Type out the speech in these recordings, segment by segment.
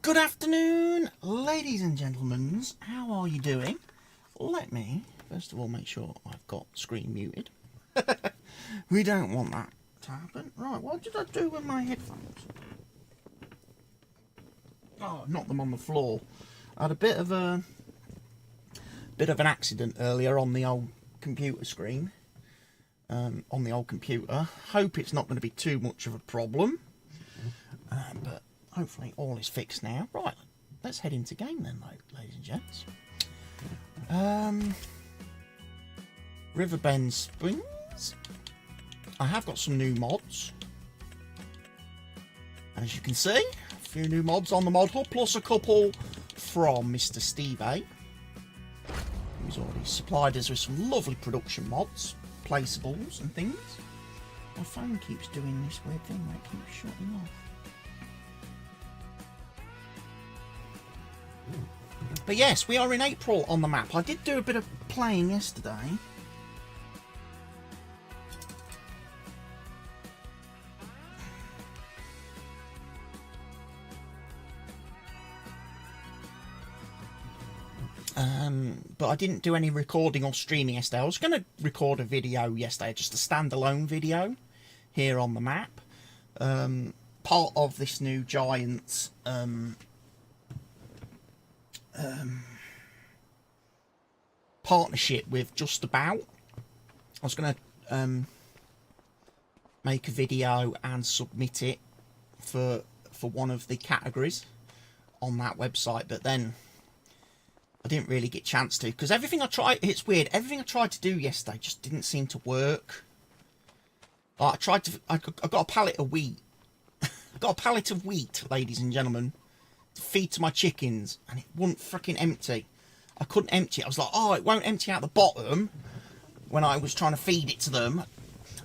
Good afternoon, ladies and gentlemen. How are you doing? Let me, first of all, make sure I've got screen muted. We don't want that to happen. Right, what did I do with my headphones? Oh, knocked them on the floor. I had a bit of an accident earlier on the old computer screen. On the old computer. Hope it's not going to be too much of a problem. But hopefully all is fixed now. Right, let's head into game then, ladies and gents. Riverbend Springs. I have got some new mods. And as you can see, a few new mods on the mod hub, plus a couple from Mr. Steve A. He's already supplied us with some lovely production mods, placeables and things. My phone keeps doing this weird thing where it keeps shutting off. But yes, we are in April on the map. I did do a bit of playing yesterday. But I didn't do any recording or streaming yesterday. I was going to record a video yesterday, just a standalone video here on the map. Part of this new Giants partnership with Just About. I was going to make a video and submit it for one of the categories on that website, but then I didn't really get a chance to, because everything I tried, it's weird, everything I tried to do yesterday just didn't seem to work. I got a pallet of wheat. I got a pallet of wheat, ladies and gentlemen, to feed to my chickens, and it wouldn't freaking empty. I couldn't empty it. I was like, oh, it won't empty out the bottom when I was trying to feed it to them.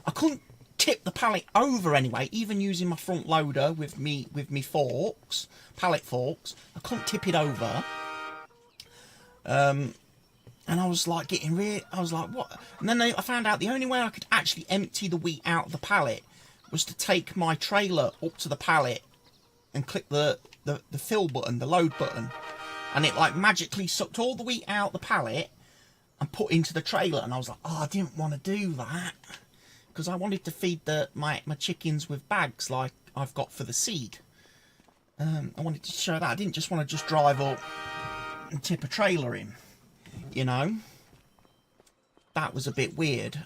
I couldn't tip the pallet over anyway, even using my front loader with me forks, pallet forks. I couldn't tip it over. And I was like I was like, what? And then I found out the only way I could actually empty the wheat out of the pallet was to take my trailer up to the pallet and click the fill button, the load button, and it like magically sucked all the wheat out the pallet and put into the trailer. And I was like, oh, I didn't want to do that, because I wanted to feed my chickens with bags like I've got for the seed. I wanted to show that. I didn't just want to just drive up and tip a trailer in, you know. That was a bit weird.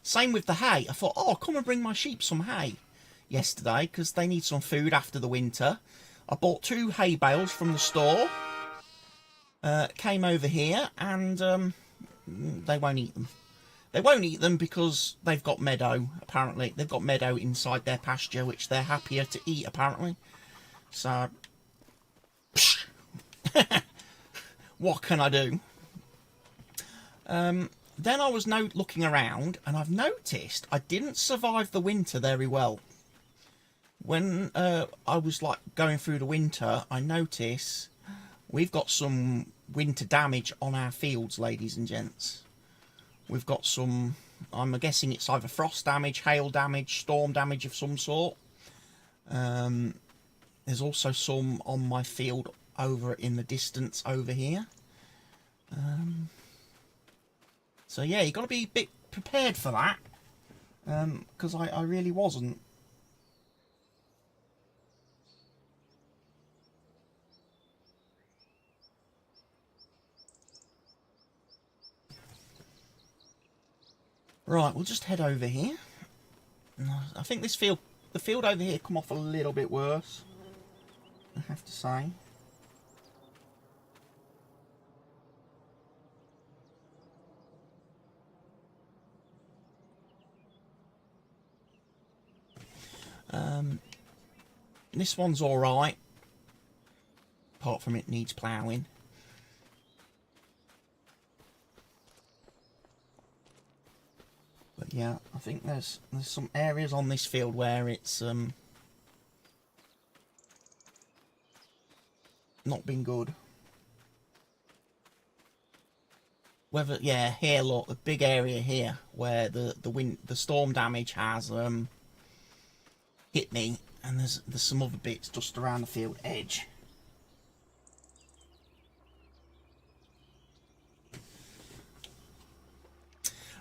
Same with the hay. I thought, oh, I'll come and bring my sheep some hay yesterday, because they need some food after the winter. I bought 2 hay bales from the store, came over here, and they won't eat them. They won't eat them because they've got meadow, apparently. They've got meadow inside their pasture, which they're happier to eat, apparently. So, what can I do? Then I was looking around, and I've noticed I didn't survive the winter very well. When I was like going through the winter, I noticed we've got some winter damage on our fields, ladies and gents. We've got some, I'm guessing it's either frost damage, hail damage, storm damage of some sort. There's also some on my field over in the distance over here. So yeah, you got to be a bit prepared for that, because I really wasn't. Right, we'll just head over here. I think the field over here come off a little bit worse, I have to say. This one's alright, apart from it needs ploughing. But yeah, I think there's some areas on this field where it's not been good. Whether, yeah, here, look, a big area here where the storm damage has hit me, And there's some other bits just around the field edge.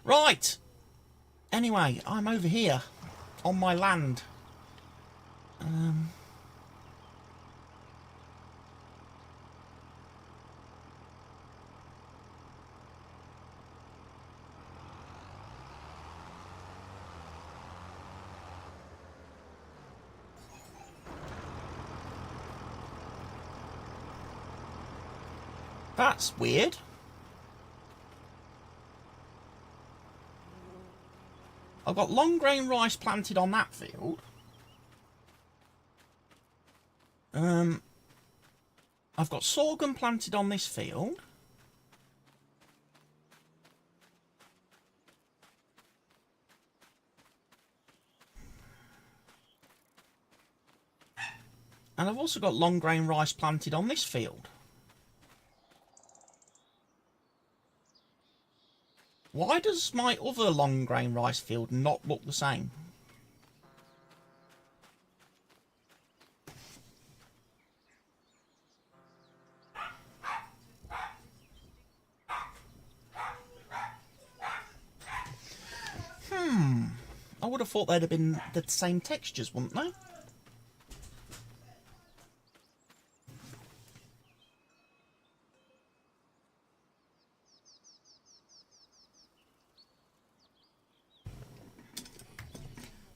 Right. Anyway, I'm over here on my land. That's weird. I've got long grain rice planted on that field. I've got sorghum planted on this field. And I've also got long grain rice planted on this field. Why does my other long grain rice field not look the same? I would have thought they'd have been the same textures, wouldn't they?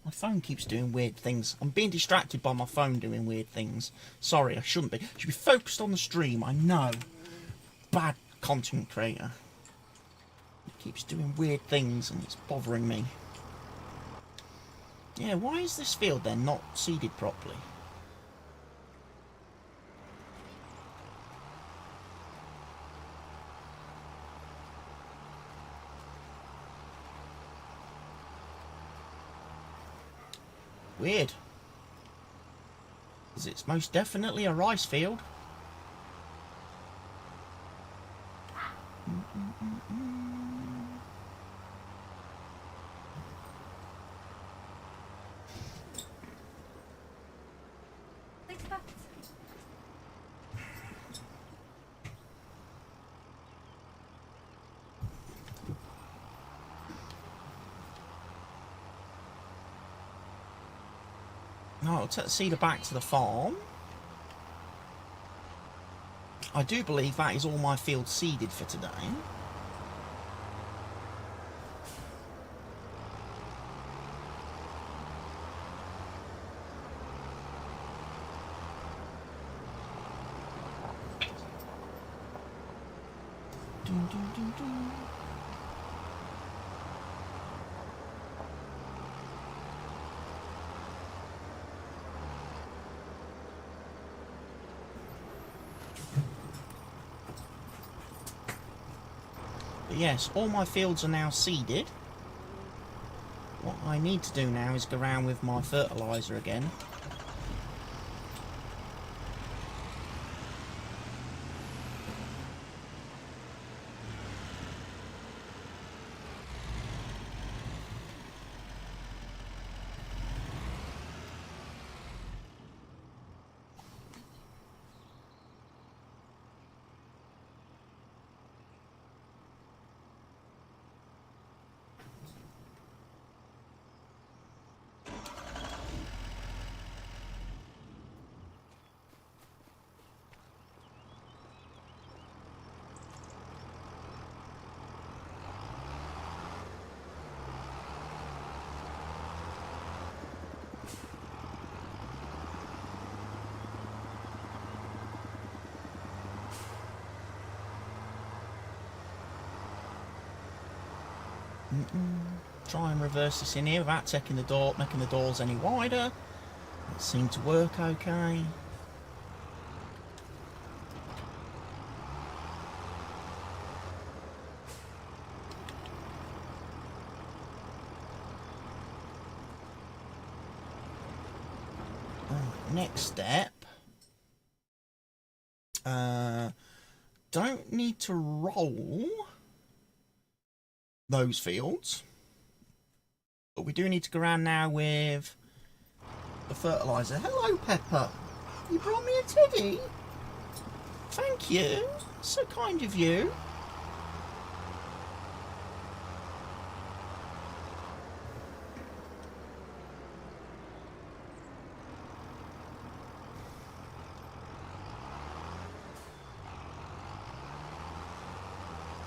My phone keeps doing weird things. I'm being distracted by my phone doing weird things. Sorry, I shouldn't be. I should be focused on the stream, I know. Bad content creator. It keeps doing weird things and it's bothering me. Yeah, why is this field then not seeded properly? Weird. Because it's most definitely a rice field. No, I'll take the seeder back to the farm. I do believe that is all my field seeded for today. Dun, dun, dun, dun. But yes, all my fields are now seeded. What I need to do now is go around with my fertiliser again. Try and reverse this in here without making the doors any wider. It seemed to work okay. Next step. Don't need to roll those fields, but we do need to go around now with the fertiliser. Hello, Pepper. You brought me a teddy? Thank you. So kind of you.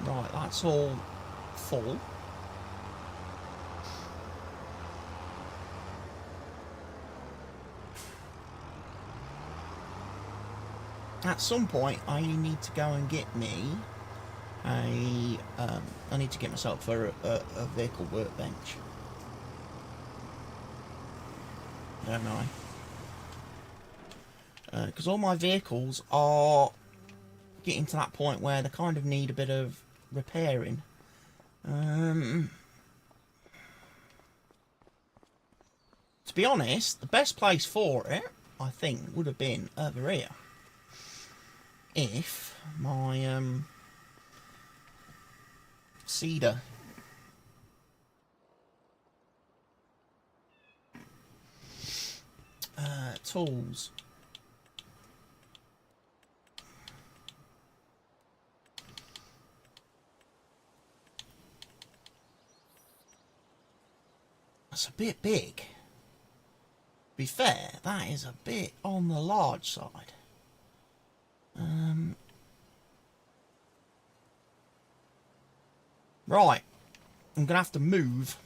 Right, that's all full. At some point, I need to go and get me I need to get myself a vehicle workbench. Don't I? Because all my vehicles are getting to that point where they kind of need a bit of repairing. To be honest, the best place for it, I think, would have been over here. If my cedar tools. That's a bit big. To be fair, that is a bit on the large side. Right, I'm gonna have to move.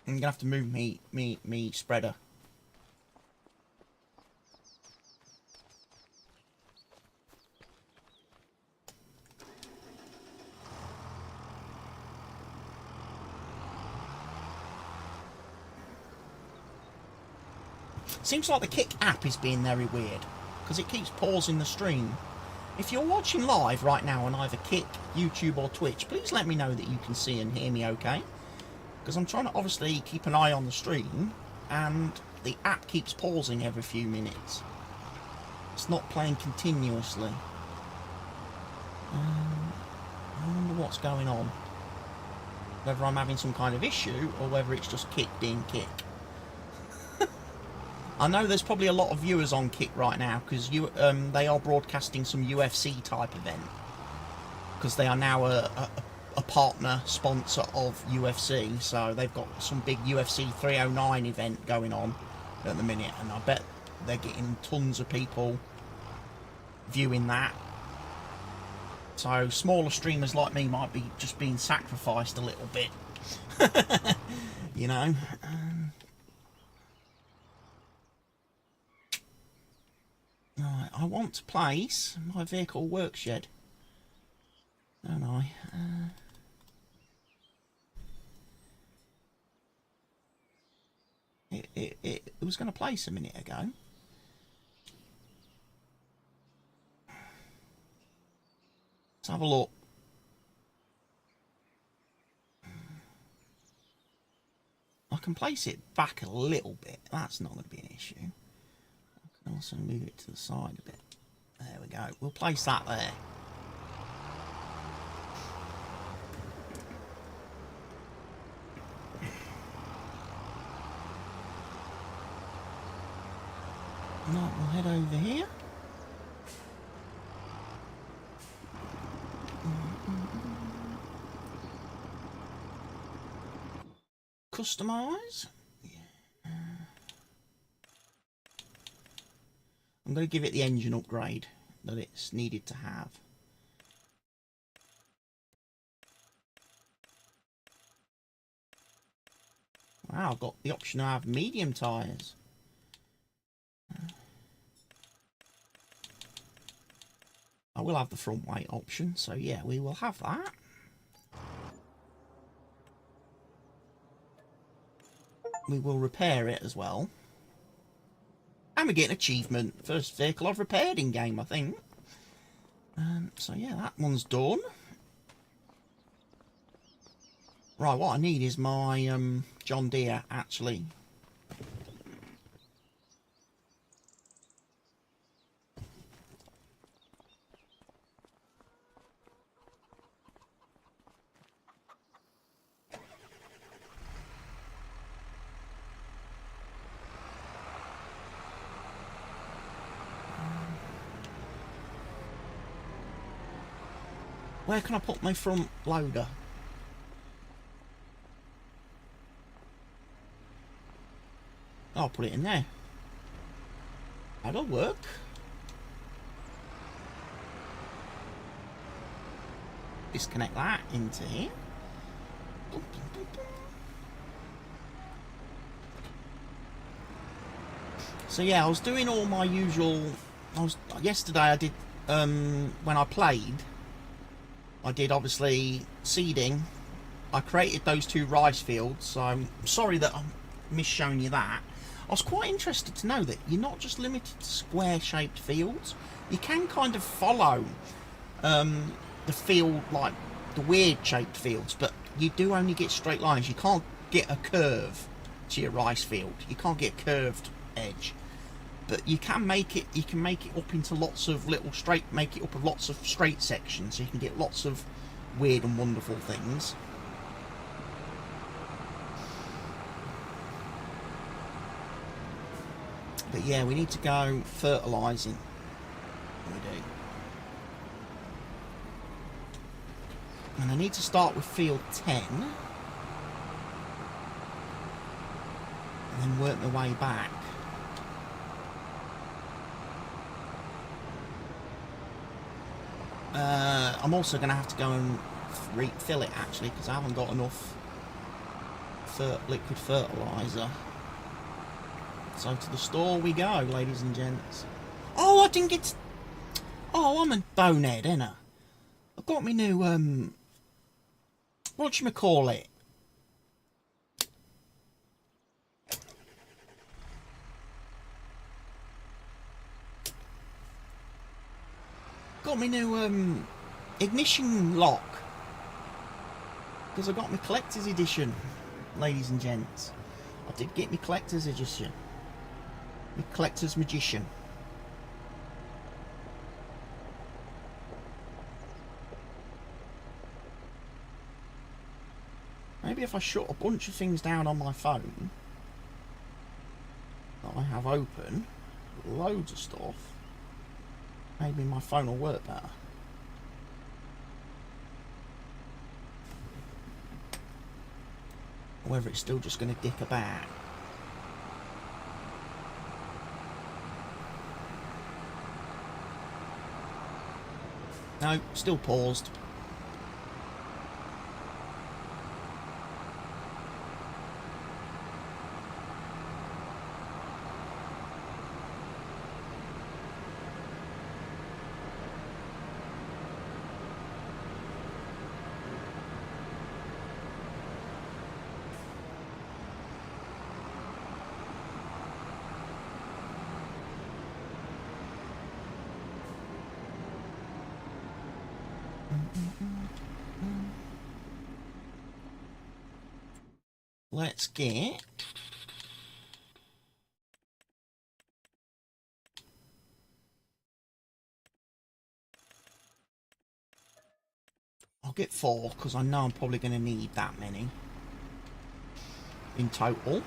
I'm gonna have to move me spreader. Seems like the Kick app is being very weird, because it keeps pausing the stream. If you're watching live right now on either Kick, YouTube or Twitch, please let me know that you can see and hear me okay. Because I'm trying to obviously keep an eye on the stream, and the app keeps pausing every few minutes. It's not playing continuously. I wonder what's going on. Whether I'm having some kind of issue, or whether it's just Kick being Kick. I know there's probably a lot of viewers on Kick right now because they are broadcasting some UFC type event, because they are now a partner sponsor of UFC, so they've got some big UFC 309 event going on at the minute, and I bet they're getting tons of people viewing that. So smaller streamers like me might be just being sacrificed a little bit. You know. Right, I want to place my vehicle work shed, don't I? It was going to place a minute ago. Let's have a look. I can place it back a little bit. That's not going to be an issue. I can also move it to the side a bit. There we go. We'll place that there. Right, we'll head over here. Customise. I'm going to give it the engine upgrade that it's needed to have. Wow, I've got the option to have medium tyres. I will have the front weight option, so yeah, we will have that. We will repair it as well. And we get an achievement. First vehicle I've repaired in game, I think. So yeah, that one's done. Right, what I need is my John Deere, actually. Where can I put my front loader? I'll put it in there. That'll work. Disconnect that into here. So yeah, I was doing all my usual. Yesterday I did when I played. I did obviously seeding. I created those 2 rice fields. So I'm sorry that I'm misshowing you that. I was quite interested to know that you're not just limited to square-shaped fields. You can kind of follow the field, like the weird-shaped fields, but you do only get straight lines. You can't get a curve to your rice field. You can't get a curved edge. But you can make it. You can make it up into lots of little straight. Make it up of lots of straight sections, so you can get lots of weird and wonderful things. But yeah, we need to go fertilising. We do. And I need to start with field 10. And then work my way back. I'm also going to have to go and refill it, actually, because I haven't got enough liquid fertiliser. So to the store we go, ladies and gents. Oh, I didn't get... Oh, I'm a bonehead, ain't I? I've got me new, whatchamacallit? Got me new, ignition lock. Because I got my collector's edition, ladies and gents. I did get my collector's edition. My collector's magician. Maybe if I shut a bunch of things down on my phone that I have open, loads of stuff, maybe my phone will work better. Or whether it's still just going to dick about. No, still paused. Let's get... I'll get 4, because I know I'm probably going to need that many in total.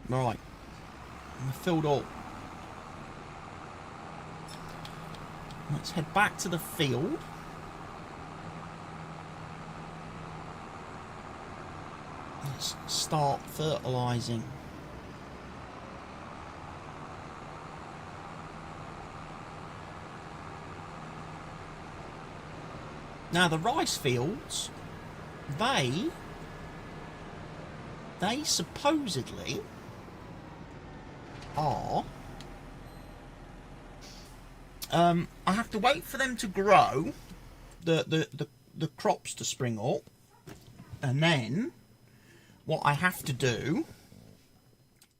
Right, I'm filled up. Let's head back to the field. Let's start fertilising. Now the rice fields, they supposedly are... I have to wait for them to grow, the crops to spring up, and then what I have to do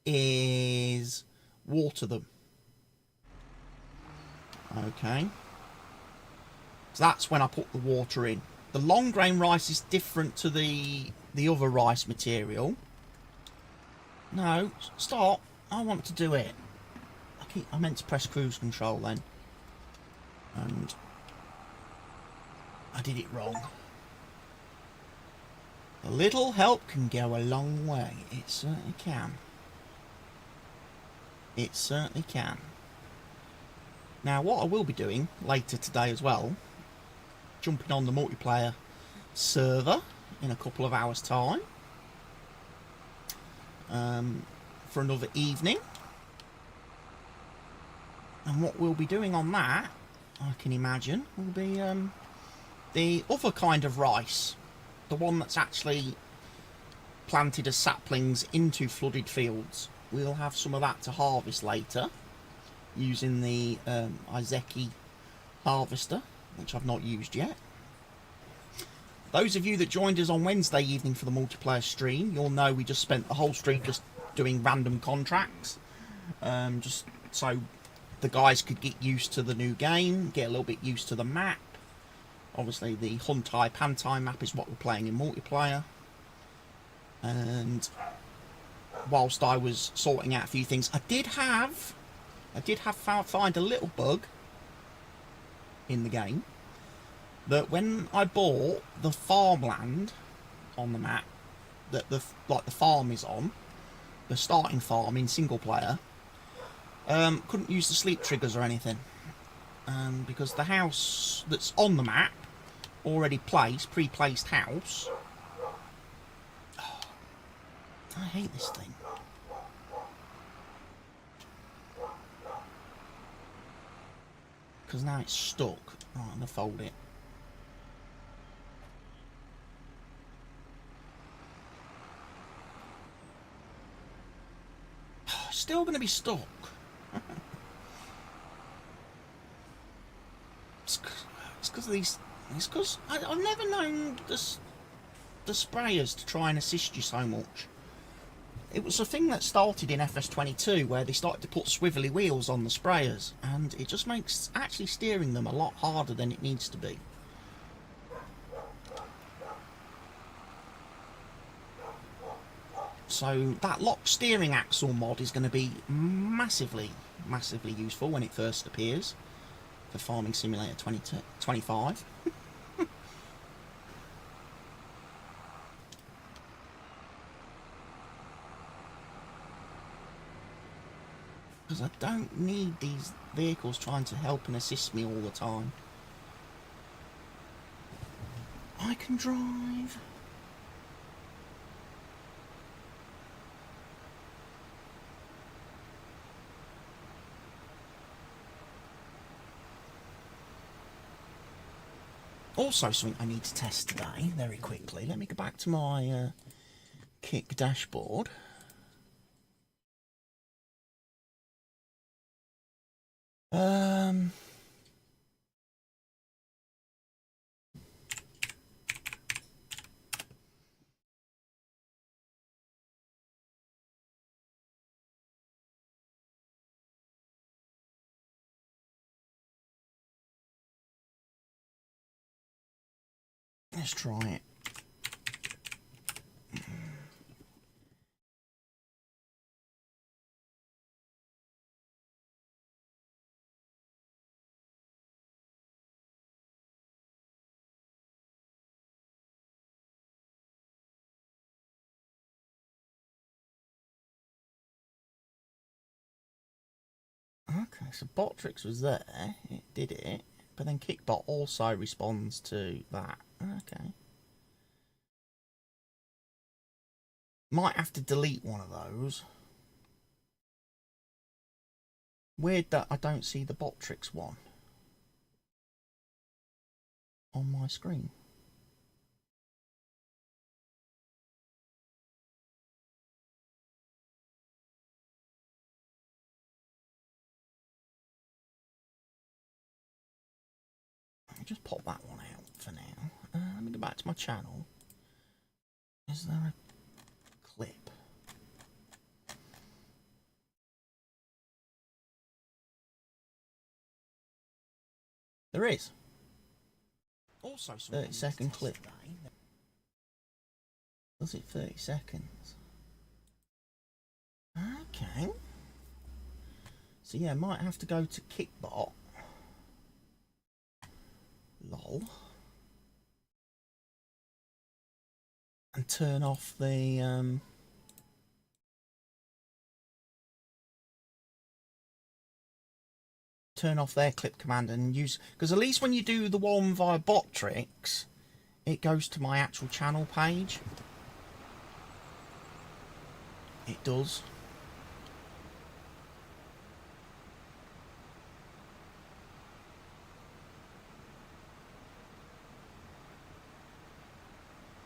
is water them. Okay. So that's when I put the water in. The long grain rice is different to the other rice material. No, stop. I want to do it. I meant to press cruise control then. And I did it wrong. A little help can go a long way. It certainly can. It certainly can. Now, what I will be doing later today as well, jumping on the multiplayer server in a couple of hours' time for another evening. And what we'll be doing on that, I can imagine, will be the other kind of rice. The one that's actually planted as saplings into flooded fields. We'll have some of that to harvest later using the Izeki harvester, which I've not used yet. Those of you that joined us on Wednesday evening for the multiplayer stream, you'll know we just spent the whole stream just doing random contracts, just so the guys could get used to the new game, get a little bit used to the map. Obviously the funtime map is what we're playing in multiplayer, and whilst I was sorting out a few things, I did find a little bug in the game, that when I bought the farmland on the map that the farm is on, the starting farm in single player, couldn't use the sleep triggers or anything, because the house that's on the map, already pre-placed house. Oh, I hate this thing. Because now it's stuck. Right, I'm going to fold it. Still going to be stuck. It's because of these. It's because I've never known the sprayers to try and assist you so much. It was a thing that started in FS25 where they started to put swivelly wheels on the sprayers, and it just makes actually steering them a lot harder than it needs to be. So that lock steering axle mod is going to be massively useful when it first appears for Farming Simulator 25. Because I don't need these vehicles trying to help and assist me all the time. I can drive. Also, something I need to test today, very quickly. Let me go back to my Kick dashboard. Let's try it. Okay, so Botrix was there, it did it, but then Kickbot also responds to that. Okay. Might have to delete one of those. Weird that I don't see the Botrix one on my screen. I'll just pop that one out for now. Let me go back to my channel. Is there a clip? There is. Also, 30-second clip. Was it 30 seconds? Okay. So yeah, might have to go to Kickbot. Lol. And turn off the turn off their clip command and use, because at least when you do the one via bot tricks, it goes to my actual channel page. It does.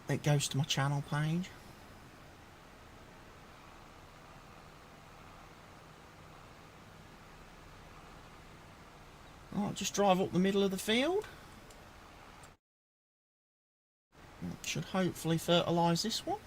It goes to my channel page. Right, just drive up the middle of the field. It should hopefully fertilise this one.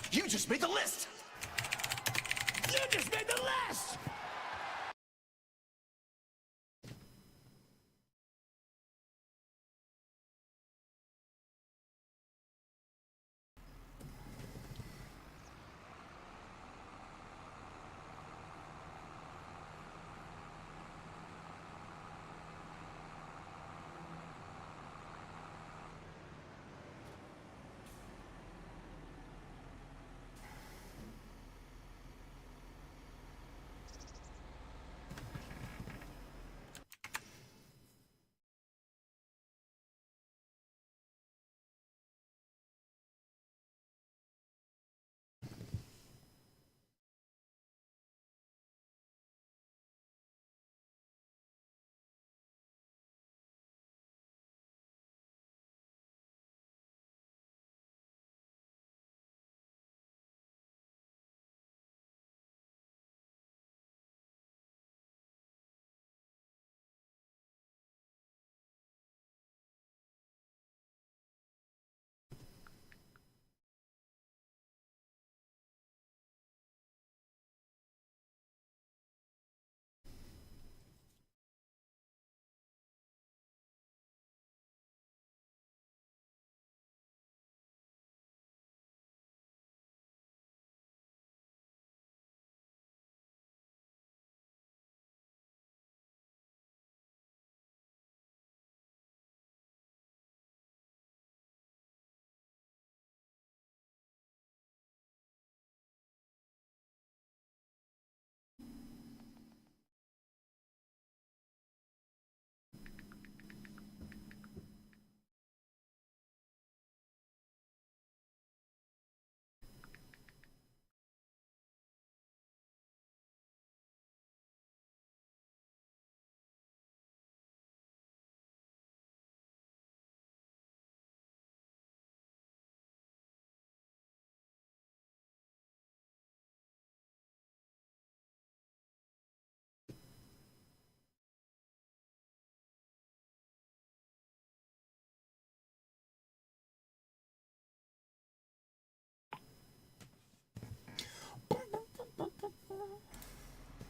You just made the list! You just made the list!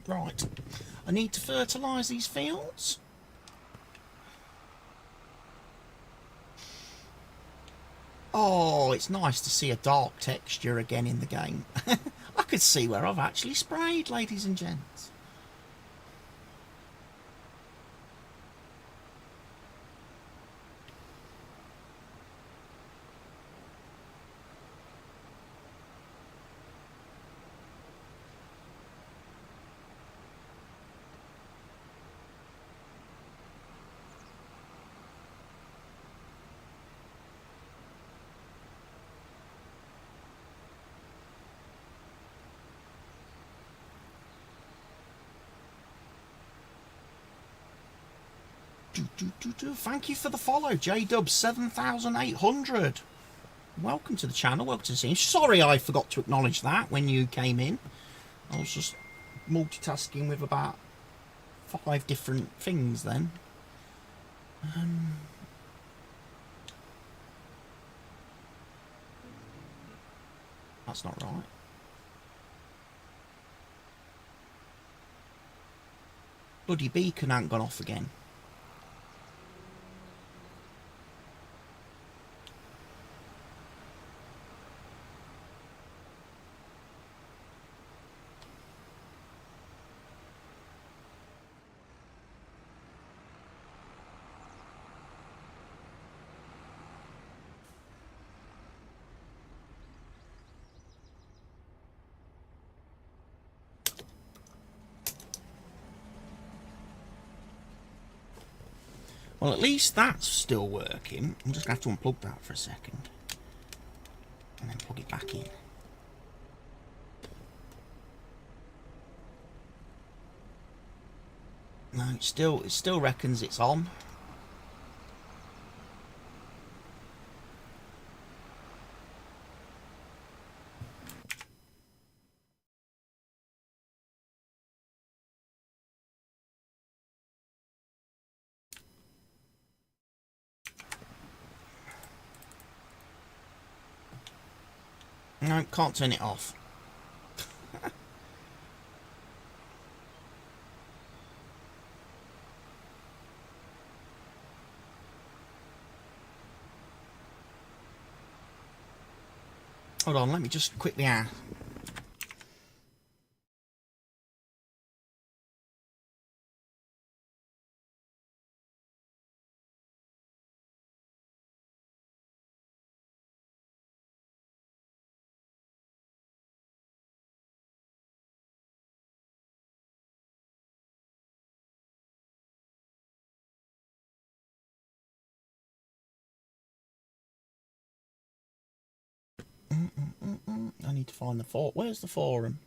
Right, I need to fertilise these fields. Oh, it's nice to see a dark texture again in the game. I could see where I've actually sprayed, ladies and gents. Thank you for the follow, JDub7800. Welcome to the channel, welcome to the scene. Sorry I forgot to acknowledge that when you came in. I was just multitasking with about 5 different things then. That's not right. Bloody beacon ain't gone off again. Well, at least that's still working. I'm just going to have to unplug that for a second. And then plug it back in. No, it still reckons it's on. No, can't turn it off. Hold on, let me just quickly add. I need to find the forum. Where's the forum?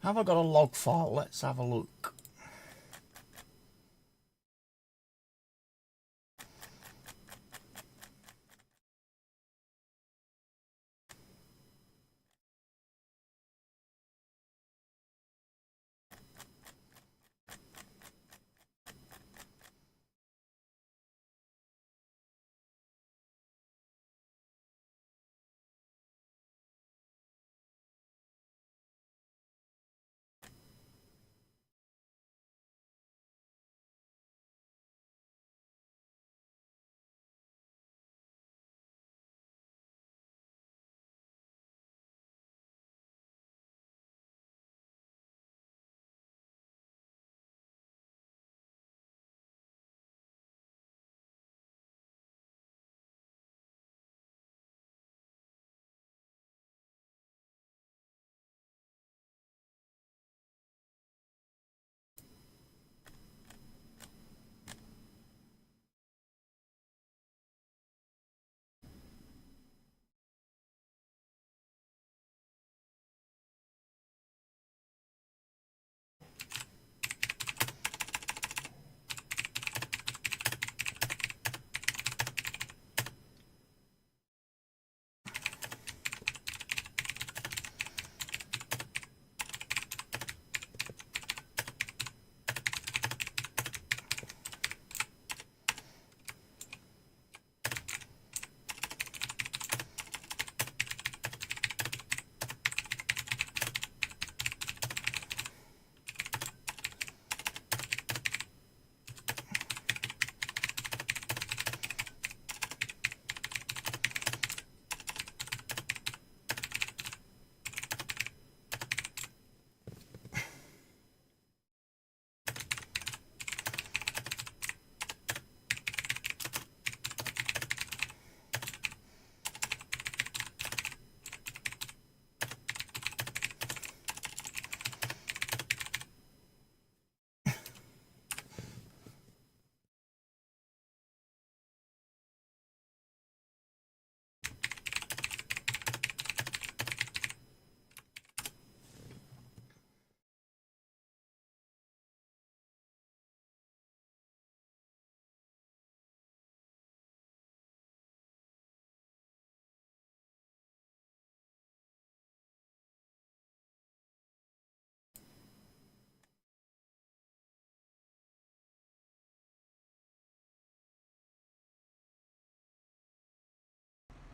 Have I got a log file? Let's have a look.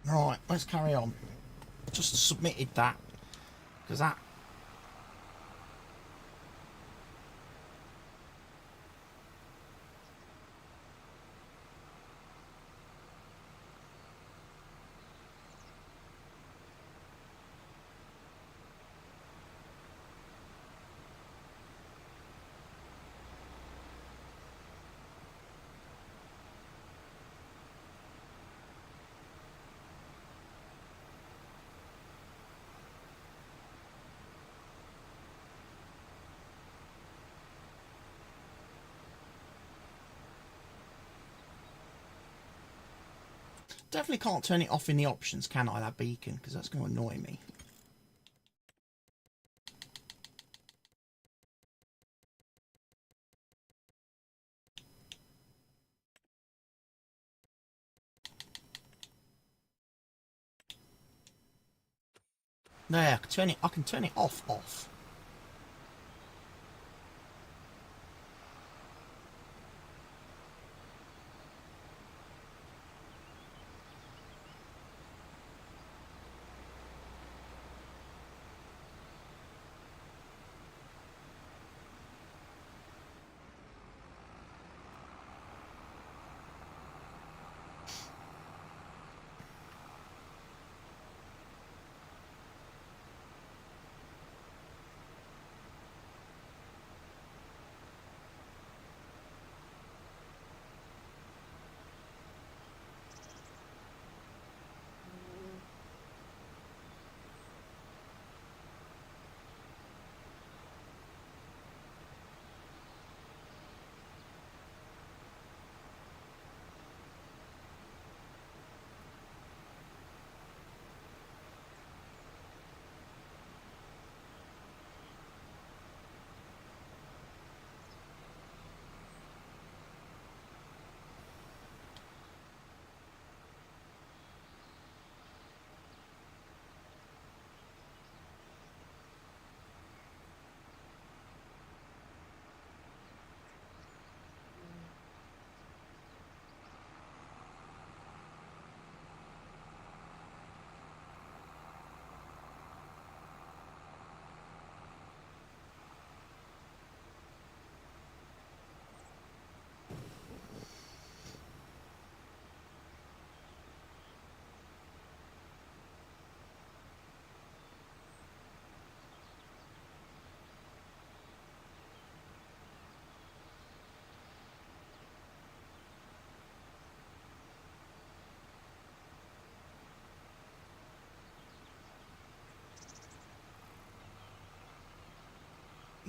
Right, let's carry on. Just submitted that, because that... Definitely can't turn it off in the options, can I, that beacon? Because that's going to annoy me. There, I can turn it off.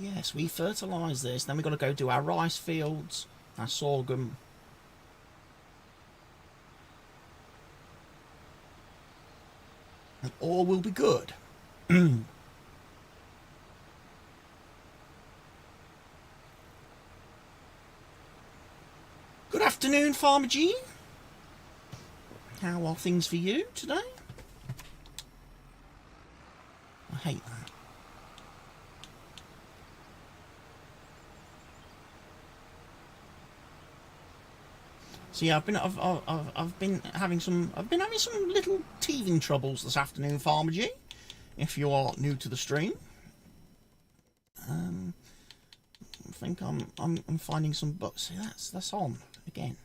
Yes, we fertilise this. Then we've got to go do our rice fields, our sorghum. And all will be good. Good afternoon, Farmer G. How are things for you today? I hate that. So yeah, I've been having some little teething troubles this afternoon, Farmer G. If you are new to the stream, I think I'm finding some bugs. See, that's on again.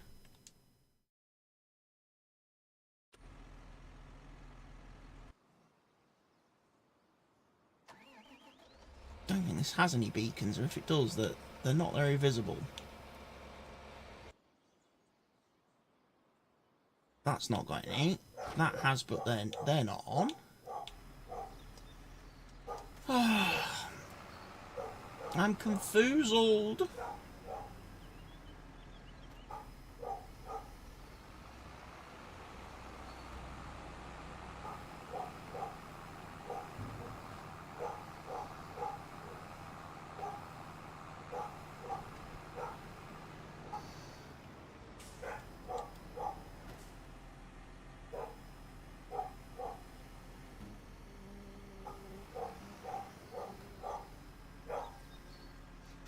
Don't think this has any beacons, or if it does, that they're not very visible. That's not got any. That has, but then they're not on. I'm confoozled.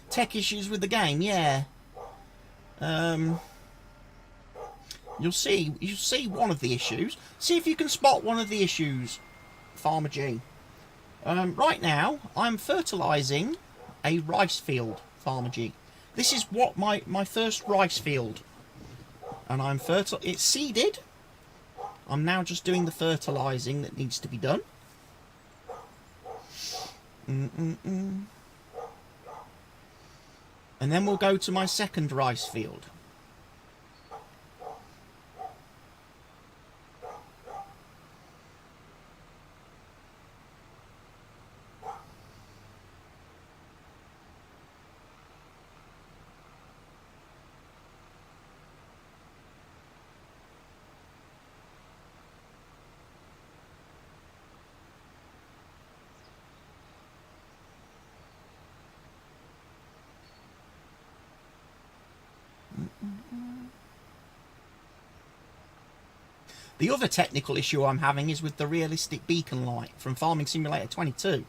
Tech issues with the game, yeah. You'll see one of the issues. See if you can spot one of the issues, Farmer G. Right now, I'm fertilising a rice field, Farmer G. This is what my first rice field, and it's seeded. I'm now just doing the fertilising that needs to be done. And then we'll go to my second rice field. The other technical issue I'm having is with the realistic beacon light from Farming Simulator 22.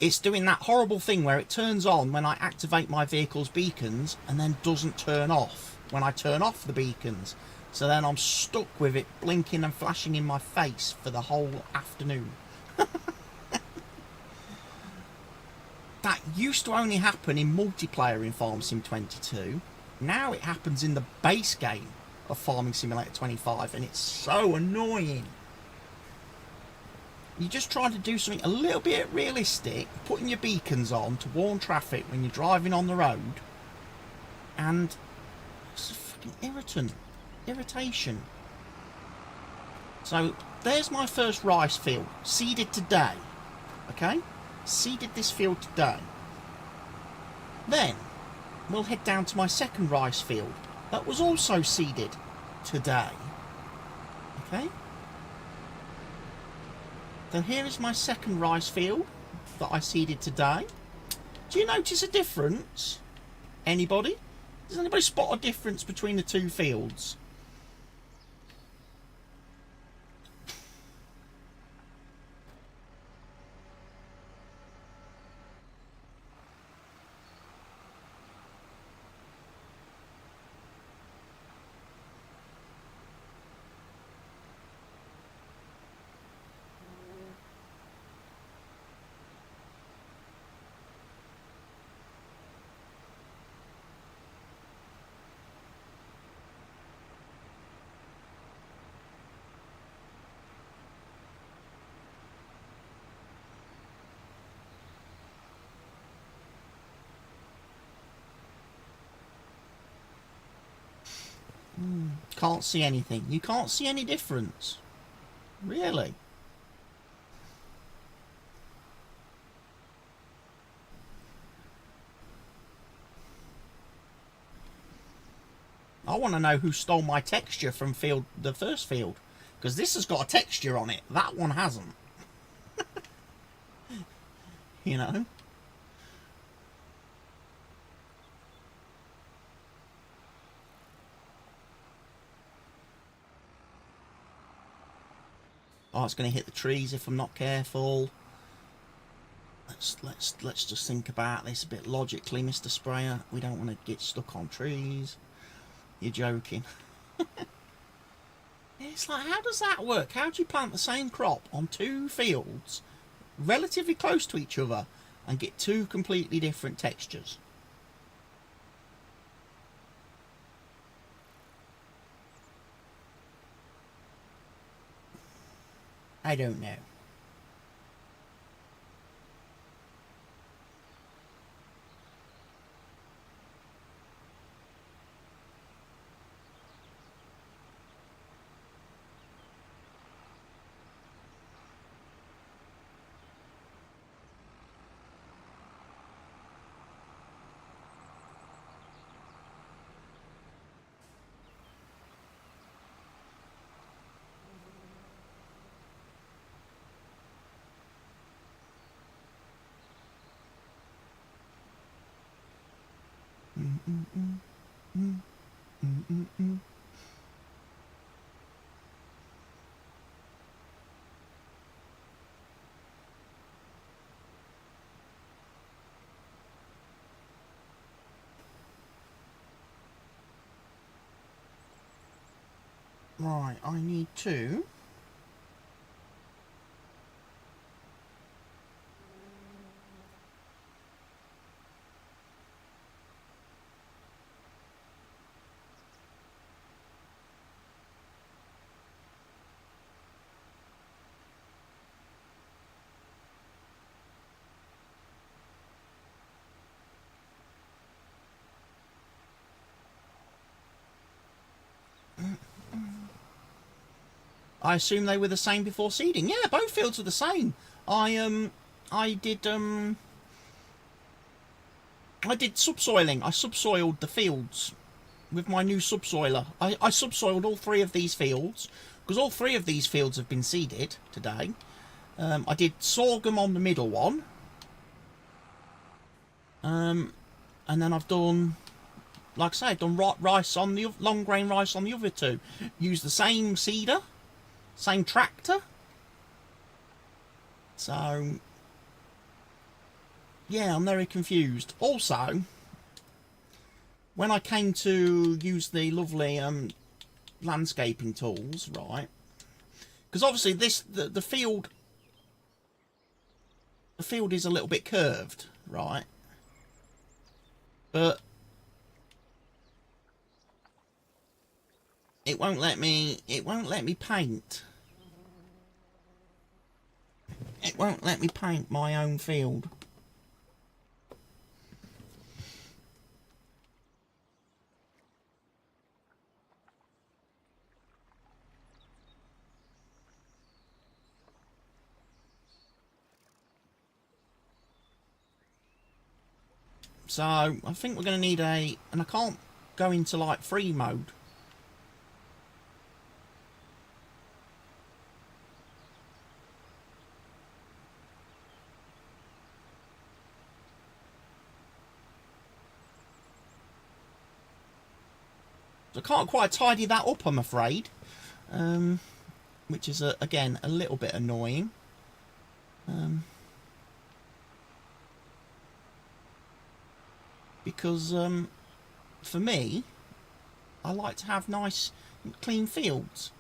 It's doing that horrible thing where it turns on when I activate my vehicle's beacons and then doesn't turn off when I turn off the beacons. So then I'm stuck with it blinking and flashing in my face for the whole afternoon. That used to only happen in multiplayer in Farm Sim 22. Now it happens in the base game of Farming Simulator 25, and it's so annoying. You just try to do something a little bit realistic, putting your beacons on to warn traffic when you're driving on the road, and it's a fucking irritation. So there's my first rice field, seeded today. Okay, seeded this field today. Then we'll head down to my second rice field that was also seeded today. Okay, then here is my second rice field that I seeded today. Do you notice a difference? Anybody? Does anybody spot a difference between the two fields? Can't see anything. You can't see any difference. Really? I want to know who stole my texture from the first field. Because this has got a texture on it. That one hasn't. You know? Oh, it's going to hit the trees if I'm not careful. Let's just think about this a bit logically, Mr. Sprayer. We don't want to get stuck on trees. You're joking. It's like, how does that work? How do you plant the same crop on two fields relatively close to each other and get two completely different textures? I don't know. Right, I need to... I assume they were the same before seeding. Yeah, both fields were the same. I did subsoiling. I subsoiled the fields with my new subsoiler. I subsoiled all three of these fields because all three of these fields have been seeded today. I did sorghum on the middle one. And then I've done, like I say, I've done rice on the long grain rice on the other two. Used the same seeder, same tractor. So yeah, I'm very confused. Also, when I came to use the lovely landscaping tools, right? Because obviously the field is a little bit curved, right? But it won't let me paint. It won't let me paint my own field. So I think we're going to need and I can't go into like free mode. So I can't quite tidy that up, I'm afraid. Which is, again, a little bit annoying. Because, for me, I like to have nice, clean fields.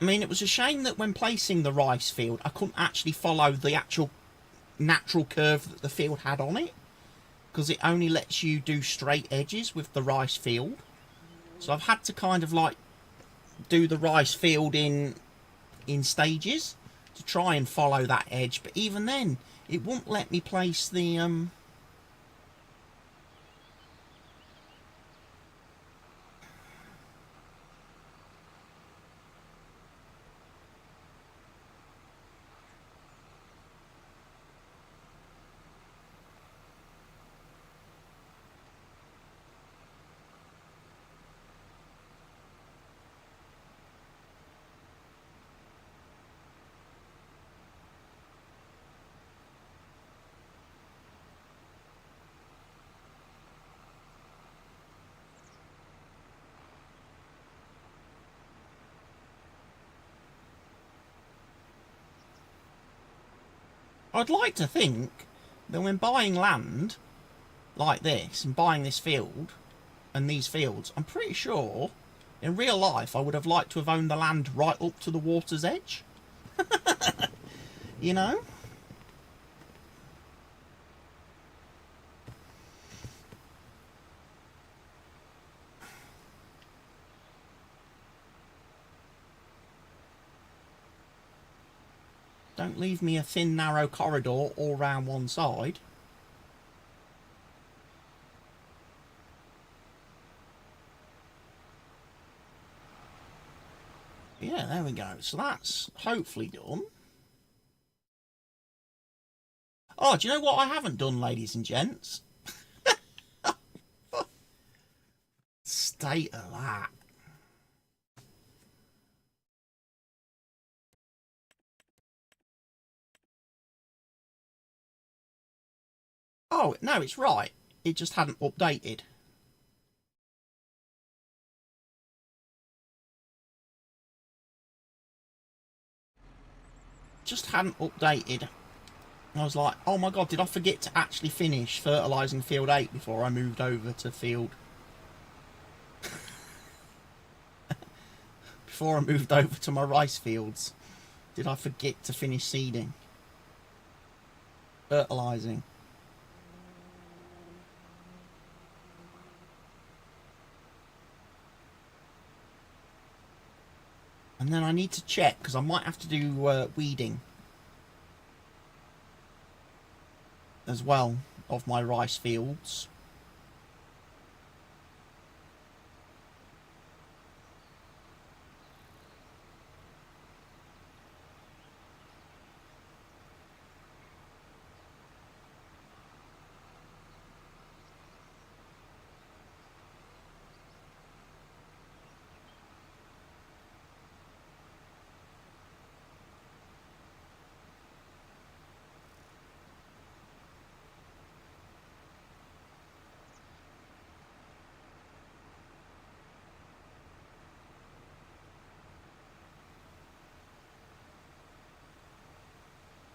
I mean, it was a shame that when placing the rice field, I couldn't actually follow the actual natural curve that the field had on it. Because it only lets you do straight edges with the rice field. So I've had to kind of like do the rice field in stages to try and follow that edge. But even then, it won't let me place the I'd like to think that when buying land like this and buying this field and these fields, I'm pretty sure in real life I would have liked to have owned the land right up to the water's edge. You know? Don't leave me a thin, narrow corridor all round one side. Yeah, there we go. So that's hopefully done. Oh, do you know what I haven't done, ladies and gents? State of that. Oh, no, it's right. It just hadn't updated. Just hadn't updated. I was like, oh my god, did I forget to actually finish fertilising field 8 before I moved over to field... before I moved over to my rice fields? Did I forget to finish seeding? Fertilising. And then I need to check, because I might have to do weeding as well of my rice fields.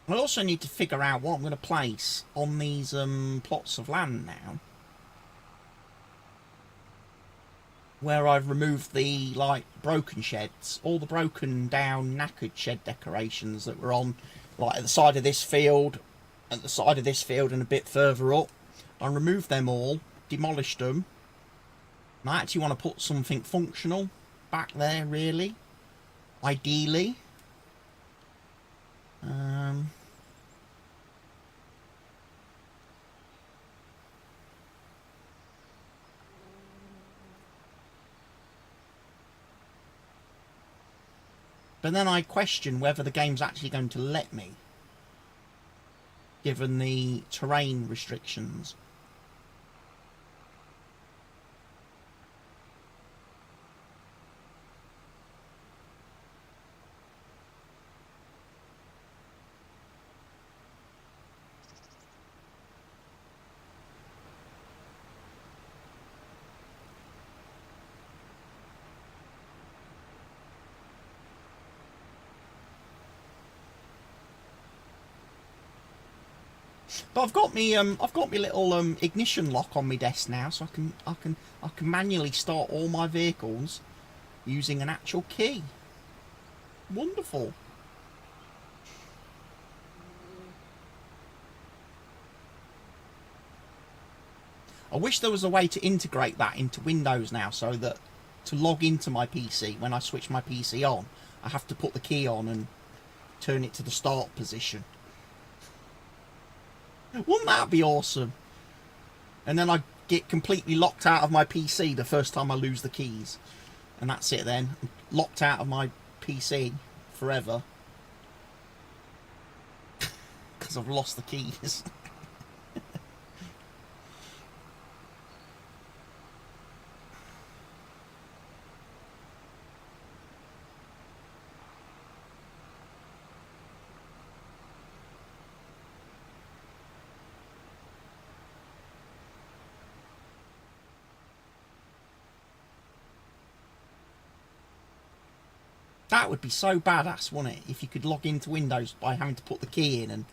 I also need to figure out what I'm going to place on these plots of land now, where I've removed the like broken sheds, all the broken down knackered shed decorations that were on like at the side of this field, at the side of this field and a bit further up. I removed them all, demolished them, and I actually want to put something functional back there, really, ideally. But then I question whether the game's actually going to let me, given the terrain restrictions. But I've got me little ignition lock on my desk now, so I can manually start all my vehicles using an actual key. Wonderful. I wish there was a way to integrate that into Windows now, so that to log into my PC, when I switch my PC on, I have to put the key on and turn it to the start position. Wouldn't that be awesome? And then I get completely locked out of my PC the first time I lose the keys. And that's it then. I'm locked out of my PC forever. Because I've lost the keys. That would be so badass, wouldn't it? If you could log into Windows by having to put the key in and...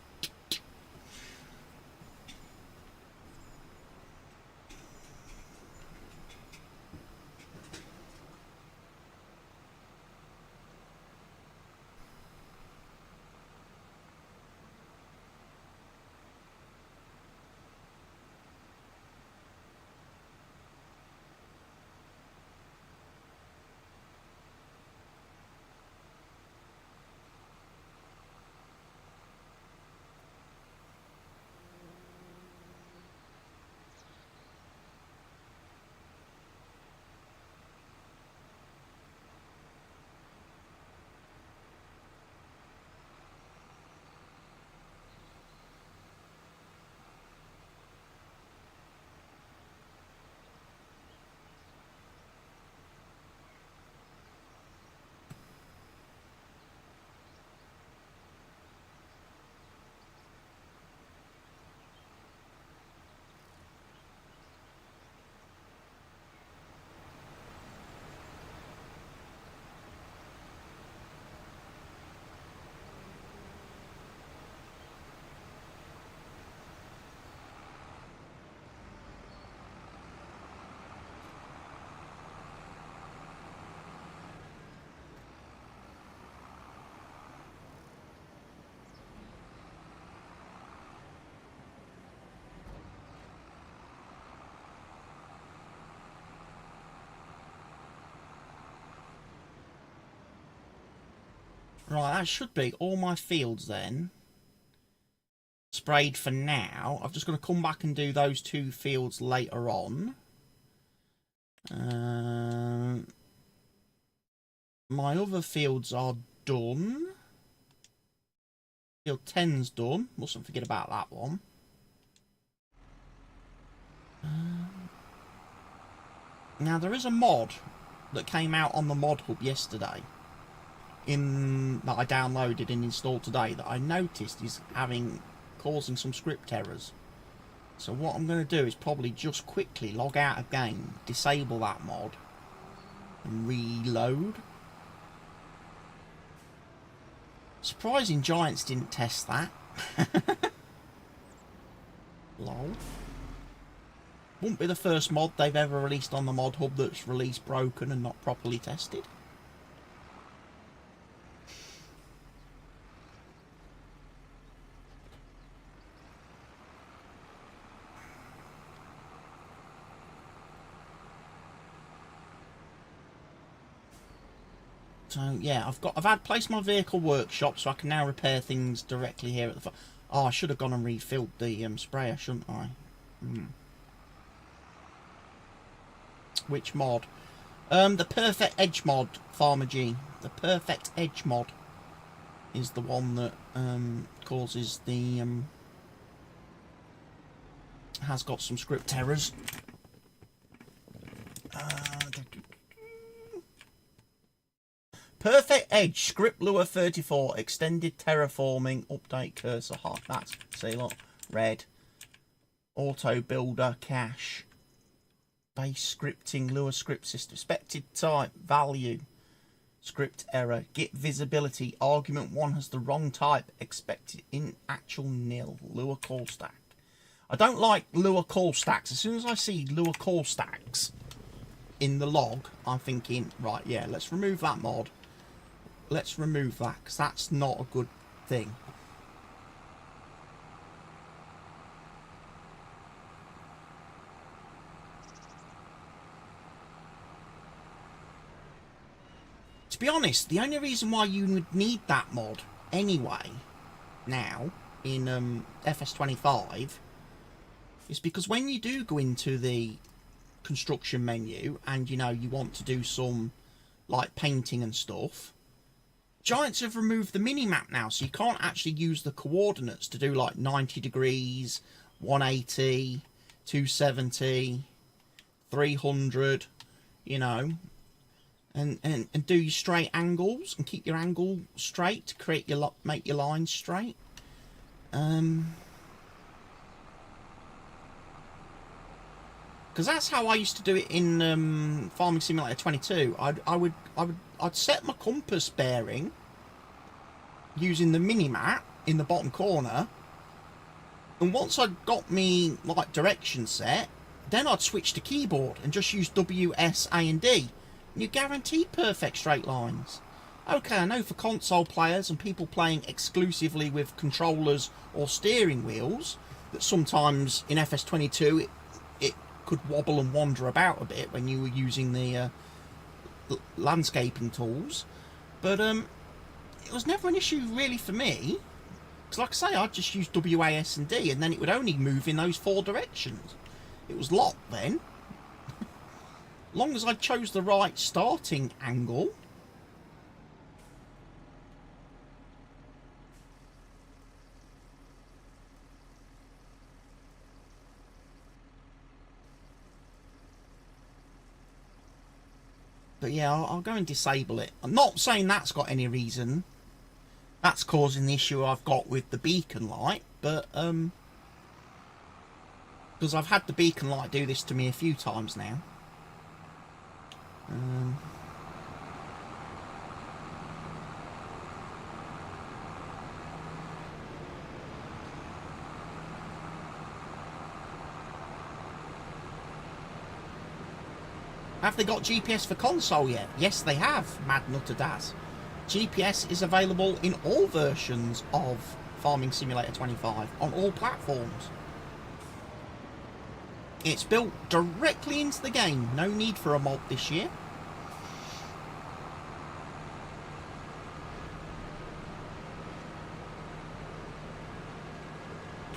Right, that should be all my fields then. Sprayed for now. I've just got to come back and do those 2 fields later on. My other fields are done. Field 10's done. Mustn't forget about that one. Now, there is a mod that came out on the mod hub yesterday that I downloaded and installed today that I noticed is causing some script errors. So what I'm going to do is probably just quickly log out of game, disable that mod, and reload. Surprising Giants didn't test that. Lol. Wouldn't be the first mod they've ever released on the mod hub that's released broken and not properly tested. So yeah, I've placed my vehicle workshop, so I can now repair things directly here at the. Oh, I should have gone and refilled the sprayer, shouldn't I? Which mod? The Perfect Edge mod, Farmer G. The Perfect Edge mod is the one that causes the has got some script errors. Perfect Edge, Script Lure 34, Extended Terraforming, Update Cursor Hot. That's, see, look, red. Auto Builder, Cache. Base Scripting, Lure Script System. Expected Type, Value. Script Error. Git Visibility, Argument 1 has the wrong type. Expected in actual nil. Lure Call Stack. I don't like Lure Call Stacks. As soon as I see Lure Call Stacks in the log, I'm thinking, right, yeah, let's remove that mod. Let's remove that, because that's not a good thing. To be honest, the only reason why you would need that mod anyway, now, in FS25, is because when you do go into the construction menu and, you know, you want to do some, like, painting and stuff, Giants have removed the mini-map now, so you can't actually use the coordinates to do, like, 90 degrees, 180, 270, 300, you know, and do your straight angles and keep your angle straight to create your make your lines straight. Because that's how I used to do it in Farming Simulator 22. I'd set my compass bearing using the mini-map in the bottom corner, and once I'd got me like direction set, then I'd switch to keyboard and just use W, S, A and D, and you guarantee perfect straight lines. Okay, I know for console players and people playing exclusively with controllers or steering wheels, that sometimes in FS22 it could wobble and wander about a bit when you were using the landscaping tools, but it was never an issue really for me, because like I say, I'd just use W, A, S and D, and then it would only move in those 4 directions. It was locked then. Long as I chose the right starting angle. But yeah, I'll go and disable it. I'm not saying that's got any reason. That's causing the issue I've got with the beacon light, but because I've had the beacon light do this to me a few times now. Have they got GPS for console yet? Yes, they have, Mad Nutter Daz. GPS is available in all versions of Farming Simulator 25 on all platforms. It's built directly into the game. No need for a mod this year.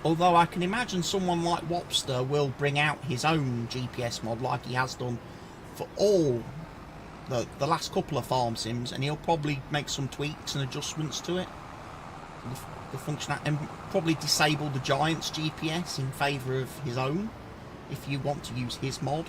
Although I can imagine someone like Wopster will bring out his own GPS mod like he has done for all the last couple of farm sims, and he'll probably make some tweaks and adjustments to it. The function, and probably disable the Giant's GPS in favour of his own, if you want to use his mod.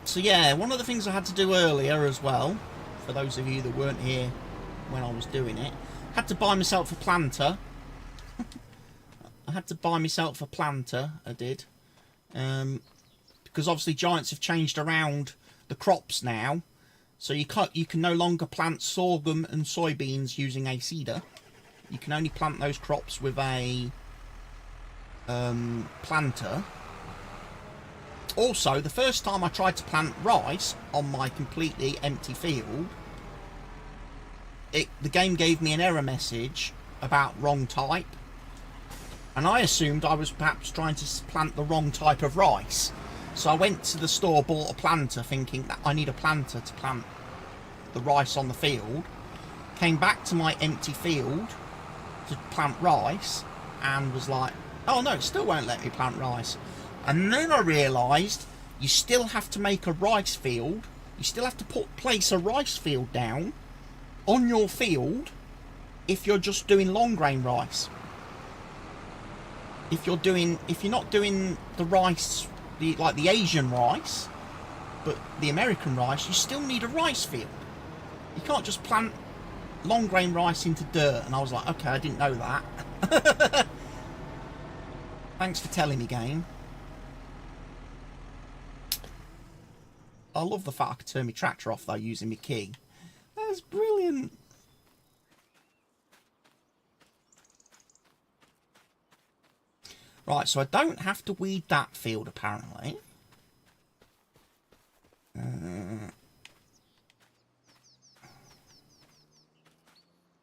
So yeah, one of the things I had to do earlier as well, for those of you that weren't here when I was doing it, I had to buy myself a planter. I had to buy myself a planter, I did. Because obviously Giants have changed around the crops now. So you can no longer plant sorghum and soybeans using a seeder. You can only plant those crops with a planter. Also, the first time I tried to plant rice on my completely empty field, the game gave me an error message about wrong type, and I assumed I was perhaps trying to plant the wrong type of rice. So I went to the store, bought a planter, thinking that I need a planter to plant the rice on the field. Came back to my empty field to plant rice, and was like, oh no, it still won't let me plant rice. And then I realised you still have to make a rice field. You still have to place a rice field down on your field if you're just doing long grain rice. If you're not doing the rice, like the Asian rice, but the American rice, you still need a rice field. You can't just plant long grain rice into dirt. And I was like, okay, I didn't know that. Thanks for telling me, game. I love the fact I could turn my tractor off though using my key. That's brilliant. Right, so I don't have to weed that field apparently. I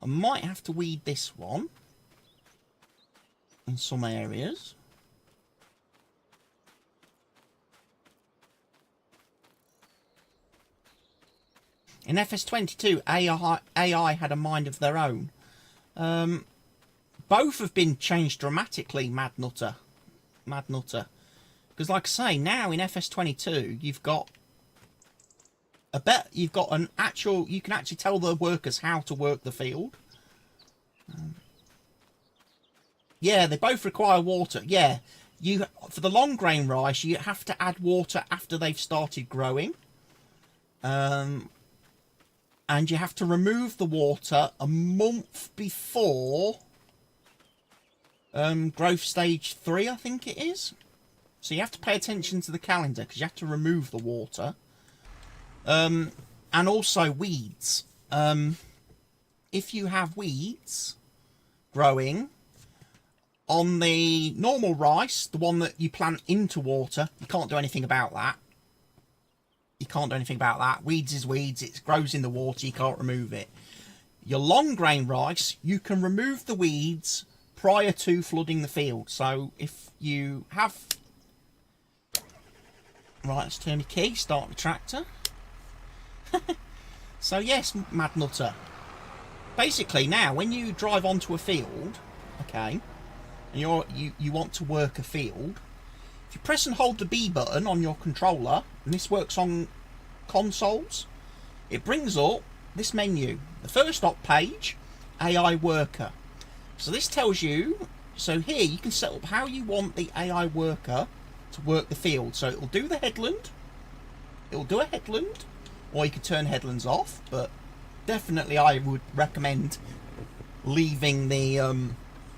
might have to weed this one in some areas. In FS25, AI had a mind of their own. Both have been changed dramatically, Mad Nutter. Because like I say, now in FS25, you've got an actual, you can actually tell the workers how to work the field. Yeah, they both require water. Yeah, for the long grain rice, you have to add water after they've started growing. And you have to remove the water a month before growth stage 3, I think it is. So you have to pay attention to the calendar because you have to remove the water. And also weeds. If you have weeds growing on the normal rice, the one that you plant into water, you can't do anything about that. You can't do anything about that. Weeds is weeds. It grows in the water. You can't remove it. Your long grain rice, you can remove the weeds prior to flooding the field. So if you have... Right, let's turn the key. Start the tractor. So yes, Mad Nutter. Basically now, when you drive onto a field, okay, and you want to work a field, if you press and hold the B button on your controller, and this works on consoles, it brings up this menu. The first op page, AI worker. So this tells you, so here you can set up how you want the AI worker to work the field. So it will do the headland, it will do a headland, or you could turn headlands off, but definitely I would recommend leaving the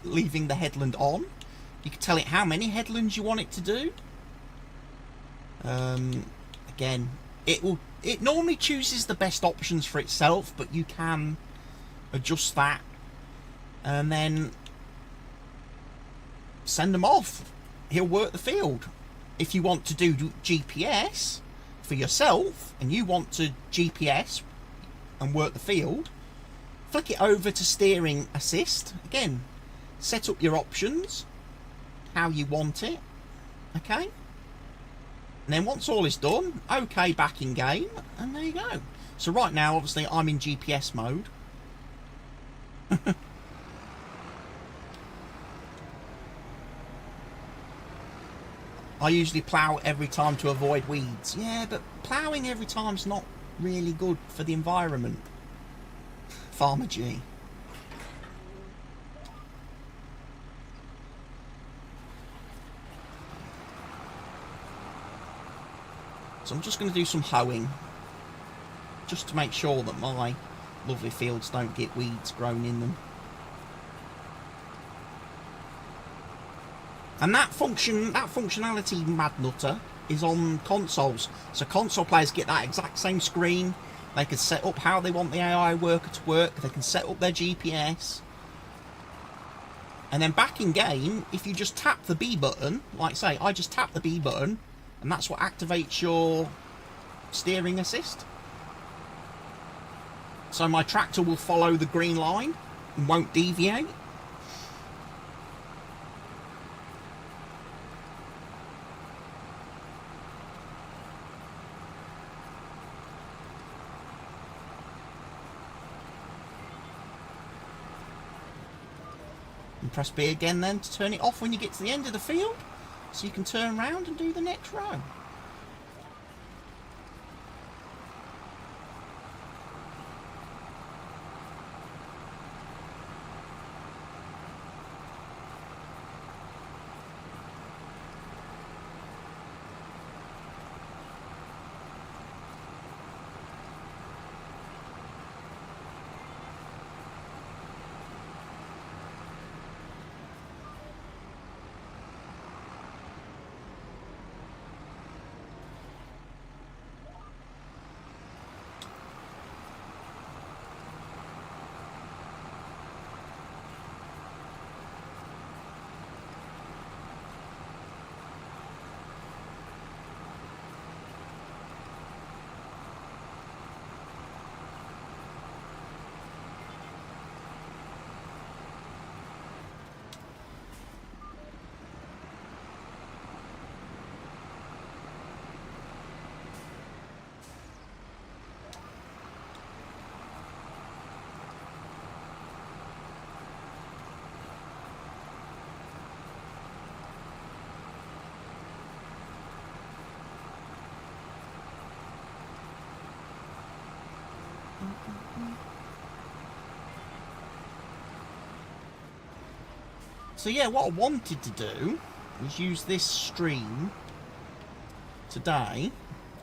headland on. You can tell it how many headlands you want it to do. Again, it normally chooses the best options for itself, but you can adjust that and then send them off. He'll work the field. If you want to do GPS for yourself and you want to GPS and work the field, flick it over to steering assist. Again, set up your options, how you want it, okay? And then once all is done, okay, back in game, and there you go. So right now, obviously, I'm in GPS mode. I usually plough every time to avoid weeds. Yeah, but ploughing every time's not really good for the environment. Farmer G. So I'm just going to do some hoeing, just to make sure that my lovely fields don't get weeds grown in them. And that functionality, Mad Nutter, is on consoles. So console players get that exact same screen. They can set up how they want the AI worker to work. They can set up their GPS. And then back in game, if you just tap the B button, like say, I just tap the B button, and that's what activates your steering assist. So my tractor will follow the green line and won't deviate. And press B again then to turn it off when you get to the end of the field, so you can turn around and do the next row. So yeah, what I wanted to do was use this stream today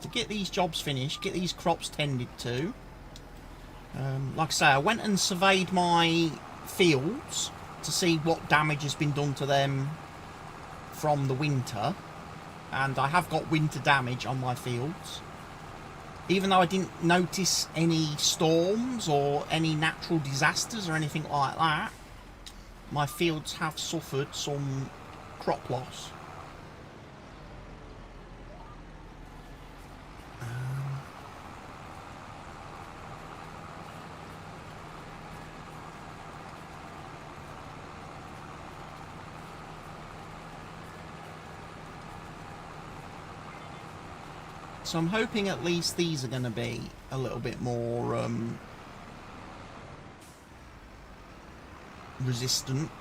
to get these jobs finished, get these crops tended to. Like I say, I went and surveyed my fields to see what damage has been done to them from the winter, and I have got winter damage on my fields. Even though I didn't notice any storms or any natural disasters or anything like that, my fields have suffered some crop loss. So I'm hoping at least these are going to be a little bit more resistant.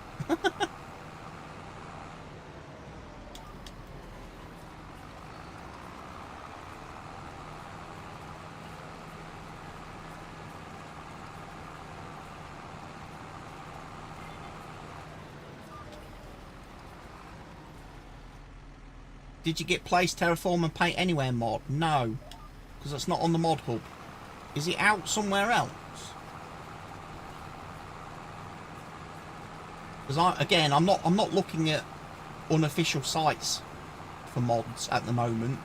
Did you get Place, Terraform and Paint Anywhere mod? No, because it's not on the mod hub. Is it out somewhere else? Because I'm not looking at unofficial sites for mods at the moment.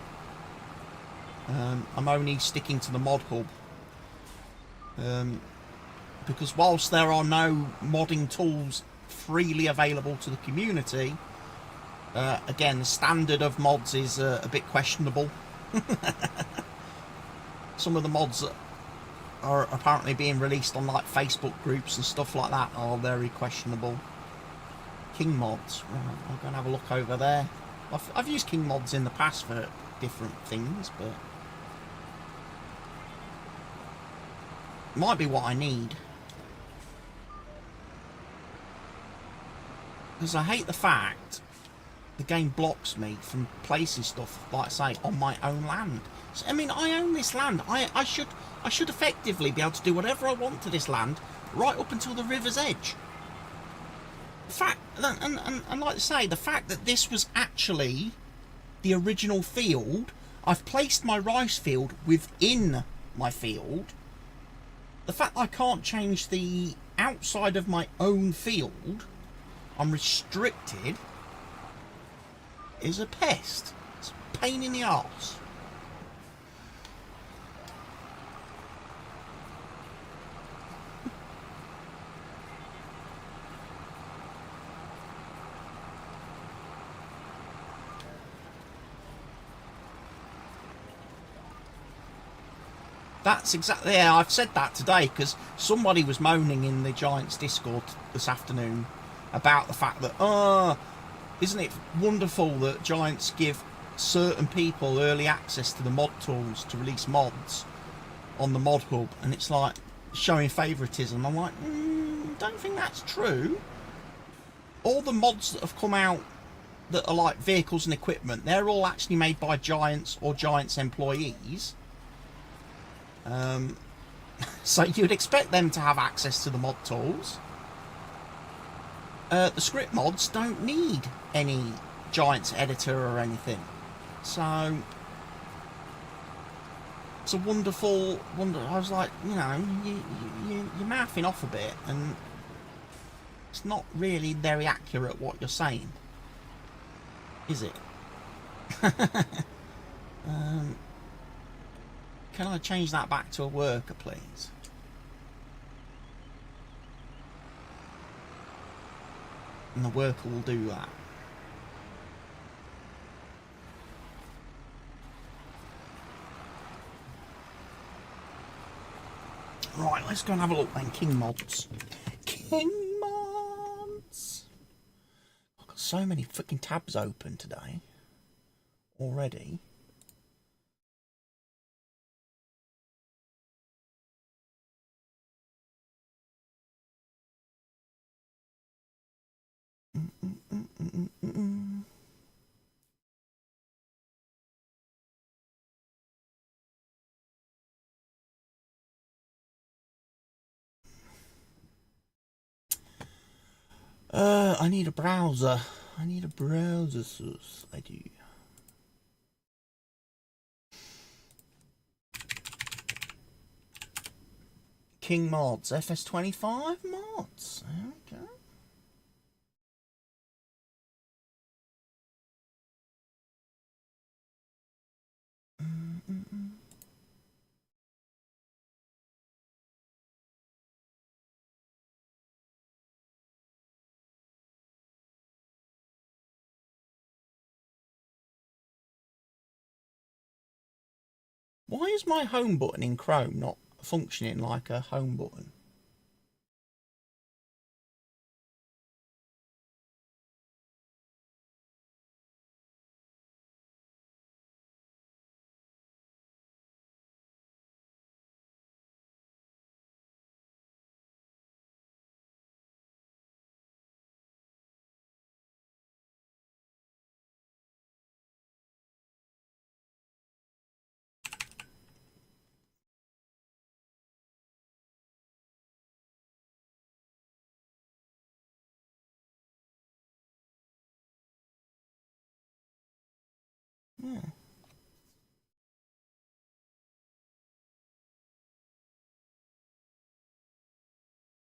I'm only sticking to the mod hub. Because whilst there are no modding tools freely available to the community, again, the standard of mods is a bit questionable. Some of the mods that are apparently being released on like Facebook groups and stuff like that are very questionable. King mods. I'm going to have a look over there. I've used King mods in the past for different things, but might be what I need. Because I hate the fact the game blocks me from placing stuff, like I say, on my own land. So, I mean, I own this land. I should effectively be able to do whatever I want to this land right up until the river's edge. The fact, and like I say, the fact that this was actually the original field, I've placed my rice field within my field. The fact that I can't change the outside of my own field, I'm restricted, is a pest. It's a pain in the arse. That's exactly, yeah, I've said that today because somebody was moaning in the Giants Discord this afternoon about the fact that, isn't it wonderful that Giants give certain people early access to the mod tools to release mods on the mod hub, and it's like showing favouritism. I'm like, don't think that's true. All the mods that have come out that are like vehicles and equipment, they're all actually made by Giants or Giants employees. So you'd expect them to have access to the mod tools. The script mods don't need any Giants editor or anything. So it's a wonderful wonder. I was like, you know, you're mouthing off a bit, and it's not really very accurate what you're saying, is it? Can I change that back to a worker, please? And the worker will do that. Right, let's go and have a look then. King mods. King mods! I've got so many freaking tabs open today. Already. I need a browser. I need a browser source. I do. King mods. FS25 mods. Okay. Why is my home button in Chrome not functioning like a home button? Yeah.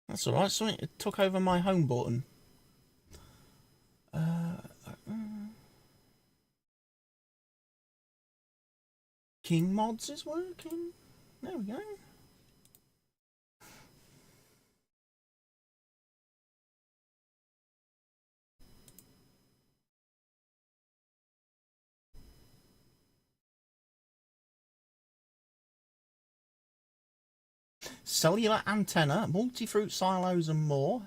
That's alright, something took over my home button. King mods is working. There we go. cellular antenna, multi-fruit silos and more.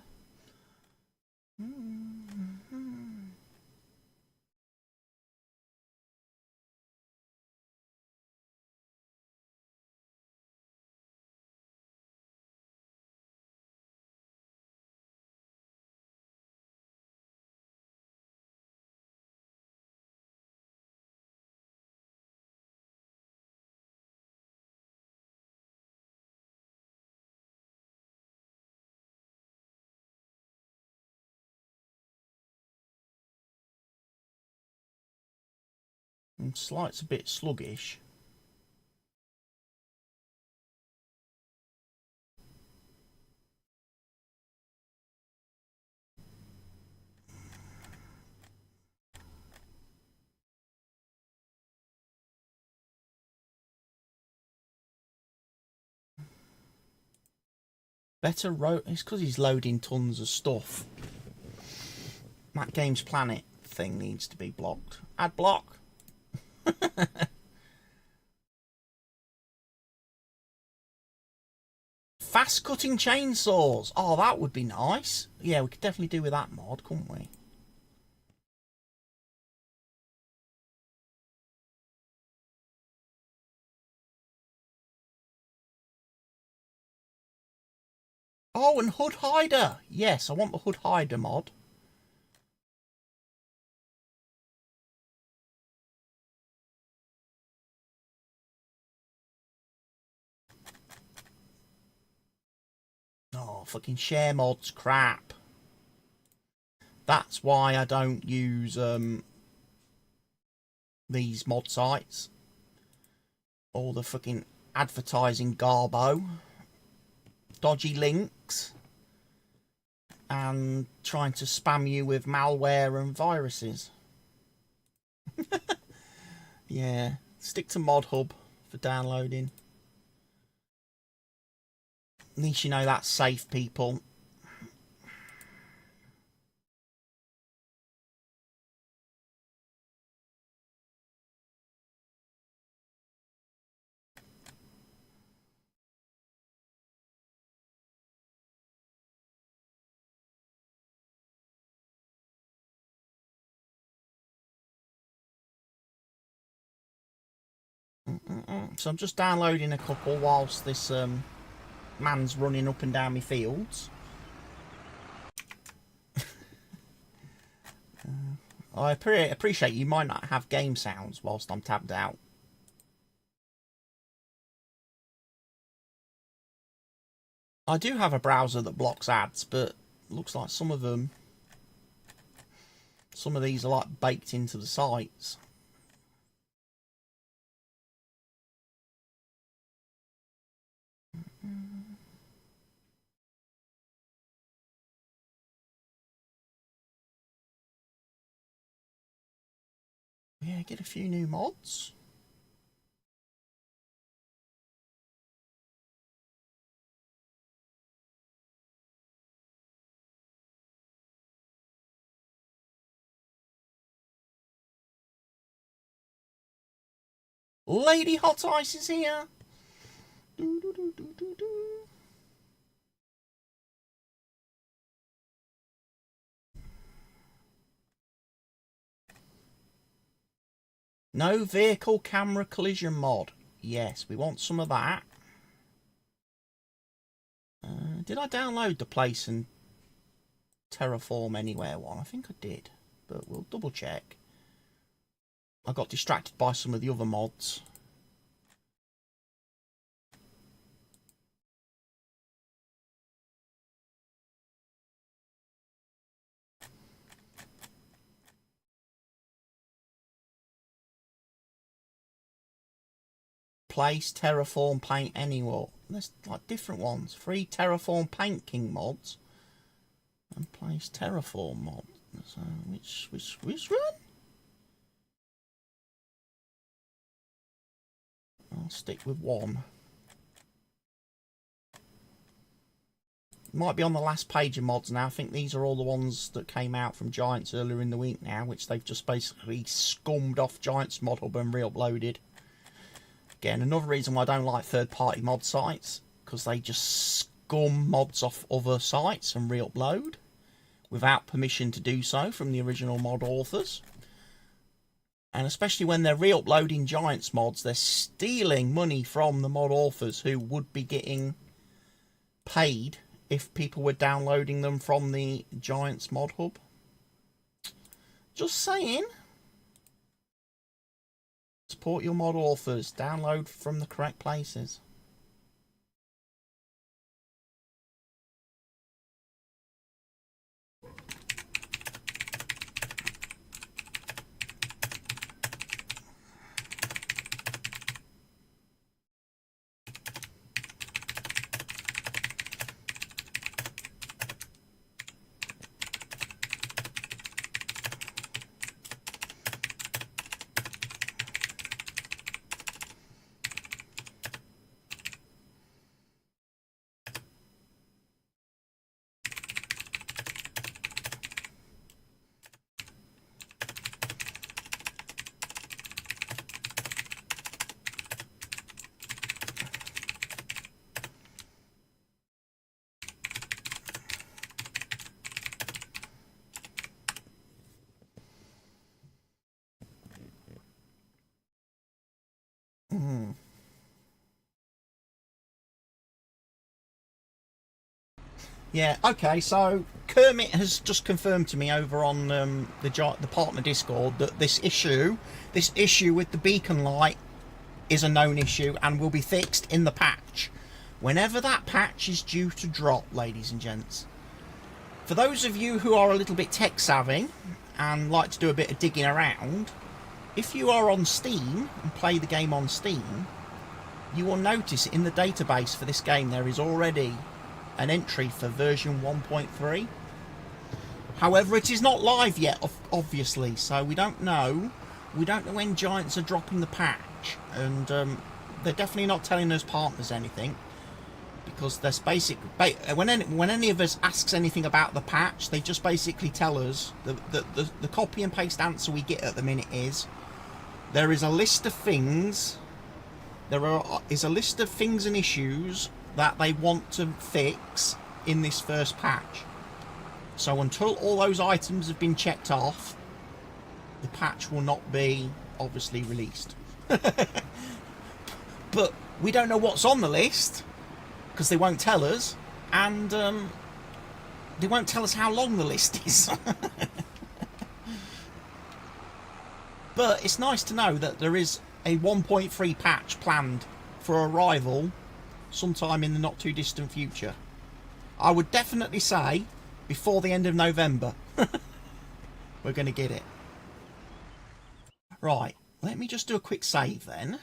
And slight's a bit sluggish. Better it's because he's loading tons of stuff. That Games Planet thing needs to be blocked. Add block. Fast cutting chainsaws. Oh, that would be nice. Yeah, we could definitely do with that mod, couldn't we? Oh, and Hood Hider. Yes, I want the Hood Hider mod. Oh, fucking share mods, crap. That's why I don't use these mod sites. All the fucking advertising garbo. Dodgy links. And trying to spam you with malware and viruses. Yeah, stick to ModHub for downloading. At least you know that's safe, people. So I'm just downloading a couple whilst this man's running up and down my fields. I appreciate you might not have game sounds whilst I'm tabbed out. I do have a browser that blocks ads, but looks like some of these are like baked into the sites. Yeah, get a few new mods. Lady Hot Ice is here. Doo, doo, doo, doo, doo, doo. No vehicle camera collision mod. Yes, we want some of that. Did I download the Place and Terraform Anywhere one? I think I did, but we'll double check. I got distracted by some of the other mods. Place, Terraform, Paint Anywhere. There's like different ones. Free Terraform Paint King mods and Place Terraform mod. So which one? I'll stick with one. Might be on the last page of mods now. I think these are all the ones that came out from Giants earlier in the week now, which they've just basically scummed off Giants mod hub and re-uploaded. Again, another reason why I don't like third-party mod sites, because they just scum mods off other sites and re-upload without permission to do so from the original mod authors. And especially when they're re-uploading Giants mods, they're stealing money from the mod authors who would be getting paid if people were downloading them from the Giants mod hub. Just saying. Support your mod authors. Download from the correct places. Yeah, okay, so Kermit has just confirmed to me over on the partner Discord that this issue with the beacon light is a known issue and will be fixed in the patch. Whenever that patch is due to drop, ladies and gents. For those of you who are a little bit tech savvy and like to do a bit of digging around, if you are on Steam and play the game on Steam, you will notice in the database for this game there is already an entry for version 1.3. However, it is not live yet, obviously, so we don't know when Giants are dropping the patch, and they're definitely not telling us partners anything, because there's when any of us asks anything about the patch, they just basically tell us the copy and paste answer we get at the minute is there is a list of things. Is a list of things and issues that they want to fix in this first patch. So until all those items have been checked off, the patch will not be obviously released. But we don't know what's on the list because they won't tell us, and they won't tell us how long the list is. But it's nice to know that there is a 1.3 patch planned for arrival sometime in the not too distant future. I would definitely say before the end of November we're going to get it. Right, let me just do a quick save then.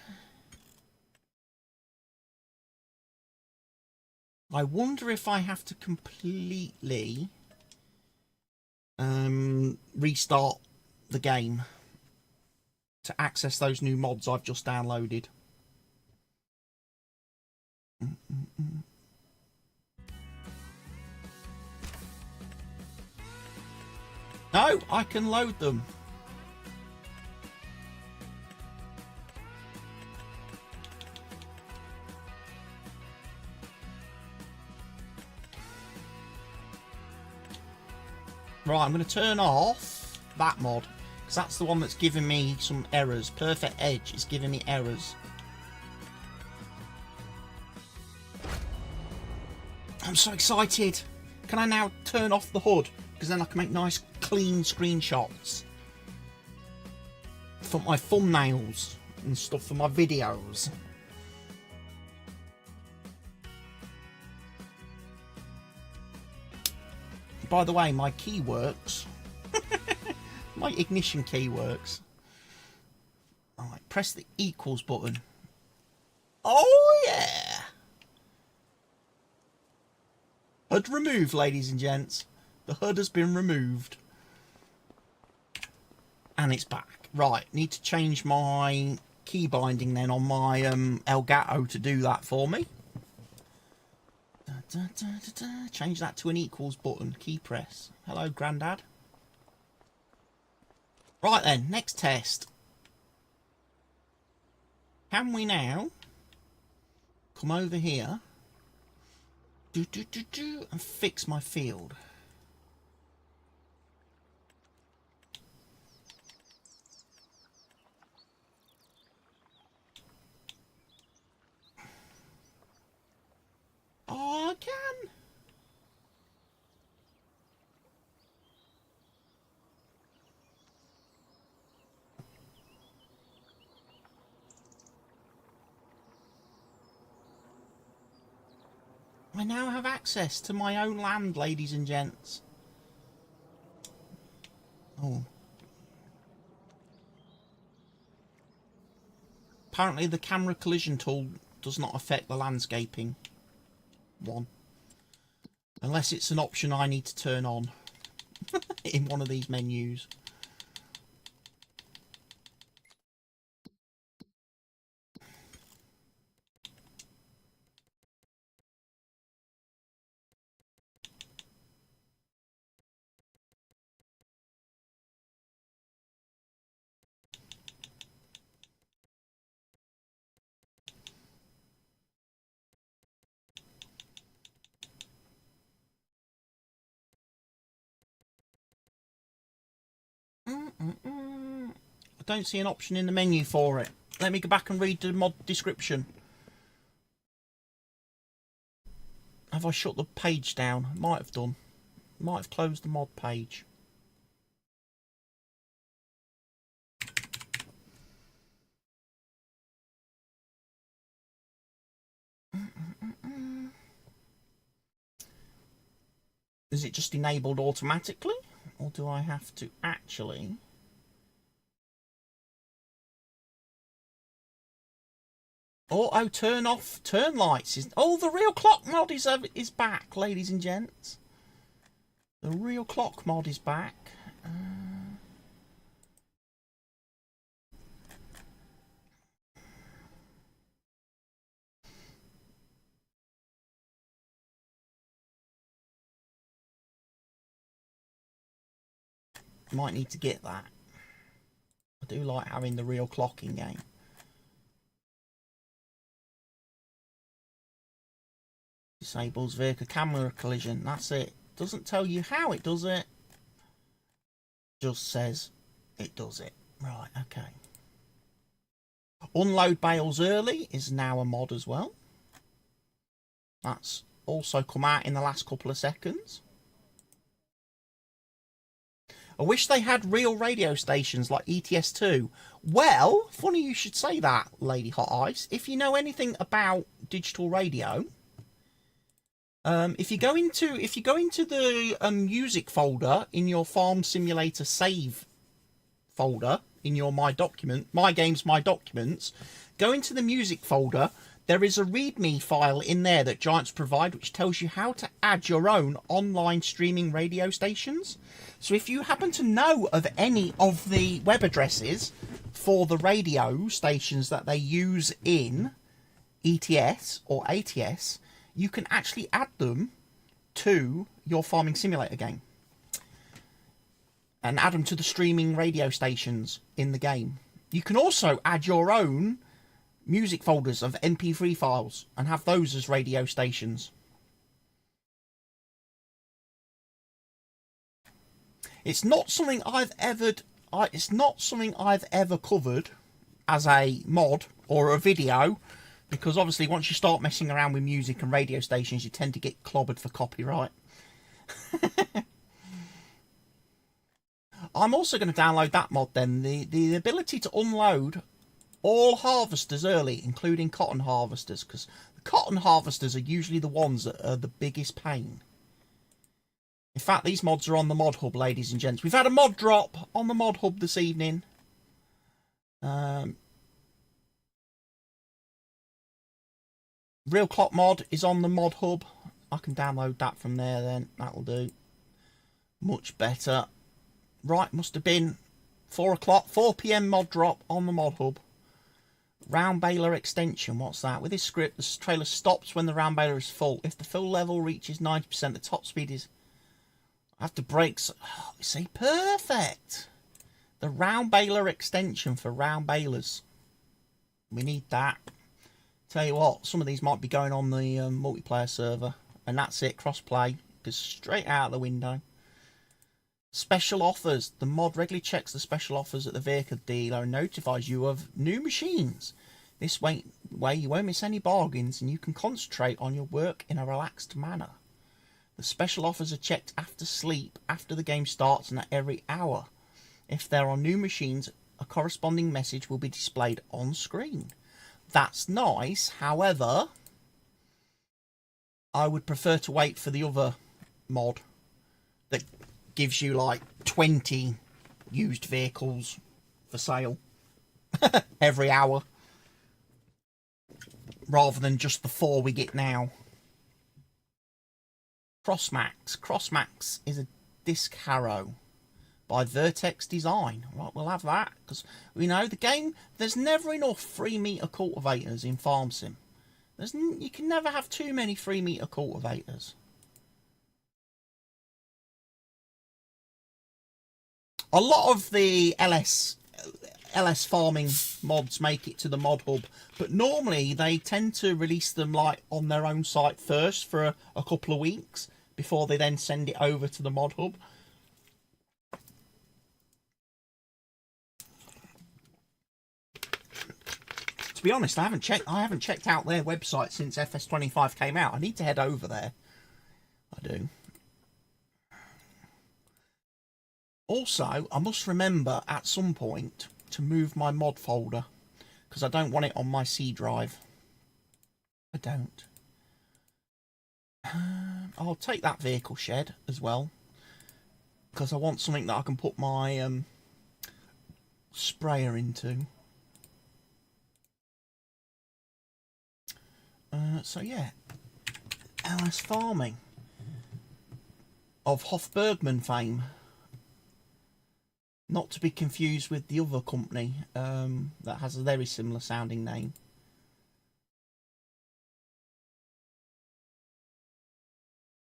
I wonder if I have to completely restart the game to access those new mods I've just downloaded. No, I can load them. Right, I'm going to turn off that mod because that's the one that's giving me some errors. Perfect Edge is giving me errors. I'm so excited. Can I now turn off the hood? Because then I can make nice clean screenshots for my thumbnails and stuff for my videos. By the way, my key works. My ignition key works. Alright, press the equals button. Oh yeah! HUD removed, ladies and gents. The HUD has been removed. And it's back. Right, need to change my key binding then on my Elgato to do that for me. Change that to an equals button. Key press. Hello, Grandad. Right then, next test. Can we now come over here and fix my field. Oh, I can. I now have access to my own land, ladies and gents. Oh. Apparently the camera collision tool does not affect the landscaping one. Unless it's an option I need to turn on in one of these menus. I don't see an option in the menu for it. Let me go back and read the mod description. Have I shut the page down? Might have done. Might have closed the mod page. Is it just enabled automatically? Or do I have to actually... Auto turn off turn lights. Oh, the real clock mod is back, ladies and gents. The real clock mod is back. Might need to get that. I do like having the real clock in game. Disables vehicle camera collision. That's it. Doesn't tell you how it does it. Just says it does it. Right, okay. Unload bales early is now a mod as well. That's also come out in the last couple of seconds. I wish they had real radio stations like ETS2. Well, funny you should say that, Lady Hot Ice. If you know anything about digital radio, if you go into the music folder in your Farm Simulator save folder in your My Games, My Documents, go into the music folder. There is a README file in there that Giants provide, which tells you how to add your own online streaming radio stations. So if you happen to know of any of the web addresses for the radio stations that they use in ETS or ATS, you can actually add them to your Farming Simulator game. And add them to the streaming radio stations in the game. You can also add your own music folders of MP3 files and have those as radio stations. It's not something I've ever covered as a mod or a video, because obviously once you start messing around with music and radio stations, you tend to get clobbered for copyright. I'm also going to download that mod then, the ability to unload all harvesters early, including cotton harvesters, because the cotton harvesters are usually the ones that are the biggest pain. In fact, these mods are on the mod hub, ladies and gents. We've had a mod drop on the mod hub this evening. Real Clock mod is on the mod hub. I can download that from there then. That'll do. Much better. Right, must have been 4 PM mod drop on the mod hub. Round baler extension, what's that? With this script, the trailer stops when the round baler is full. If the fill level reaches 90%, the top speed is... I have to brake... Oh, see, perfect! The round baler extension for round balers. We need that. Tell you what, some of these might be going on the multiplayer server. And that's it, cross-play. Goes straight out the window. Special offers. The mod regularly checks the special offers at the vehicle dealer and notifies you of new machines. This way you won't miss any bargains and you can concentrate on your work in a relaxed manner. The special offers are checked after sleep, after the game starts, and at every hour. If there are new machines, a corresponding message will be displayed on screen. That's nice. However, I would prefer to wait for the other mod that gives you like 20 used vehicles for sale every hour, rather than just the 4 we get now. Crossmax. Crossmax is a disc harrow by Vertex Design. Right, we'll have that, because we know the game, there's never enough 3-meter cultivators in Farm Sim. You can never have too many 3-meter cultivators. A lot of the LS farming mods make it to the mod hub, but normally they tend to release them like on their own site first for a couple of weeks before they then send it over to the mod hub. To be honest, I haven't checked out their website since FS25 came out. I need to head over there. I do. Also, I must remember at some point to move my mod folder, because I don't want it on my C drive. I don't. I'll take that vehicle shed as well, because I want something that I can put my sprayer into. So yeah, LS Farming of Hofbergman fame. Not to be confused with the other company that has a very similar sounding name.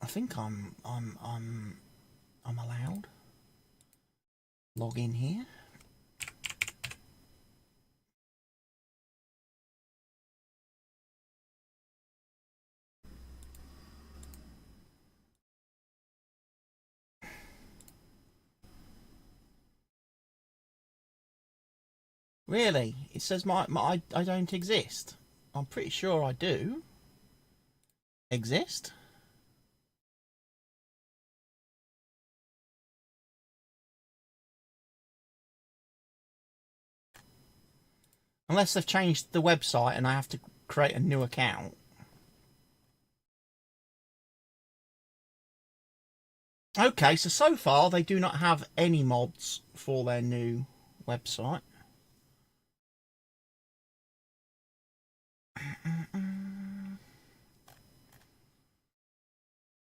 I think I'm allowed. Log in here. Really? It says I don't exist. I'm pretty sure I do exist. Unless they've changed the website and I have to create a new account. Okay, so far they do not have any mods for their new website.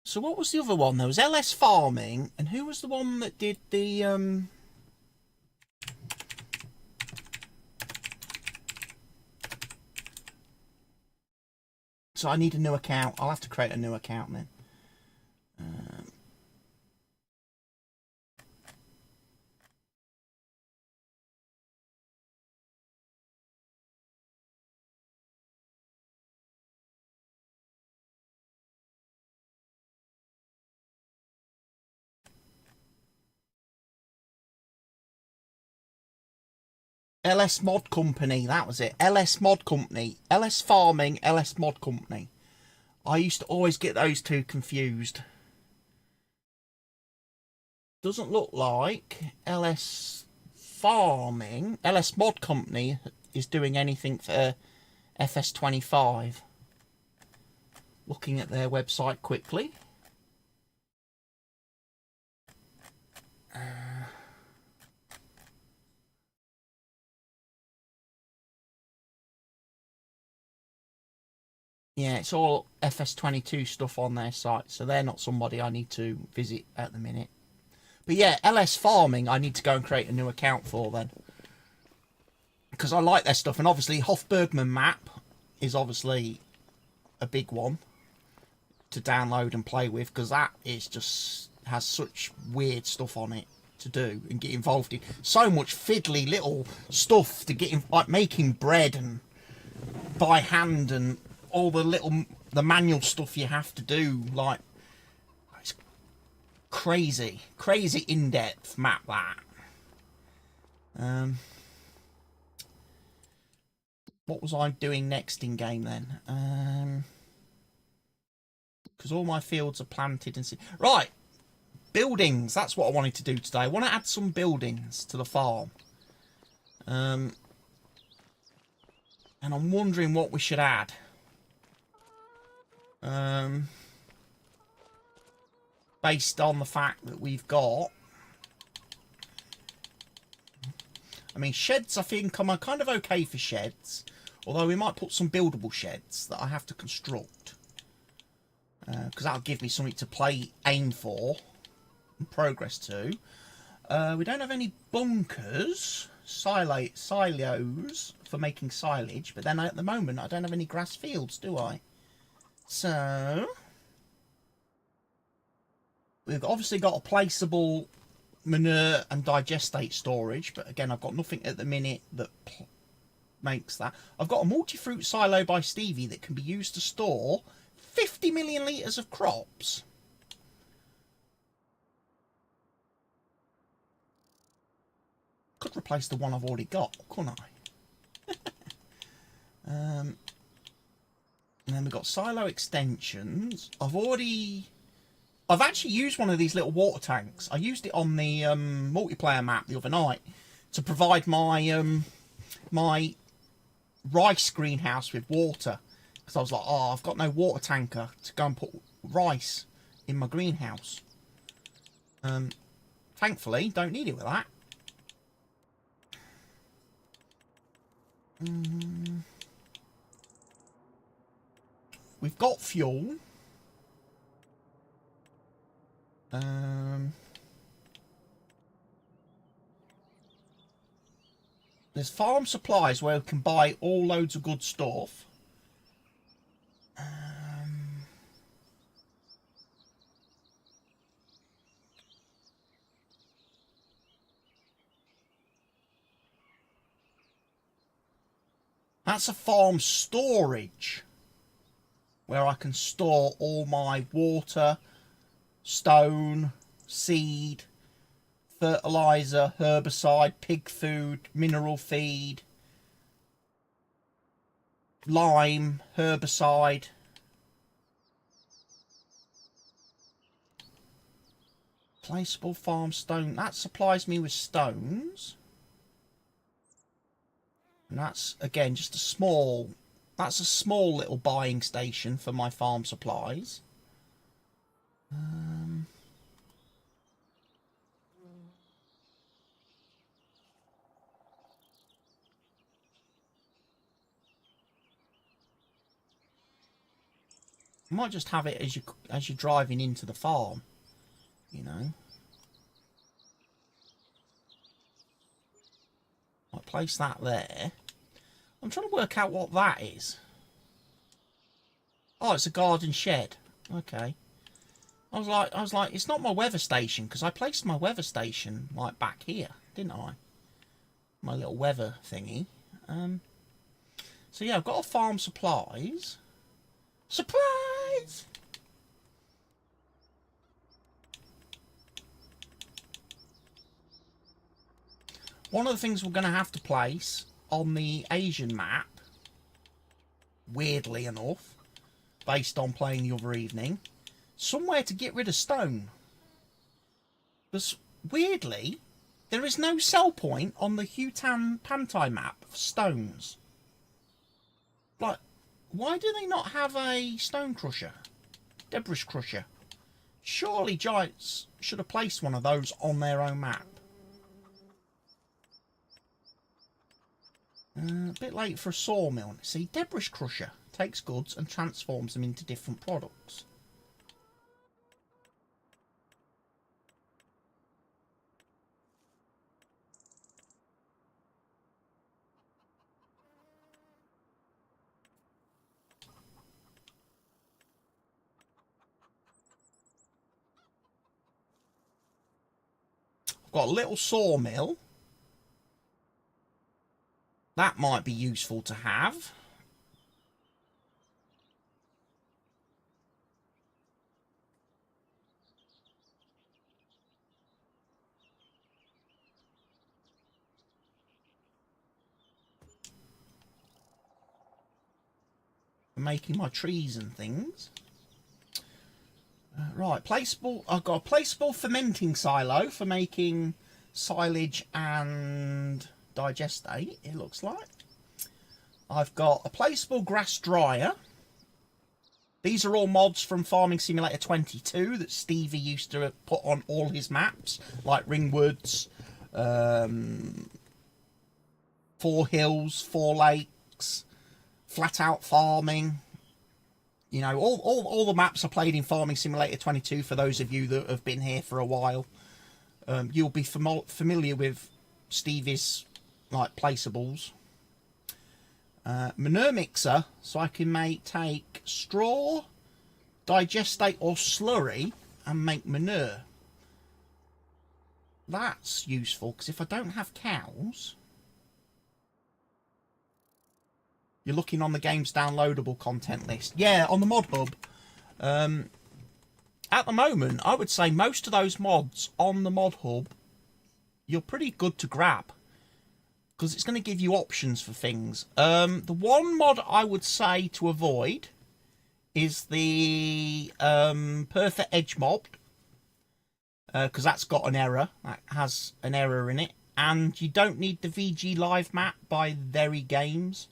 So what was the other one? There was LS Farming, and who was the one that did the So I need a new account. I'll have to create a new account then. LS Mod Company, that was it. LS Mod Company. LS Farming, LS Mod Company. I used to always get those two confused. Doesn't look like LS Farming, LS Mod Company is doing anything for FS25. Looking at their website quickly. Yeah, it's all FS22 stuff on their site, so they're not somebody I need to visit at the minute. But yeah, LS Farming, I need to go and create a new account for then. Because I like their stuff, and obviously Hofbergman map is obviously a big one to download and play with, because that is just has such weird stuff on it to do and get involved in. So much fiddly little stuff to get in, like making bread and by hand and all the little the manual stuff you have to do. Like, it's crazy in-depth map, that. What was I doing next in game then? Because all my fields are planted and right, buildings. That's what I wanted to do today. I want to add some buildings to the farm. And I'm wondering what we should add. Based on the fact that we've got, I mean, sheds, I think I'm kind of okay for sheds. Although we might put some buildable sheds that I have to construct. Because that'll give me something to aim for and progress to. We don't have any bunkers, silos for making silage. But then at the moment, I don't have any grass fields, do I? So we've obviously got a placeable manure and digestate storage, but again, I've got nothing at the minute that makes that. I've got a multi-fruit silo by Stevie that can be used to store 50 million litres of crops. Could replace the one I've already got, couldn't I? And then we've got silo extensions. I've actually used one of these little water tanks. I used it on the multiplayer map the other night to provide my my rice greenhouse with water. Because I was like, oh, I've got no water tanker to go and put rice in my greenhouse. Thankfully, don't need it with that. We've got fuel. There's farm supplies where we can buy all loads of good stuff. That's a farm storage where I can store all my water, stone, seed, fertilizer, herbicide, pig food, mineral feed, lime, herbicide. Placeable farm stone. That supplies me with stones. And that's, again, just a small little buying station for my farm supplies. You might just have it as you're driving into the farm, you know. I'll place that there. I'm trying to work out what that is. Oh, it's a garden shed. Okay. I was like, it's not my weather station, because I placed my weather station like back here, didn't I? My little weather thingy. So yeah, I've got a farm supplies. Surprise! One of the things we're going to have to place on the Asian map, weirdly enough, based on playing the other evening, somewhere to get rid of stone. Because, weirdly, there is no sell point on the Hutan Pantai map for stones. Like, why do they not have a stone crusher? Debris crusher? Surely Giants should have placed one of those on their own map. A bit late for a sawmill. See, debris crusher takes goods and transforms them into different products. I've got a little sawmill. That might be useful to have. making my trees and things. Right, placeable. I've got a placeable fermenting silo for making silage and digestate, it looks like. I've got a placeable grass dryer. These are all mods from Farming Simulator 22 that Stevie used to put on all his maps, like Ringwoods, 4 Hills, 4 Lakes, Flat Out Farming. You know, all the maps are played in Farming Simulator 22 for those of you that have been here for a while. You'll be familiar with Stevie's, like, placeables. Manure mixer, so I can take straw, digestate or slurry and make manure. That's useful, because if I don't have cows... You're looking on the game's downloadable content list. Yeah, on the mod hub. At the moment, I would say most of those mods on the mod hub, you're pretty good to grab. Because it's going to give you options for things. The one mod I would say to avoid is the Perfect Edge mod. Because that's got an error. That has an error in it. And you don't need the VG Live map by Very Games.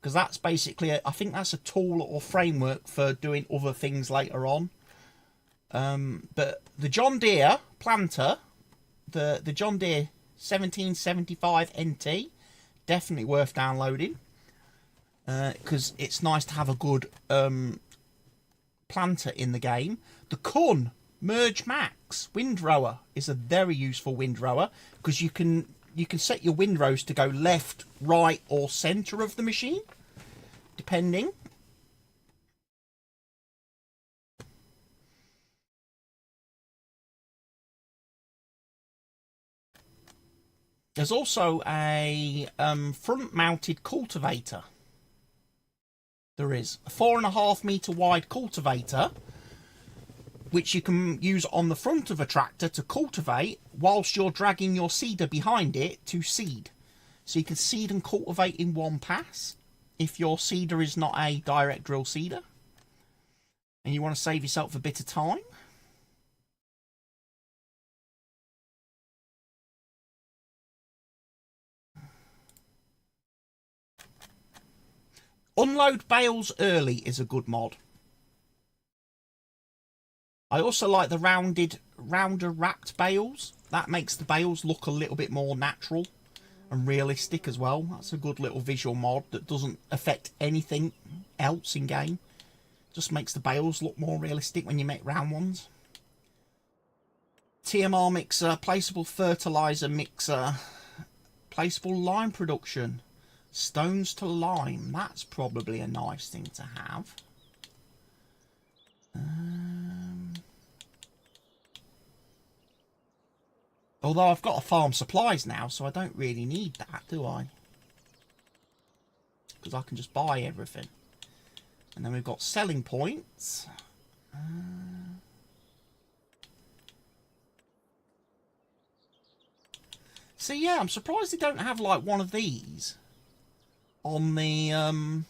Because that's basically, I think that's a tool or framework for doing other things later on. But the John Deere planter, the John Deere 1775 NT, definitely worth downloading. Because it's nice to have a good planter in the game. The Kun Merge Max windrower is a very useful windrower. Because you can set your windrows to go left, right or centre of the machine, depending. There's also a front-mounted cultivator. There is a 4.5 metre wide cultivator, which you can use on the front of a tractor to cultivate whilst you're dragging your seeder behind it to seed. So you can seed and cultivate in one pass if your seeder is not a direct drill seeder and you want to save yourself a bit of time. Unload bales early is a good mod. I also like the rounder wrapped bales. That makes the bales look a little bit more natural and realistic as well. That's a good little visual mod that doesn't affect anything else in game. Just makes the bales look more realistic when you make round ones. TMR mixer, placeable fertilizer mixer, placeable lime production, stones to lime. That's probably a nice thing to have. Although I've got a farm supplies now, so I don't really need that, do I? Because I can just buy everything. And then we've got selling points. So yeah, I'm surprised they don't have like one of these on the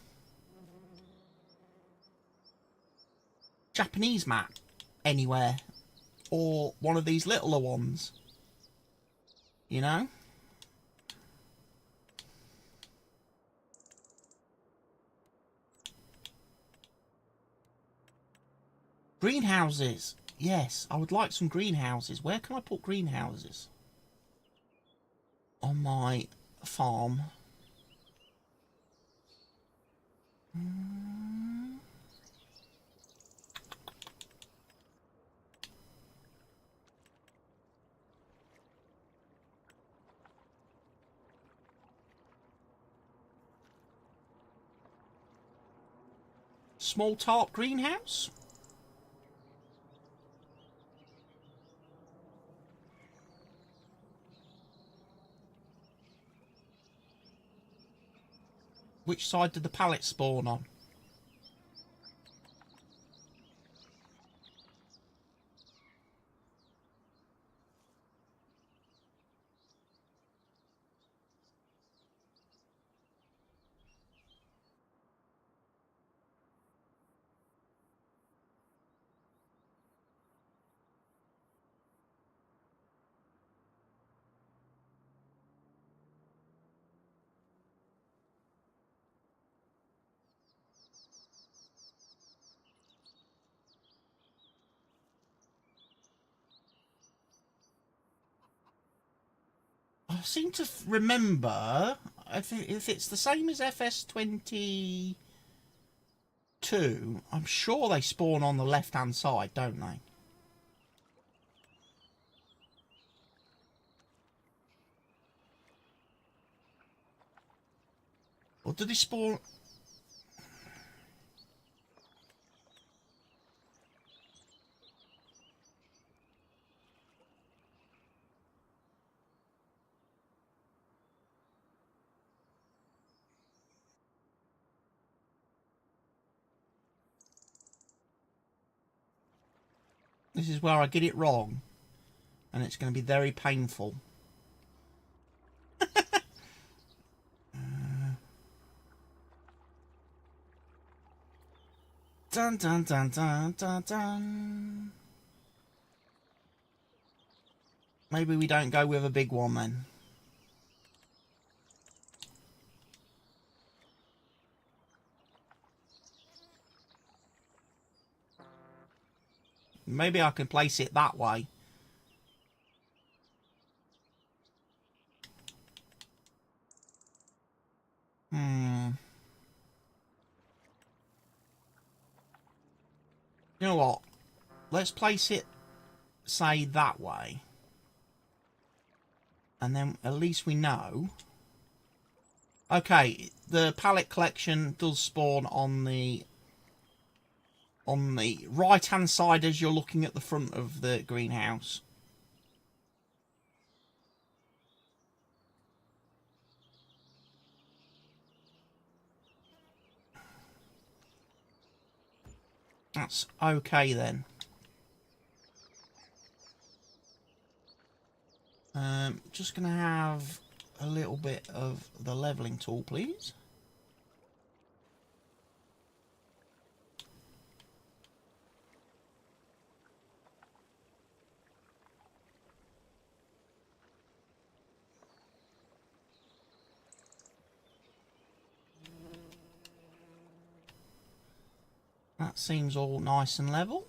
Japanese map anywhere. Or one of these littler ones. You know? Greenhouses. Yes, I would like some greenhouses. Where can I put greenhouses? On my farm. Small tarp greenhouse. Which side did the pallet spawn on? seem to remember, if it's the same as FS25, I'm sure they spawn on the left-hand side, don't they? Or do they spawn... This is where I get it wrong, and it's going to be very painful. Dun dun dun dun dun dun. Maybe we don't go with a big one then. Maybe I can place it that way. You know what? Let's place it, say, that way. And then at least we know. Okay, the pallet collection does spawn on the right-hand side as you're looking at the front of the greenhouse. That's okay then. Just going to have a little bit of the leveling tool, please. That seems all nice and level.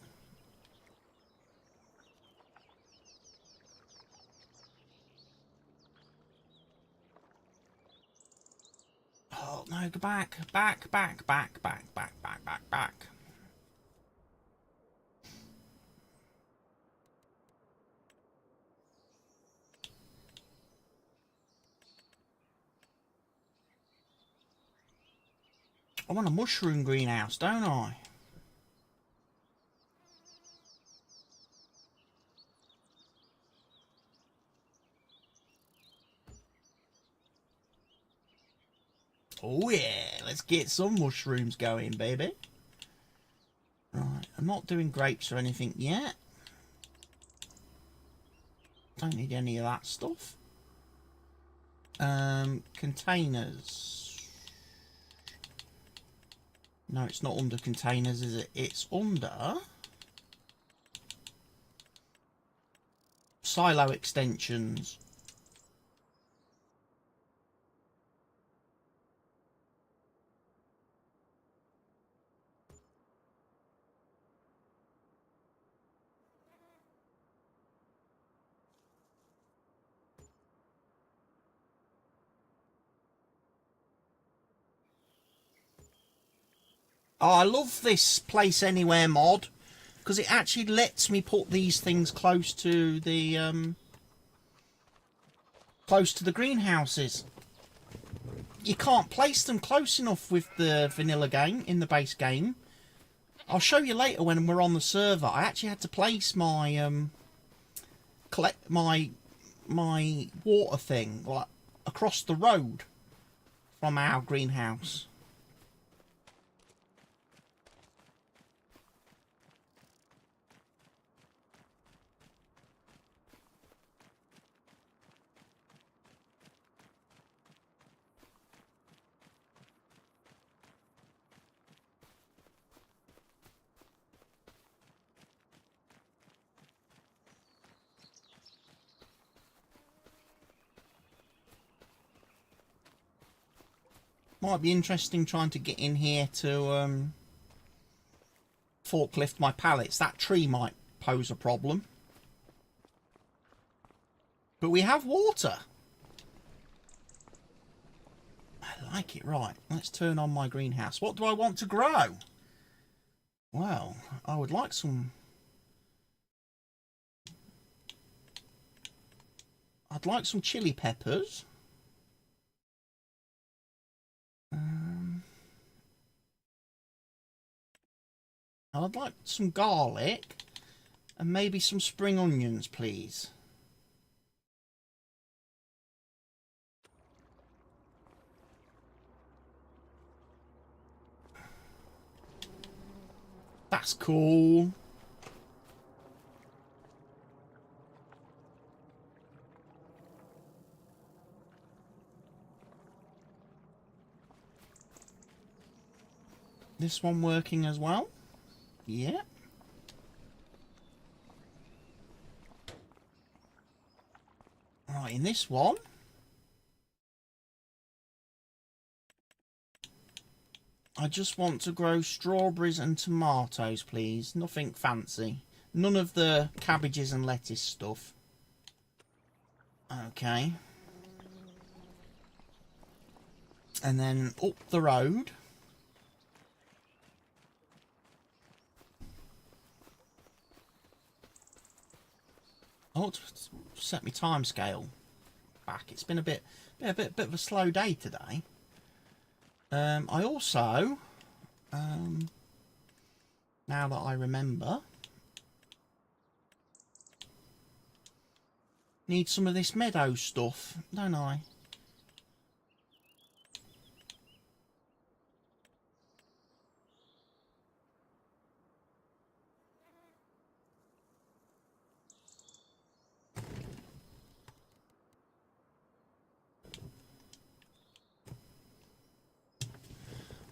Oh, no, go back. Back. I want a mushroom greenhouse, don't I? Oh yeah, let's get some mushrooms going, baby. Right, I'm not doing grapes or anything yet. Don't need any of that stuff. Containers. No, it's not under containers, is it? It's under silo extensions. Oh, I love this place anywhere mod because it actually lets me put these things close to the greenhouses. You can't place them close enough with the vanilla game in the base game. I'll show you later when we're on the server. I actually had to place my my water thing like across the road from our greenhouse. Might be interesting trying to get in here to forklift my pallets. That tree might pose a problem. But we have water. like it. Right, let's turn on my greenhouse. What do I want to grow? Well, I would like some... I'd like some chili peppers. I'd like some garlic. And maybe some spring onions, please. That's cool. This one working as well? Yeah. Right, in this one, I just want to grow strawberries and tomatoes, please. Nothing fancy. None of the cabbages and lettuce stuff. Okay. And then up the road. I ought to set my time scale back. It's been a bit of a slow day today. I also, now that I remember, need some of this meadow stuff, don't I?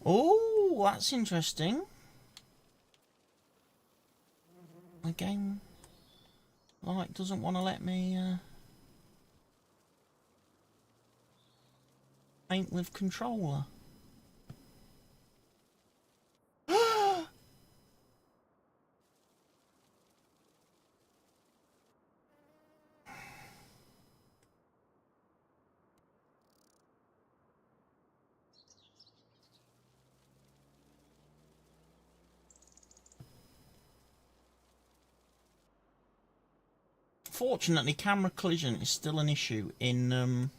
Oh, that's interesting. The game, like, doesn't want to let me paint with controller. Fortunately, camera collision is still an issue in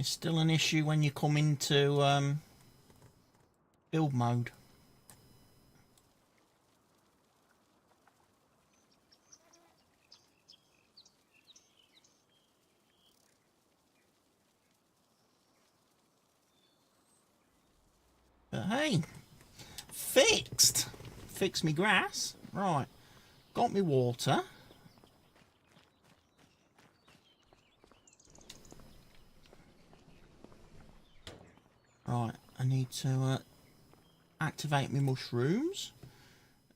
it's still an issue when you come into build mode. But hey, fixed. Fixed me grass. Right, got me water. Right, I need to activate my mushrooms.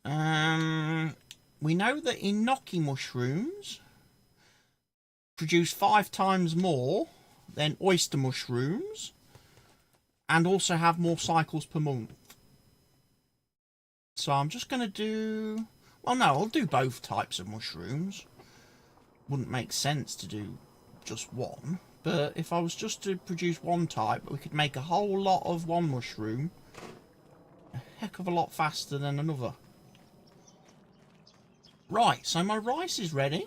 We know that enoki mushrooms produce 5 times more than oyster mushrooms and also have more cycles per month. So I'm just going to do... Well, no, I'll do both types of mushrooms. Wouldn't make sense to do just one. But if I was just to produce one type, we could make a whole lot of one mushroom a heck of a lot faster than another. Right, so my rice is ready.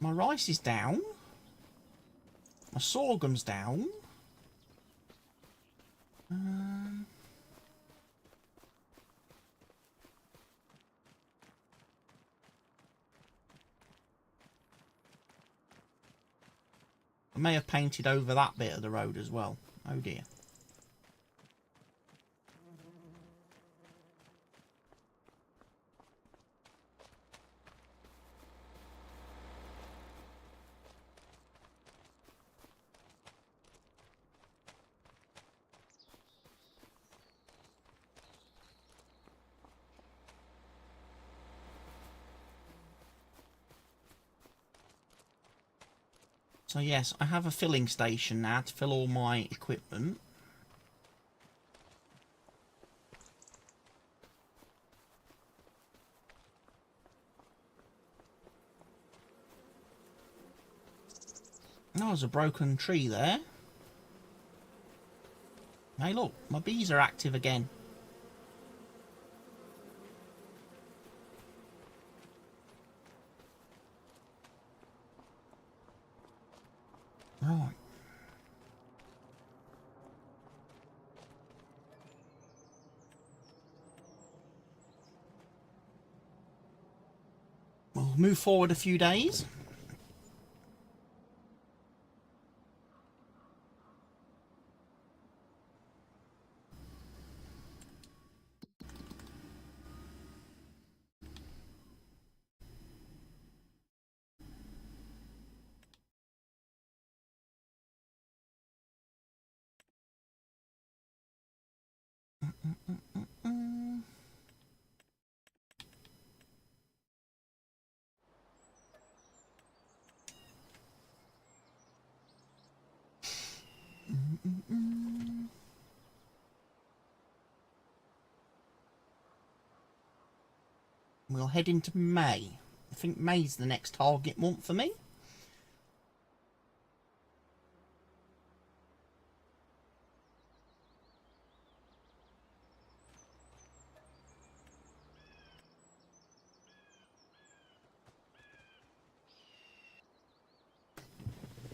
My rice is down. My sorghum's down. I may have painted over that bit of the road as well. Oh dear. So yes, I have a filling station now to fill all my equipment. Oh, there's a broken tree there. Hey look, my bees are active again. Right. We'll move forward a few days. We'll head into May. I think May's the next target month for me.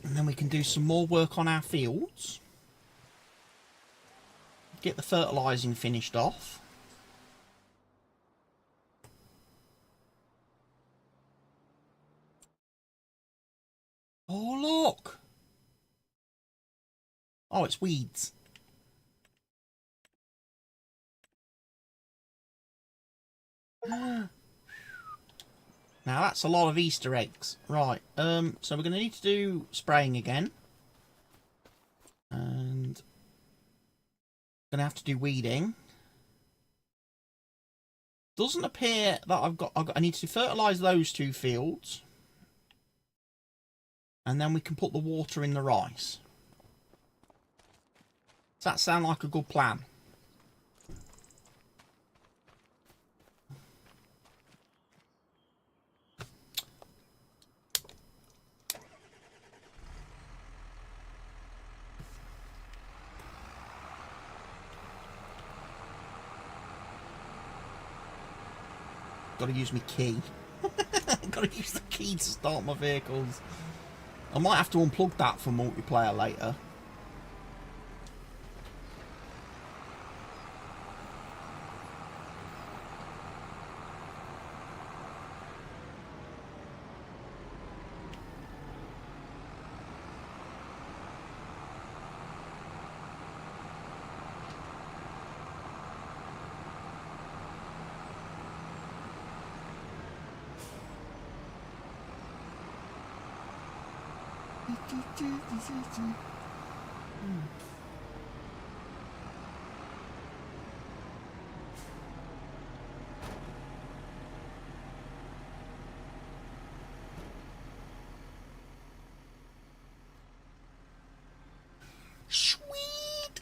And then we can do some more work on our fields. Get the fertilising finished off. Oh, look! Oh, it's weeds. Now that's a lot of Easter eggs. Right, so we're going to need to do spraying again. And going to have to do weeding. Doesn't appear that I need to fertilise those two fields. And then we can put the water in the rice. Does that sound like a good plan? Got to use my key. Got to use the key to start my vehicles. I might have to unplug that for multiplayer later. Sweet.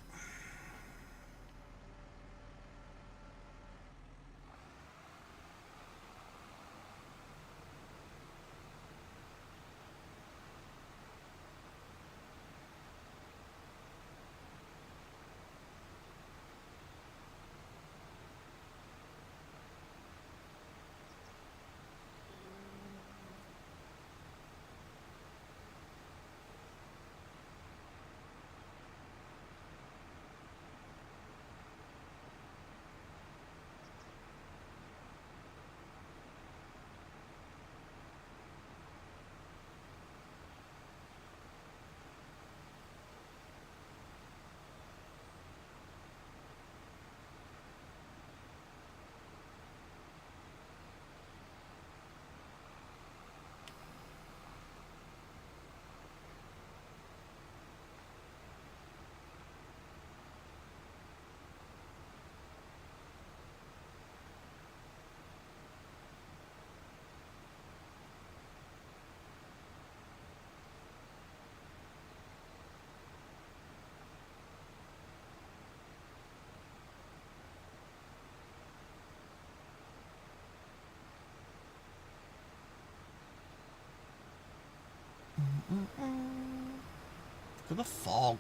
Look at the fog.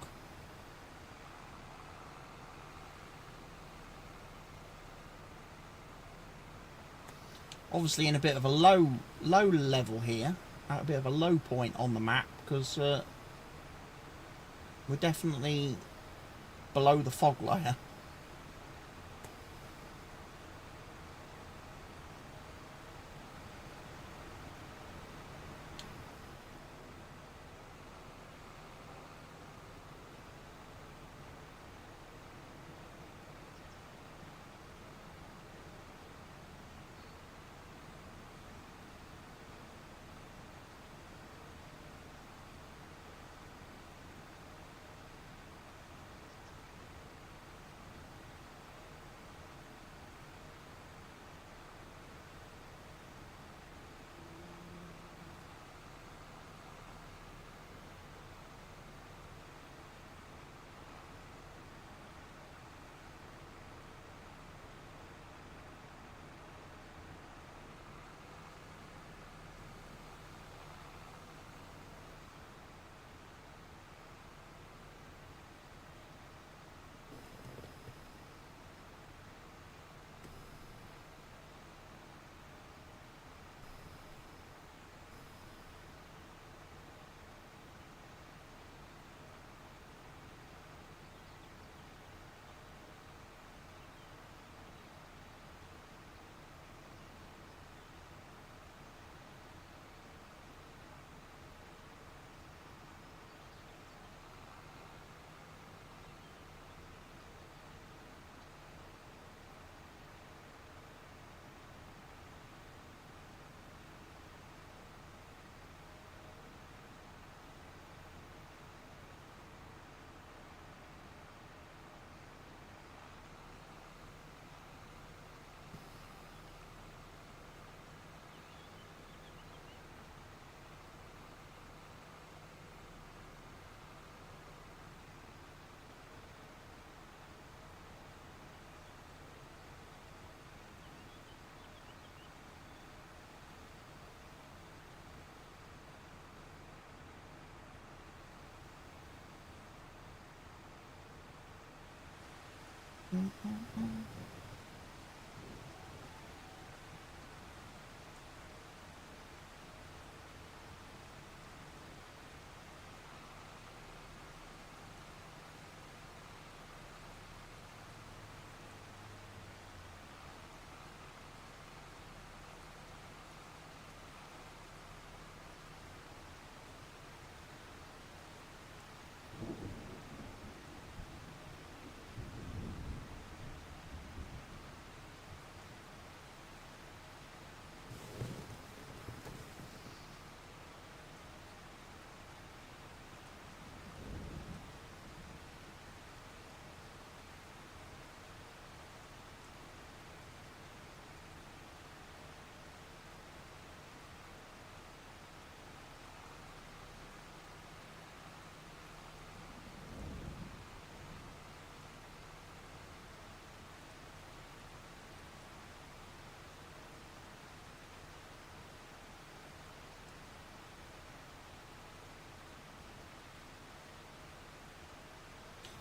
Obviously in a bit of a low level here, at a bit of a low point on the map, because we're definitely below the fog layer.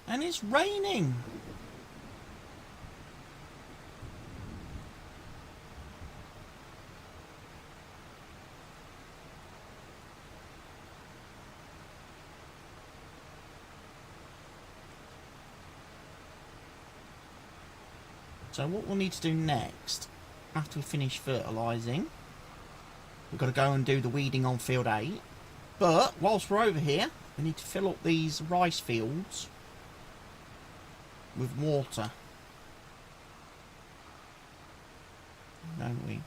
And it's raining. So what we'll need to do next, after we finish fertilising, we've got to go and do the weeding on field 8. But whilst we're over here, we need to fill up these rice fields with water, don't we?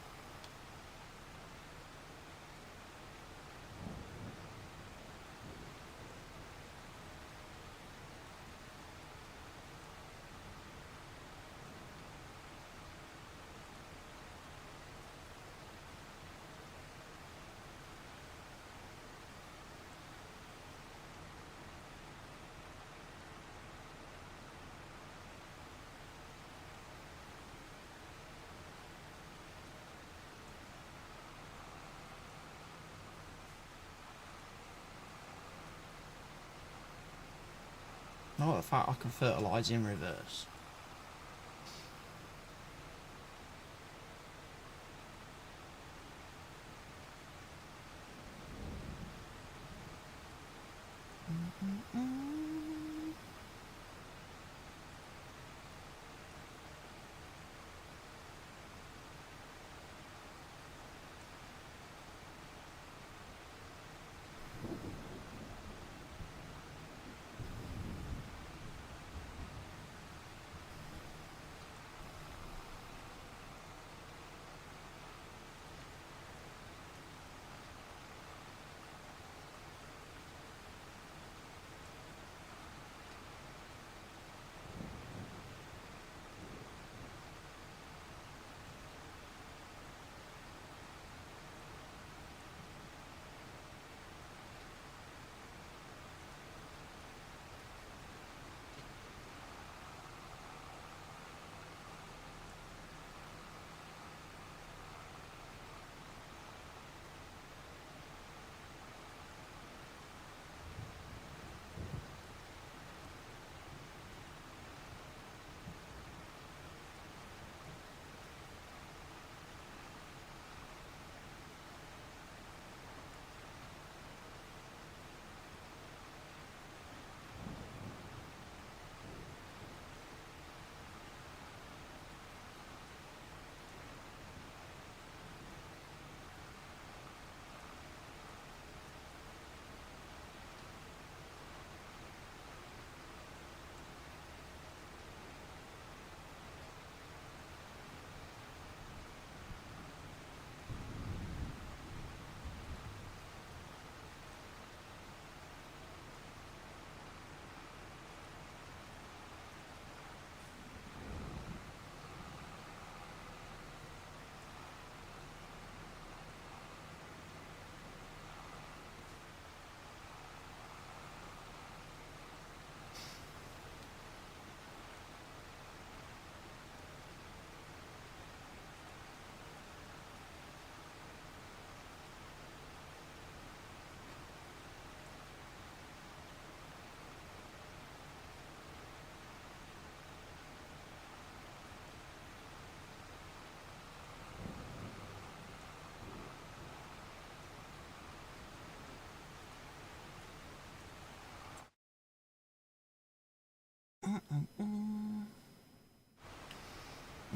I like the fact I can fertilise in reverse.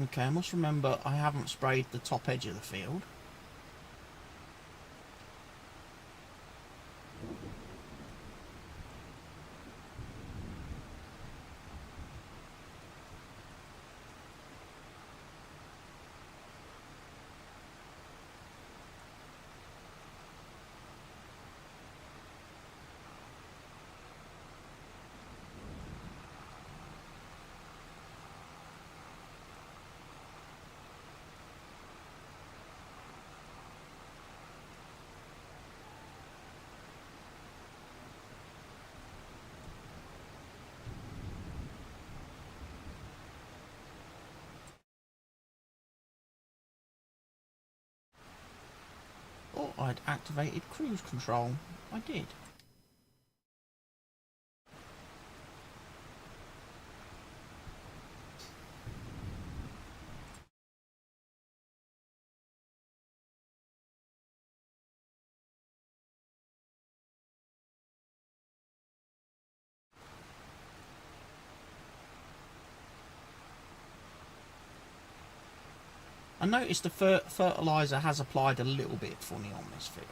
Okay, I must remember I haven't sprayed the top edge of the field. Oh, I'd activated cruise control. I did. I noticed the fertiliser has applied a little bit funny on this field.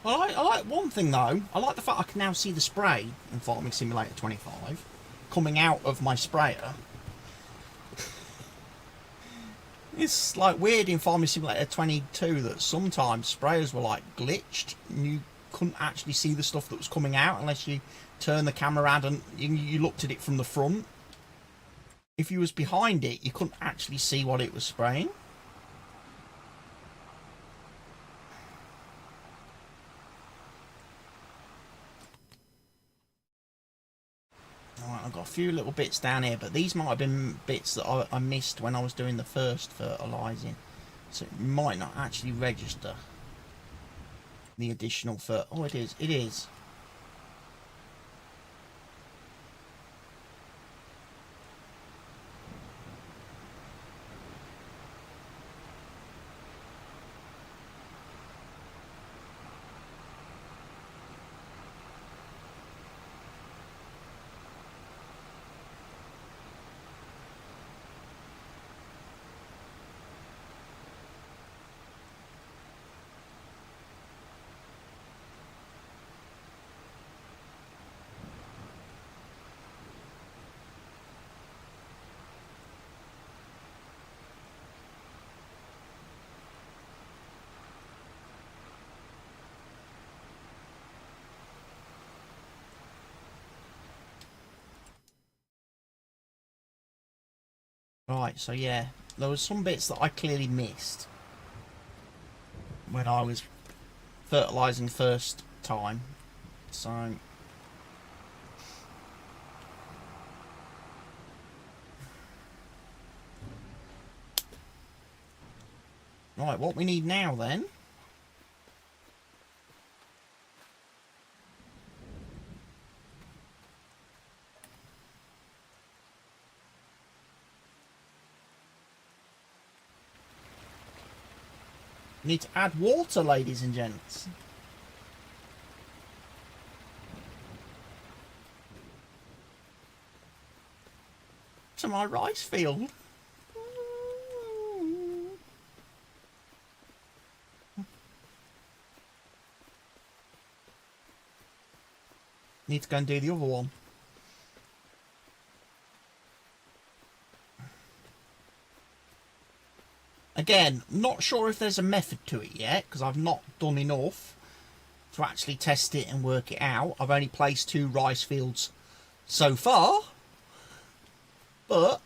I like one thing though. I like the fact I can now see the spray in Farming Simulator 25 coming out of my sprayer. It's like weird in Farming Simulator 22 that sometimes sprayers were like glitched and you couldn't actually see the stuff that was coming out unless you turned the camera around and you looked at it from the front. If you was behind it, you couldn't actually see what it was spraying. Alright, I've got a few little bits down here, but these might have been bits that I missed when I was doing the first fertilising. So it might not actually register the additional fert. Oh, it is. It is. Right, so yeah, there was some bits that I clearly missed when I was fertilising first time. So right, what we need now then we need to add water, ladies and gents, to my rice field. Need to go and do the other one. Again, not sure if there's a method to it yet, because I've not done enough to actually test it and work it out. I've only placed 2 rice fields so far, but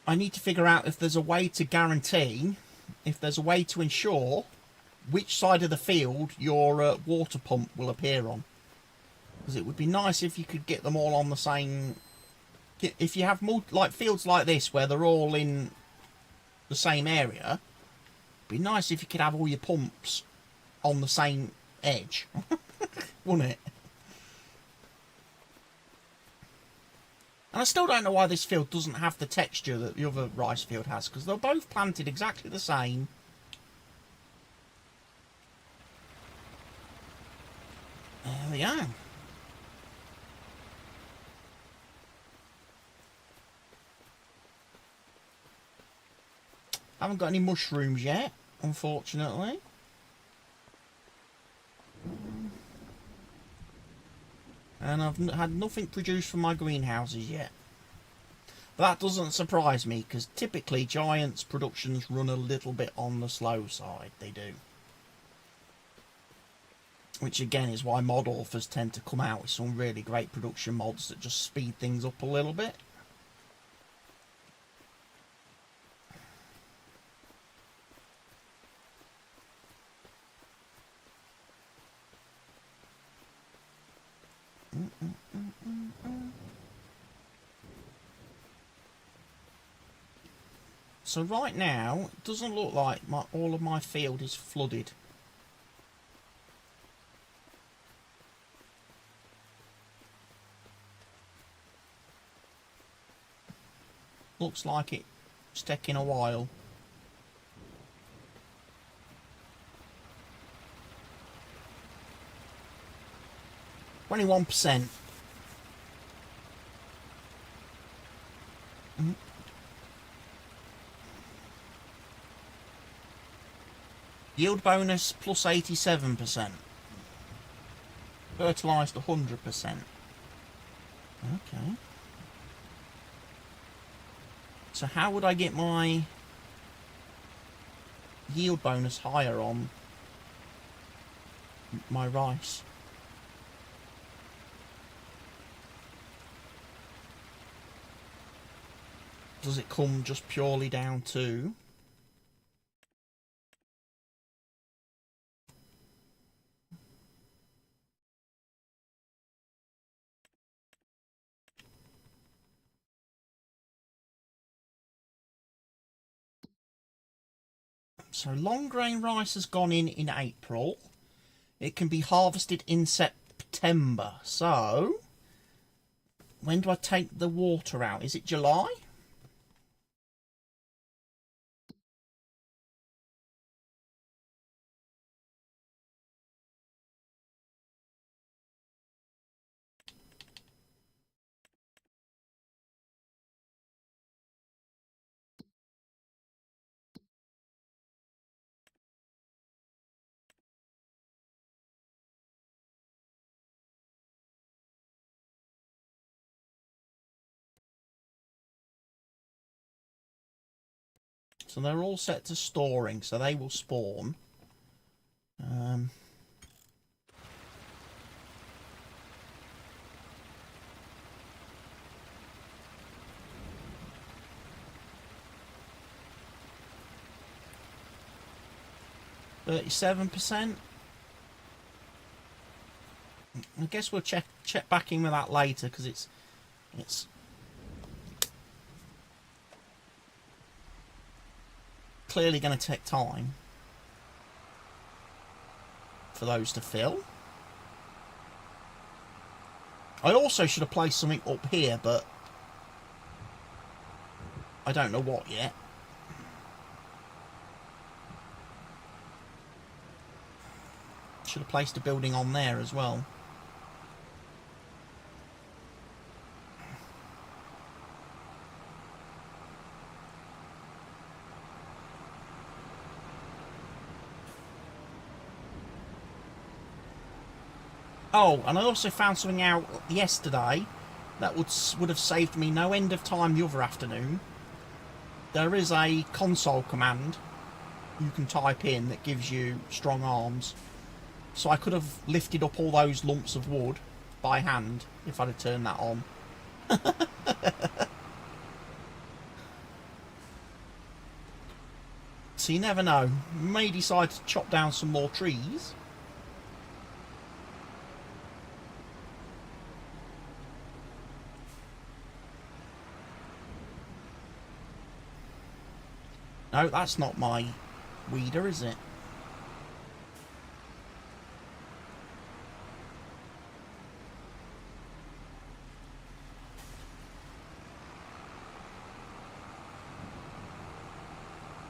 I need to figure out if there's a way to guarantee, if there's a way to ensure which side of the field your water pump will appear on. Because it would be nice if you could get them all on the same... If you have like fields like this where they're all in the same area, it'd be nice if you could have all your pumps on the same edge. Wouldn't it? And I still don't know why this field doesn't have the texture that the other rice field has, because they're both planted exactly the same. There we go. Haven't got any mushrooms yet, unfortunately. And I've had nothing produced from my greenhouses yet. But that doesn't surprise me, because typically Giant's productions run a little bit on the slow side. They do. Which again is why mod authors tend to come out with some really great production mods that just speed things up a little bit. So right now, it doesn't look like all of my field is flooded. Looks like it's taking a while. %. Yield bonus plus 87%. Fertilised 100%. Okay. So how would I get my yield bonus higher on my rice? Does it come just purely down to so long grain rice has gone in April. It can be harvested in September. So when do I take the water out? Is it July? So they're all set to storing, so they will spawn. 37%. I guess we'll check back in with that later because it's clearly going to take time for those to fill. I also should have placed something up here, but I don't know what yet. Should have placed a building on there as well. Oh, and I also found something out yesterday that would have saved me no end of time the other afternoon. There is a console command you can type in that gives you strong arms. So I could have lifted up all those lumps of wood by hand if I'd have turned that on. So you never know. May decide to chop down some more trees. No, that's not my weeder, is it?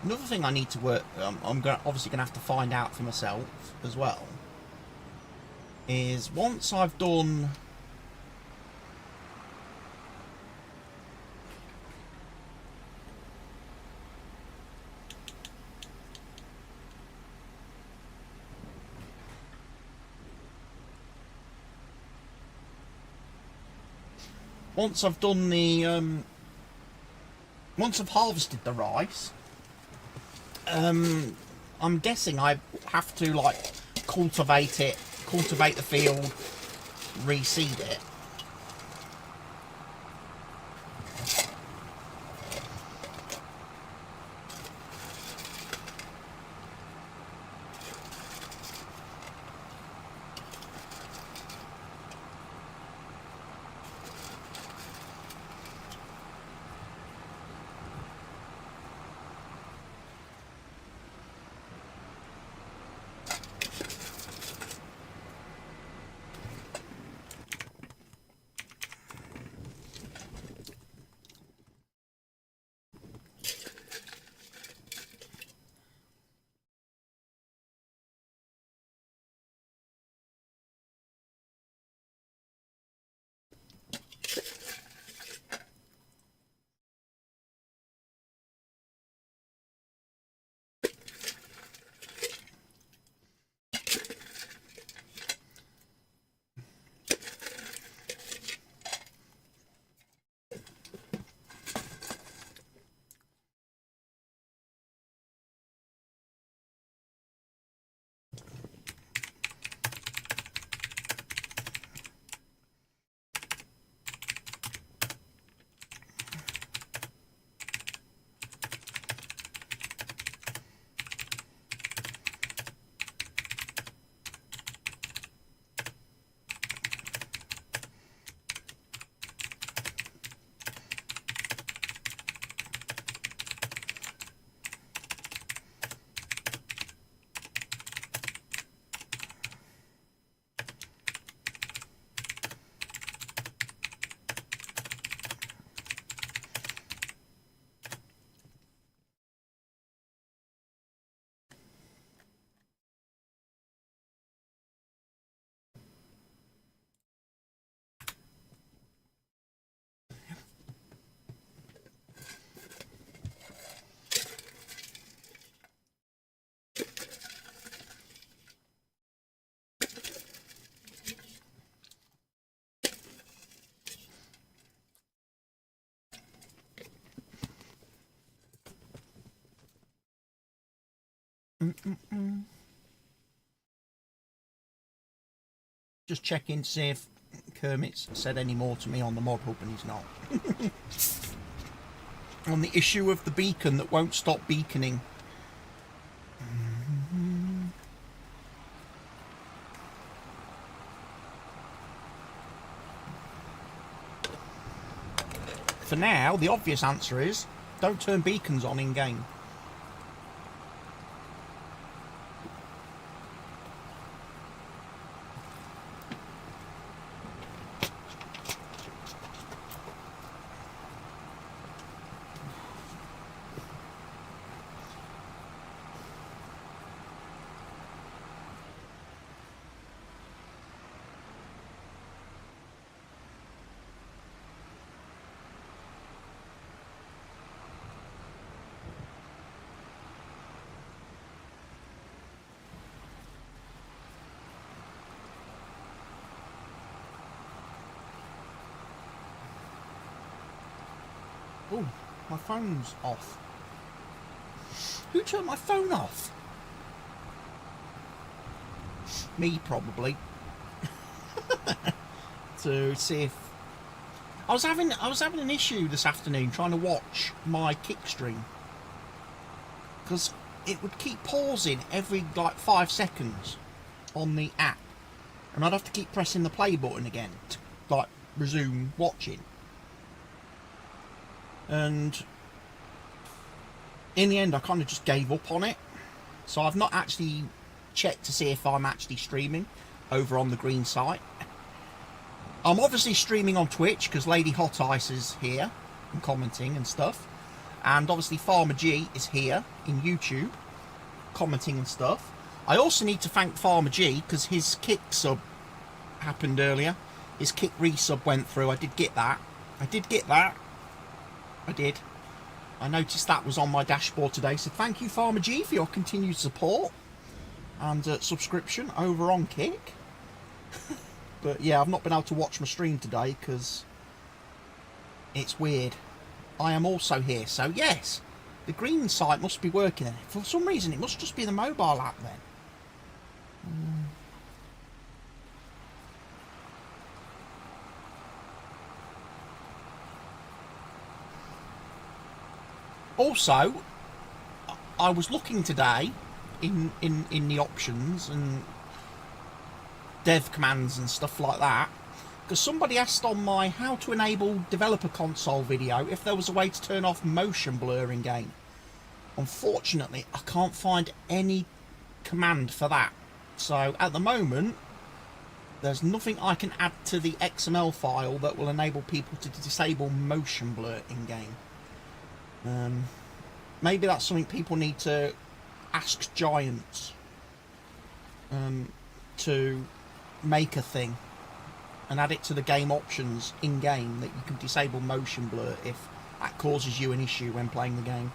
Another thing I need to work, I'm obviously going to have to find out for myself as well, is once I've done the once I've harvested the rice, I'm guessing I have to like cultivate the field, reseed it. Just checking to see if Kermit's said any more to me on the mod hub, and he's not. On the issue of the beacon that won't stop beaconing. For now, the obvious answer is don't turn beacons on in game. Oh, my phone's off. Who turned my phone off? Me, probably. To see if I was having an issue this afternoon trying to watch my kick stream, because it would keep pausing every like 5 seconds on the app, and I'd have to keep pressing the play button again to like resume watching. And in the end I kind of just gave up on it, so I've not actually checked to see if I'm actually streaming over on the green site. I'm obviously streaming on Twitch because Lady Hot Ice is here and commenting and stuff, and obviously Farmer G is here in YouTube commenting and stuff. I also need to thank Farmer G because his kick sub happened earlier. His kick resub went through. I did get that. I did. I noticed that was on my dashboard today, so thank you, Farmer G, for your continued support and subscription over on Kick. But yeah, I've not been able to watch my stream today because it's weird. I am also here, so yes, the green site must be working. For some reason, it must just be the mobile app then. Also, I was looking today in the options and dev commands and stuff like that, because somebody asked on my how to enable developer console video if there was a way to turn off motion blur in game. Unfortunately, I can't find any command for that. So at the moment, there's nothing I can add to the XML file that will enable people to disable motion blur in game. Maybe that's something people need to ask Giants to make a thing and add it to the game options in game, that you can disable motion blur if that causes you an issue when playing the game.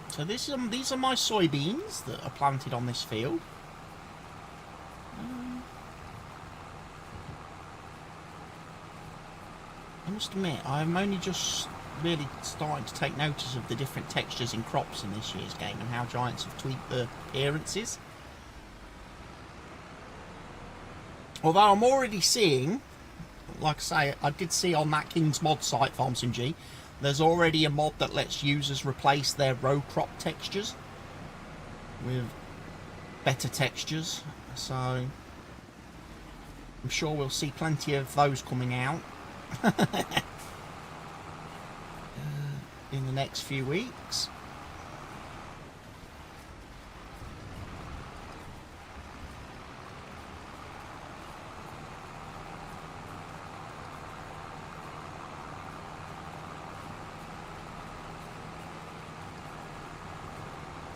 So these are my soybeans that are planted on this field. I must admit, I'm only just really starting to take notice of the different textures in crops in this year's game and how Giants have tweaked the appearances. Although I'm already seeing, like I say, I did see on that King's Mod site, FarmSimG, there's already a mod that lets users replace their row crop textures with better textures. So I'm sure we'll see plenty of those coming out in the next few weeks.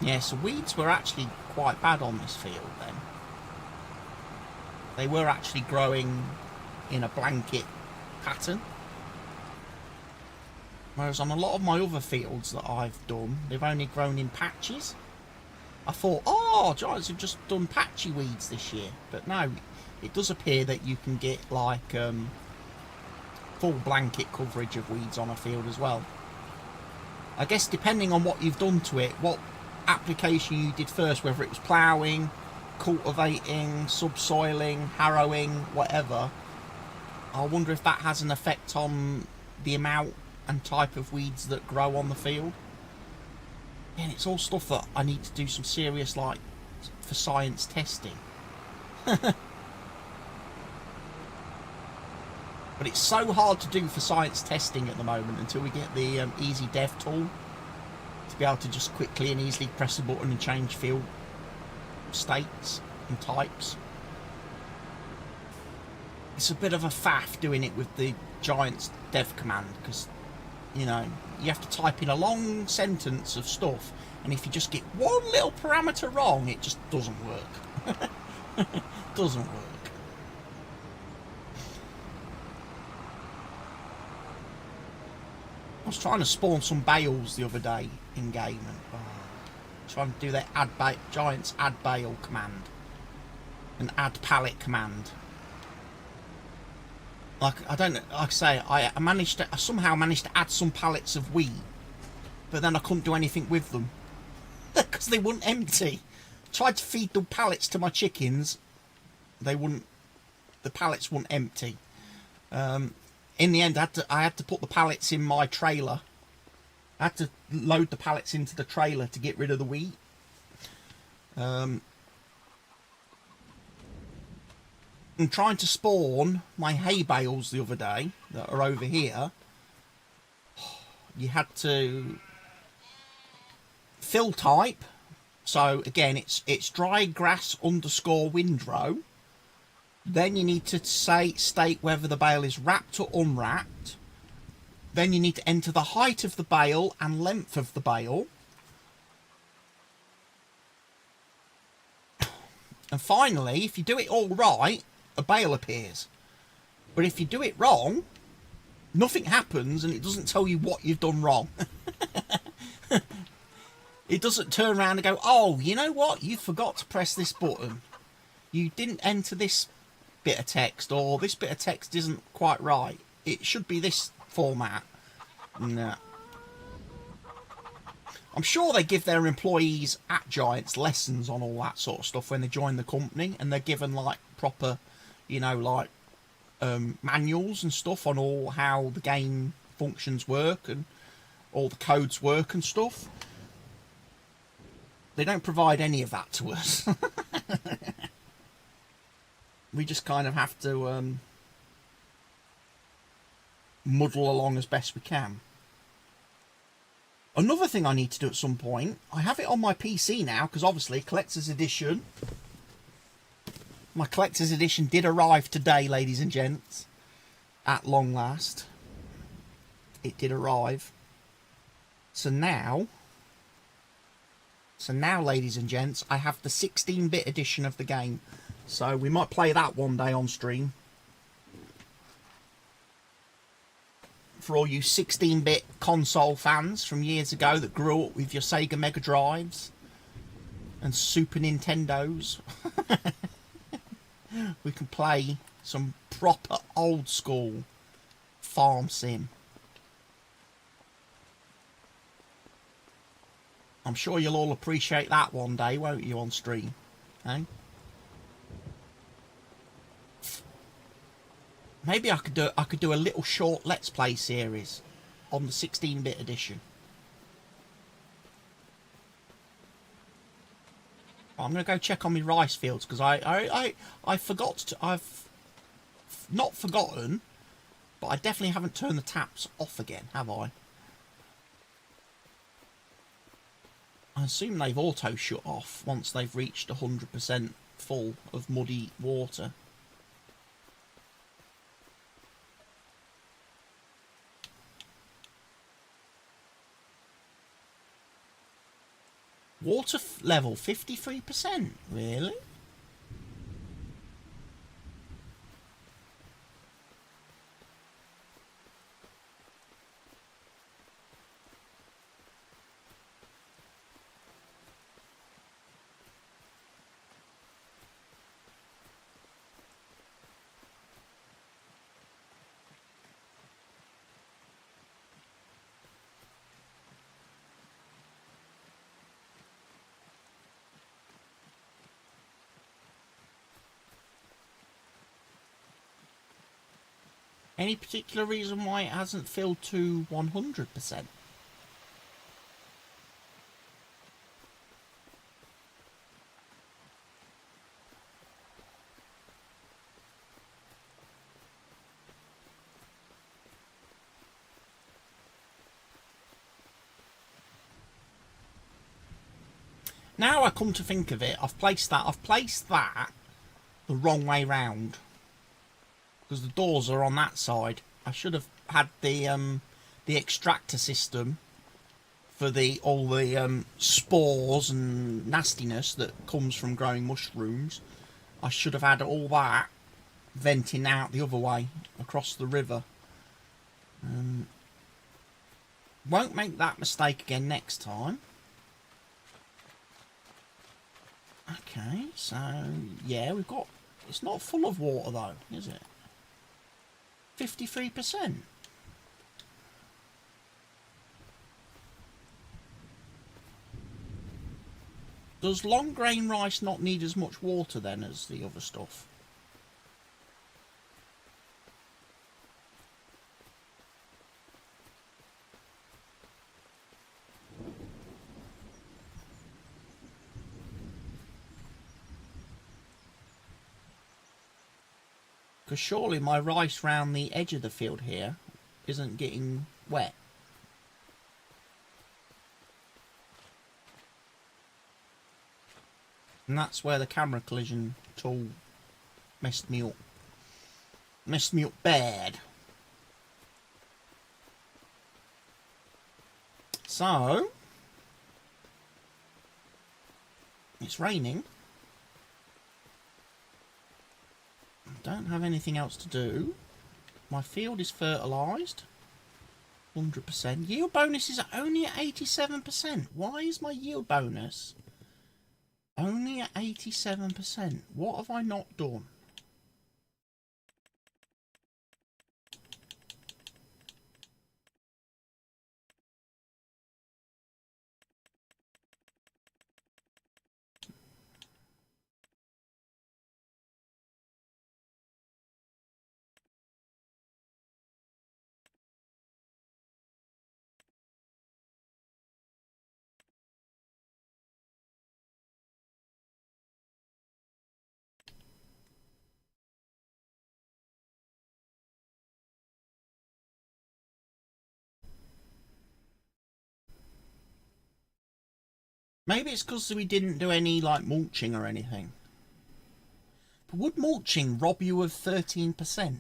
Yeah, so weeds were actually quite bad on this field then. They were actually growing in a blanket pattern. Whereas on a lot of my other fields that I've done, they've only grown in patches. I thought, oh, Giants have just done patchy weeds this year. But no, it does appear that you can get like full blanket coverage of weeds on a field as well. I guess depending on what you've done to it, what application you did first, whether it was ploughing, cultivating, subsoiling, harrowing, whatever, I wonder if that has an effect on the amount and type of weeds that grow on the field. And it's all stuff that I need to do some serious, like, for science testing. But it's so hard to do for science testing at the moment until we get the easy dev tool to be able to just quickly and easily press a button and change field states and types. It's a bit of a faff doing it with the Giants dev command, because, you know, you have to type in a long sentence of stuff, and if you just get one little parameter wrong, it just doesn't work. Doesn't work. I was trying to spawn some bales the other day in game, and trying to do their Giants add bale command and add pallet command. Like, I don't know, like I say, I somehow managed to add some pallets of wheat, but then I couldn't do anything with them because they wouldn't empty. Tried to feed the pallets to my chickens, the pallets wouldn't empty. In the end, I had to put the pallets in my trailer. I had to load the pallets into the trailer to get rid of the wheat. I'm trying to spawn my hay bales the other day that are over here. You had to fill type. So again, it's dry grass _ windrow. Then you need to state whether the bale is wrapped or unwrapped. Then you need to enter the height of the bale and length of the bale. And finally, if you do it all right, a bale appears. But if you do it wrong, nothing happens and it doesn't tell you what you've done wrong. It doesn't turn around and go, oh, you know what? You forgot to press this button. You didn't enter this bit of text, or this bit of text isn't quite right. It should be this format. No. I'm sure they give their employees at Giants lessons on all that sort of stuff when they join the company, and they're given like proper, you know, like manuals and stuff on all how the game functions work and all the codes work and stuff. They don't provide any of that to us. We just kind of have to muddle along as best we can. Another thing I need to do at some point, I have it on my PC now, because obviously Collector's Edition. My Collector's Edition did arrive today, ladies and gents. At long last. It did arrive. So now, ladies and gents, I have the 16-bit edition of the game. So we might play that one day on stream. For all you 16-bit console fans from years ago that grew up with your Sega Mega Drives and Super Nintendos. We can play some proper old school farm sim. I'm sure you'll all appreciate that one day, won't you, on stream? Eh? Maybe I could do a little short Let's Play series on the 16-bit edition. I'm going to go check on my rice fields because I forgot to... I've not forgotten, but I definitely haven't turned the taps off again, have I? I assume they've auto shut off once they've reached 100% full of muddy water. Water level 53%, really? Any particular reason why it hasn't filled to 100%? Now I come to think of it, I've placed that the wrong way round. Because the doors are on that side. I should have had the extractor system for all the spores and nastiness that comes from growing mushrooms. I should have had all that venting out the other way across the river. Won't make that mistake again next time. Okay, so yeah, we've got... It's not full of water though, is it? 53%. Does long grain rice not need as much water then as the other stuff? Because surely my rice round the edge of the field here isn't getting wet. And that's where the camera collision tool messed me up. Messed me up bad. So, it's raining. Don't have anything else to do. My field is fertilised. 100%. Yield bonus is only at 87%. Why is my yield bonus only at 87%? What have I not done? Maybe it's because we didn't do any like mulching or anything. But would mulching rob you of 13%?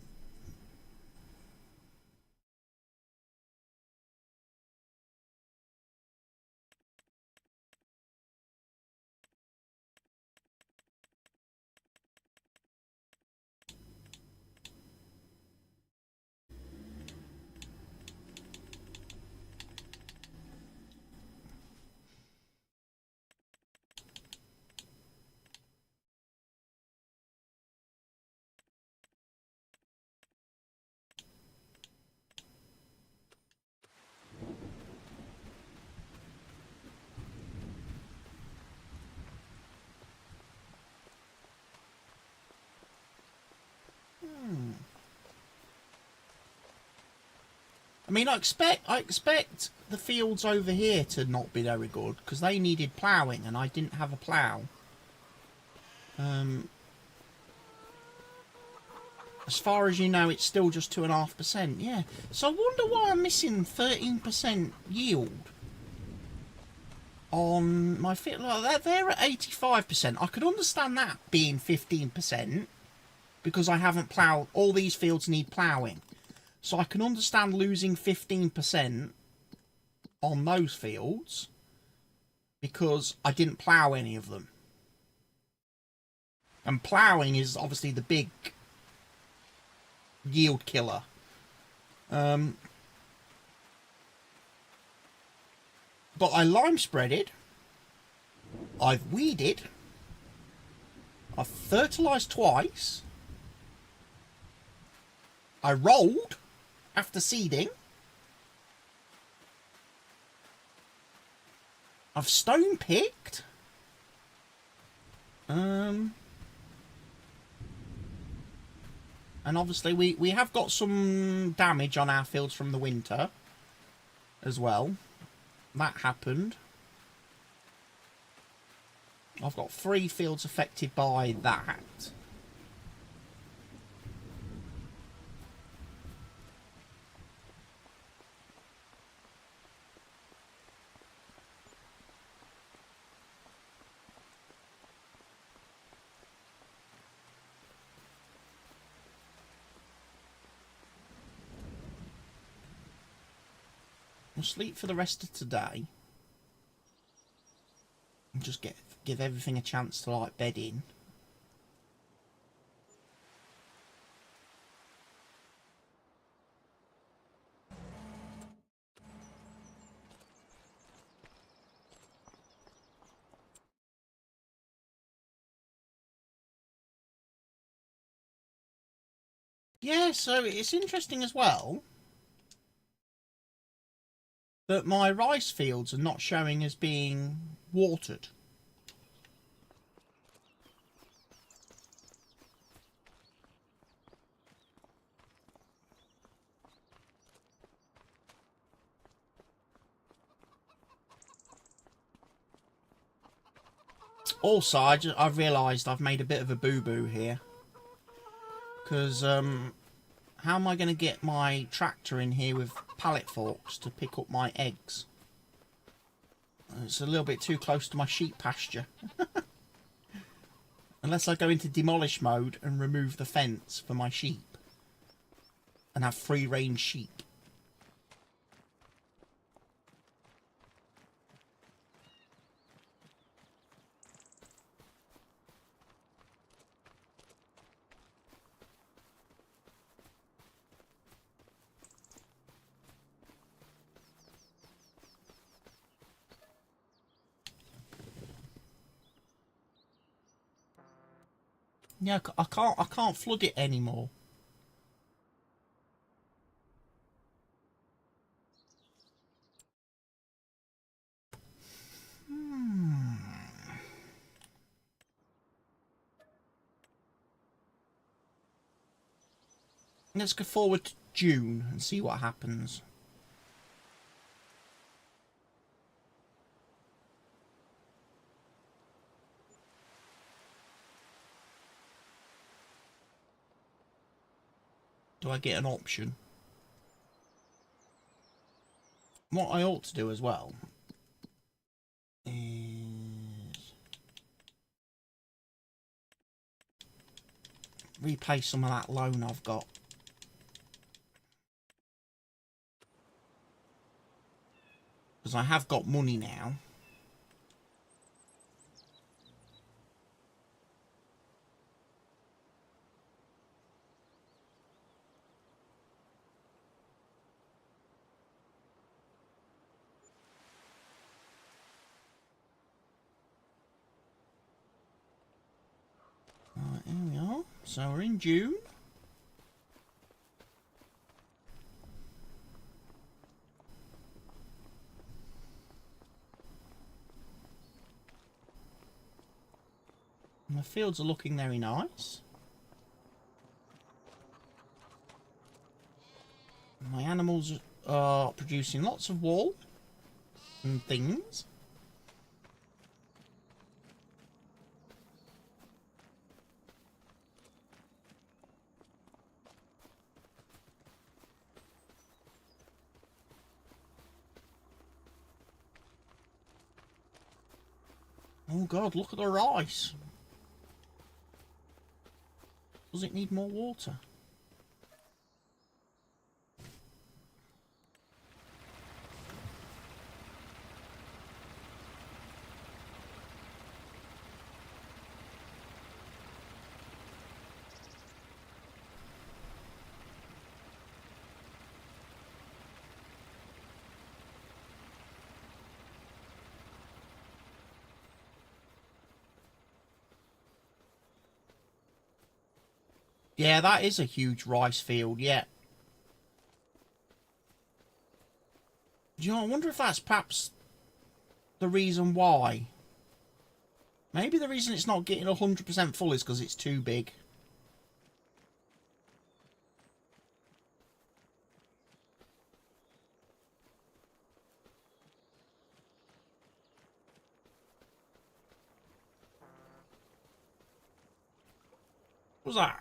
I mean, I expect the fields over here to not be very good because they needed ploughing and I didn't have a plough. As far as you know, it's still just 2.5%. Yeah. So I wonder why I'm missing 13% yield on my field. Like they're at 85%. I could understand that being 15% because I haven't ploughed. All these fields need ploughing. So I can understand losing 15% on those fields because I didn't plough any of them. And ploughing is obviously the big yield killer. But I lime spreaded, I've weeded, I've fertilised twice, I rolled after seeding, I've stone picked, and obviously we have got some damage on our fields from the winter as well. That happened. I've got 3 fields affected by that. I'll sleep for the rest of today. And just give everything a chance to like bed in. Yeah, so it's interesting as well that my rice fields are not showing as being watered. Also, I've realised I've made a bit of a boo-boo here. Because, how am I going to get my tractor in here with pallet forks to pick up my eggs? It's a little bit too close to my sheep pasture. Unless I go into demolish mode and remove the fence for my sheep. And have free-range sheep. Yeah, I can't flood it anymore. Let's go forward to June and see what happens. Do I get an option? What I ought to do as well is repay some of that loan I've got. Because I have got money now. Right, here we are. So we're in June. And the fields are looking very nice. My animals are producing lots of wool and things. Oh god, look at the rice. Does it need more water? Yeah, that is a huge rice field, yeah. Do you know, I wonder if that's perhaps the reason why. Maybe the reason it's not getting 100% full is because it's too big. What was that?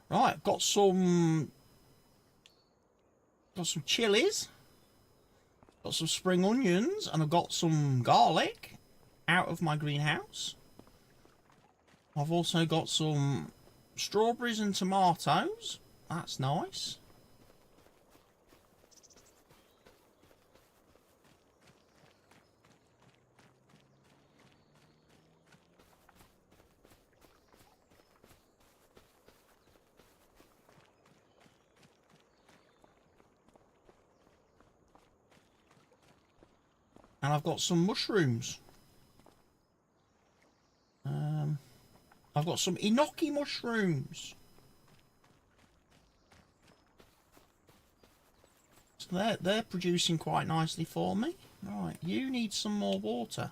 Right, got some chilies, got some spring onions, and I've got some garlic out of my greenhouse. I've also got some strawberries and tomatoes. That's nice. And I've got some mushrooms. I've got some enoki mushrooms. So they're producing quite nicely for me. Right, you need some more water.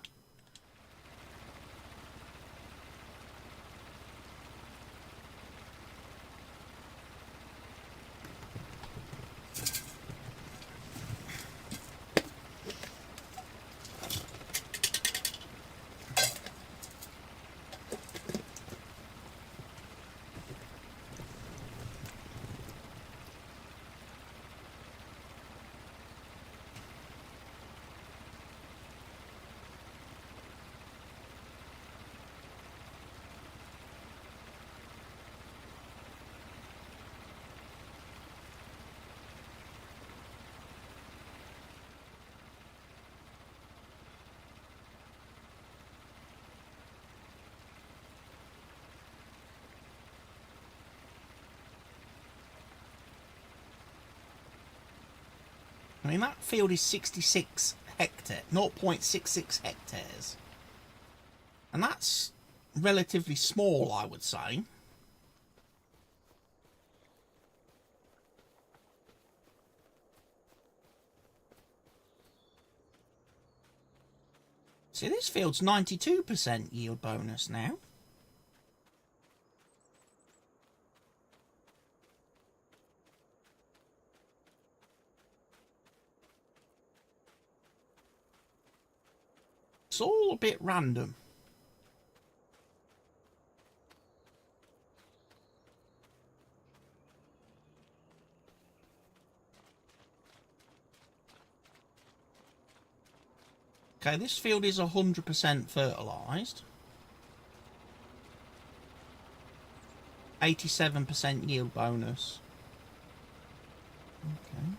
I mean, that field is 66 hectares, 0.66 hectares. And that's relatively small, I would say. See, this field's 92% yield bonus now. It's all a bit random. Okay, this field is 100% fertilised. 87% yield bonus. Okay.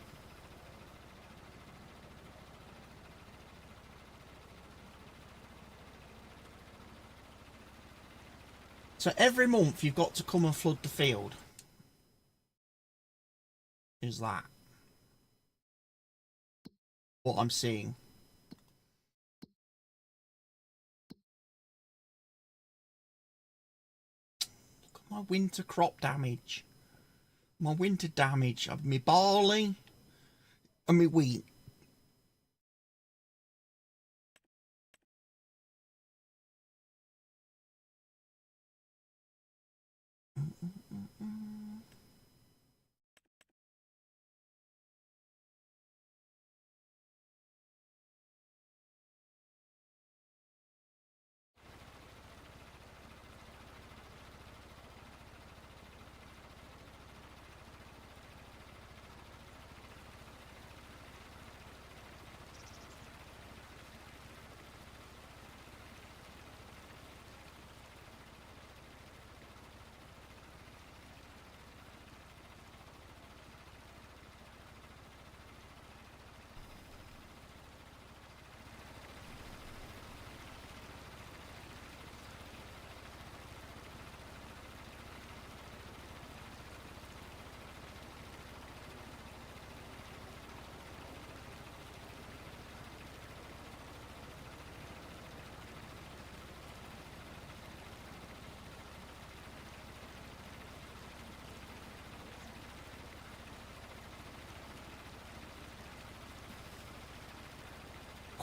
So every month you've got to come and flood the field. Is that what I'm seeing? Look at my winter crop damage. My winter damage of my barley and my wheat.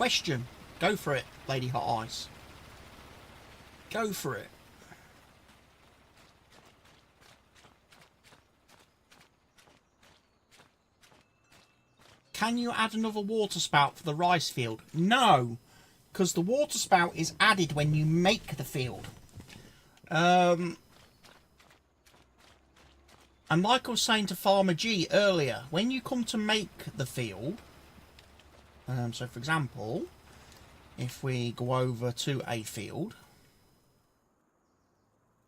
question. Go for it, Lady Hot Ice. Go for it. Can you add another water spout for the rice field? No, because the water spout is added when you make the field. And like I was saying to Farmer G earlier, when you come to make the field, so for example, if we go over to a field,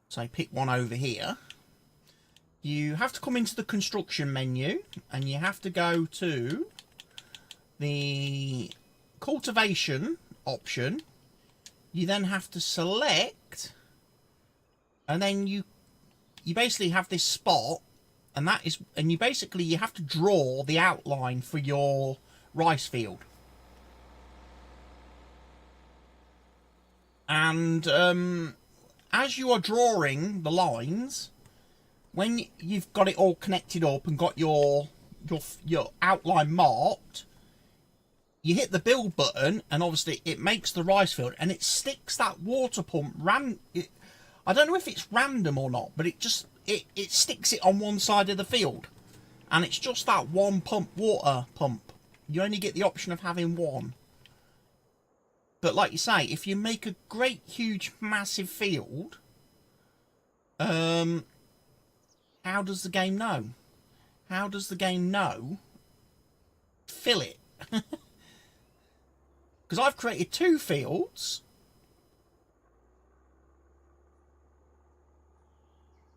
say pick one over here, you have to come into the construction menu and you have to go to the cultivation option. You then have to select, and then you basically have this spot, and that is, and you have to draw the outline for your rice field. And as you are drawing the lines, when you've got it all connected up and got your outline marked, you hit the build button, and obviously it makes the rice field, and it sticks that water pump I don't know if it's random or not, but it sticks it on one side of the field, and it's just that one water pump. You only get the option of having one. But like you say, if you make a great, huge, massive field, how does the game know? How does the game know? Fill it. Because I've created 2 fields.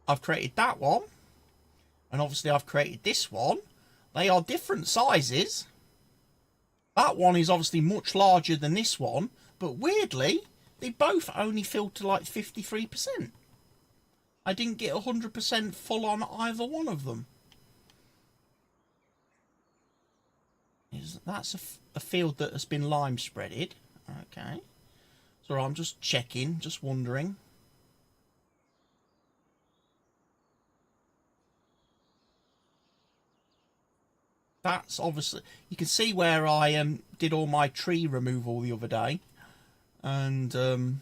I've created that one. And obviously I've created this one. They are different sizes. That one is obviously much larger than this one. But weirdly, they both only filled to like 53%. I didn't get 100% full on either one of them. That's a field that has been lime spreaded. Okay. So I'm just checking, just wondering. That's obviously, you can see where I did all my tree removal the other day, and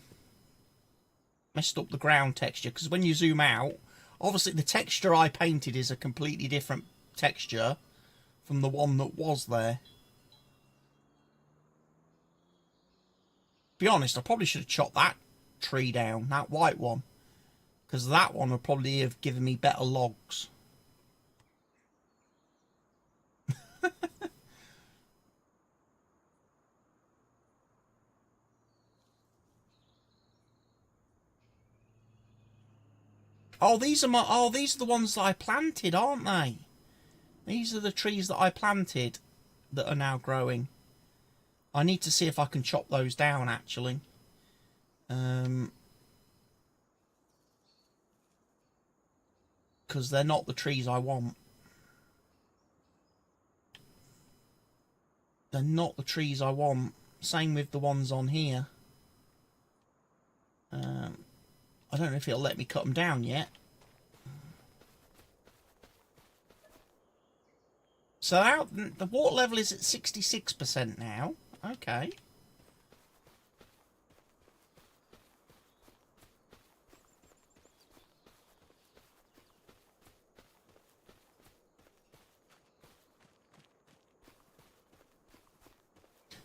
messed up the ground texture, because when you zoom out, obviously the texture I painted is a completely different texture from the one that was there. To be honest, I probably should have chopped that tree down, that white one, because that one would probably have given me better logs. Oh, these are the ones that I planted, aren't they? These are the trees that I planted that are now growing. I need to see if I can chop those down, actually. Because they're not the trees I want. They're not the trees I want. Same with the ones on here. I don't know if it'll let me cut them down yet. So now the water level is at 66% now. Okay.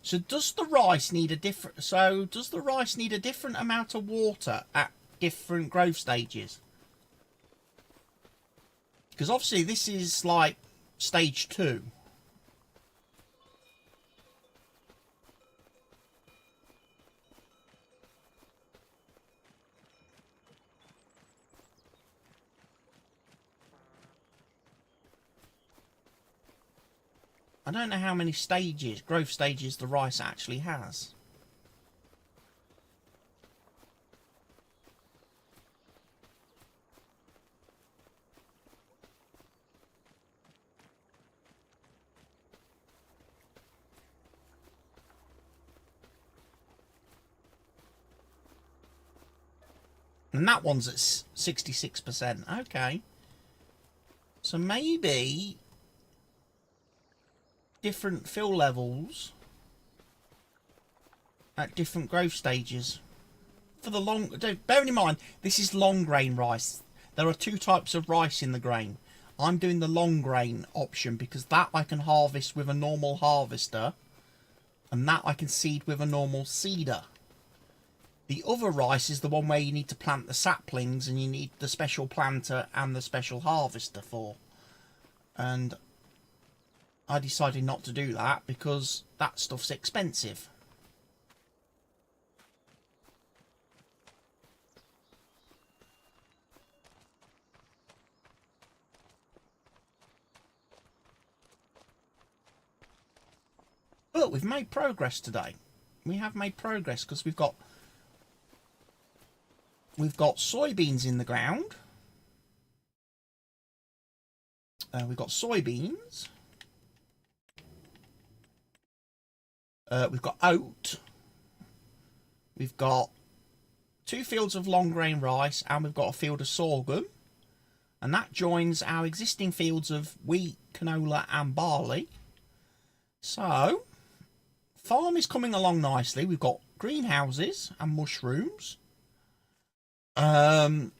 So does the rice need a different amount of water at different growth stages? Because obviously this is like stage 2. I don't know how many growth stages the rice actually has. And that one's at 66%. Okay. So maybe different fill levels at different growth stages. For the long, bearing in mind, this is long grain rice. There are two types of rice in the grain. I'm doing the long grain option because that I can harvest with a normal harvester, and that I can seed with a normal seeder. The other rice is the one where you need to plant the saplings and you need the special planter and the special harvester for. And I decided not to do that because that stuff's expensive. But we've made progress today. We have made progress because we've got soybeans in the ground. We've got soybeans. We've got oat. We've got 2 fields of long grain rice, and we've got a field of sorghum. And that joins our existing fields of wheat, canola and barley. So, farm is coming along nicely. We've got greenhouses and mushrooms. I've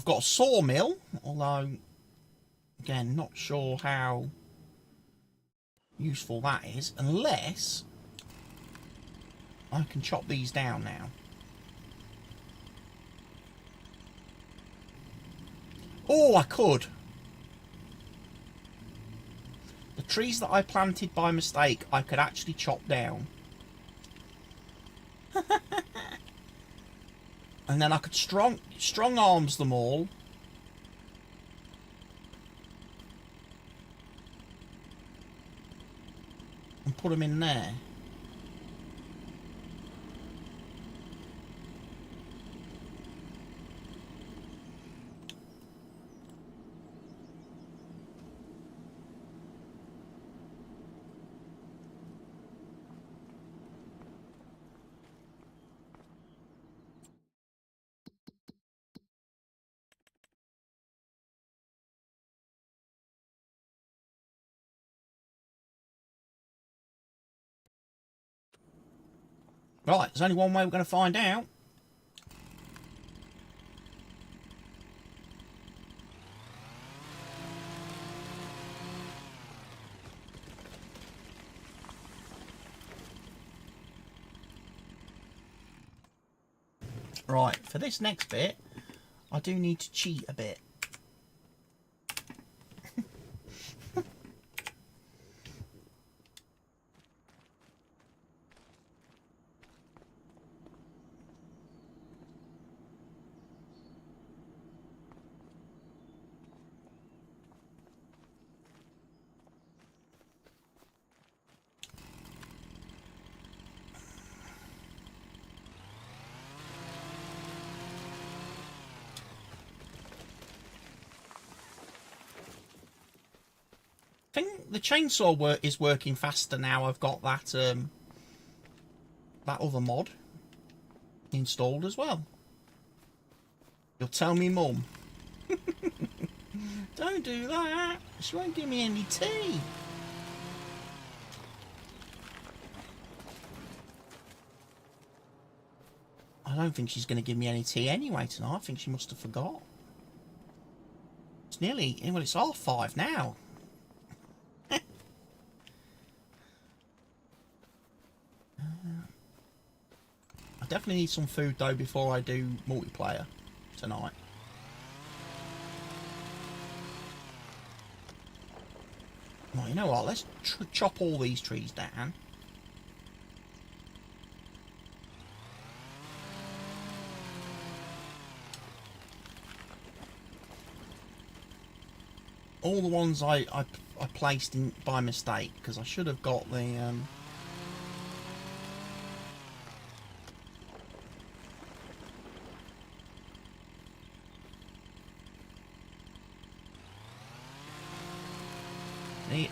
got a sawmill, although, again, not sure how useful that is, unless I can chop these down now. Oh, I could. The trees that I planted by mistake, I could actually chop down. And then I could strong arms them all. And put them in there. Right, there's only one way we're going to find out. Right, for this next bit, I do need to cheat a bit. I think the chainsaw is working faster now. I've got that that other mod installed as well. You'll tell me mum. Don't do that. She won't give me any tea. I don't think she's going to give me any tea anyway tonight. I think she must have forgot. It's nearly, well, it's 5:30 now. I definitely need some food though before I do multiplayer tonight. Well, you know what? Let's chop all these trees down. All the ones I placed in by mistake, because I should have got the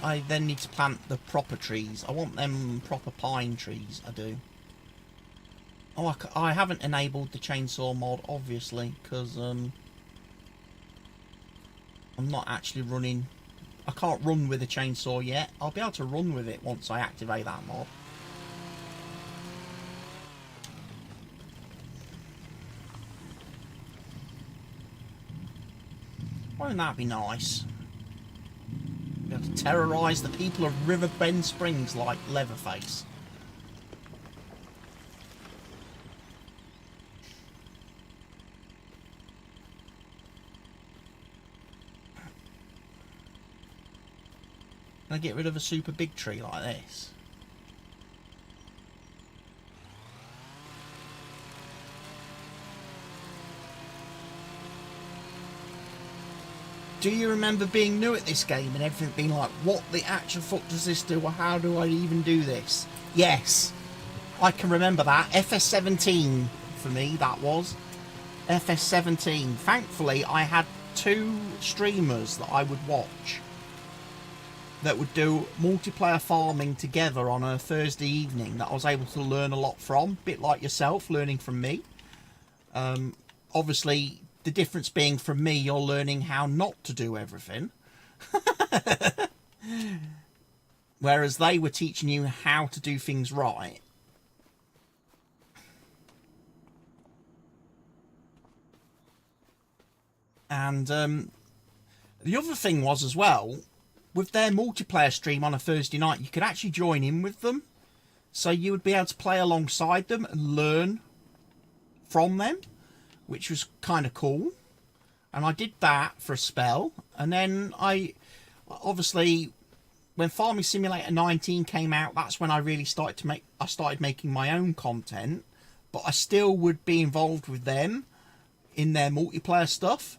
I then need to plant the proper trees. I want them proper pine trees, I do. Oh, I haven't enabled the chainsaw mod, obviously, because I'm not actually running. I can't run with a chainsaw yet. I'll be able to run with it once I activate that mod. Won't that be nice? Be able to terrorise the people of Riverbend Springs like Leatherface. Can I get rid of a super big tree like this? Do you remember being new at this game and everything being like, what the actual fuck does this do, or how do I even do this? Yes, I can remember that. FS17 for me, that was. FS17. Thankfully, I had 2 streamers that I would watch that would do multiplayer farming together on a Thursday evening that I was able to learn a lot from. Bit like yourself, learning from me. Obviously, the difference being from me, you're learning how not to do everything. Whereas they were teaching you how to do things right. And the other thing was as well, with their multiplayer stream on a Thursday night, you could actually join in with them. So you would be able to play alongside them and learn from them, which was kind of cool. And I did that for a spell. And then I, obviously, when Farming Simulator 19 came out, that's when I really started making my own content. But I still would be involved with them in their multiplayer stuff.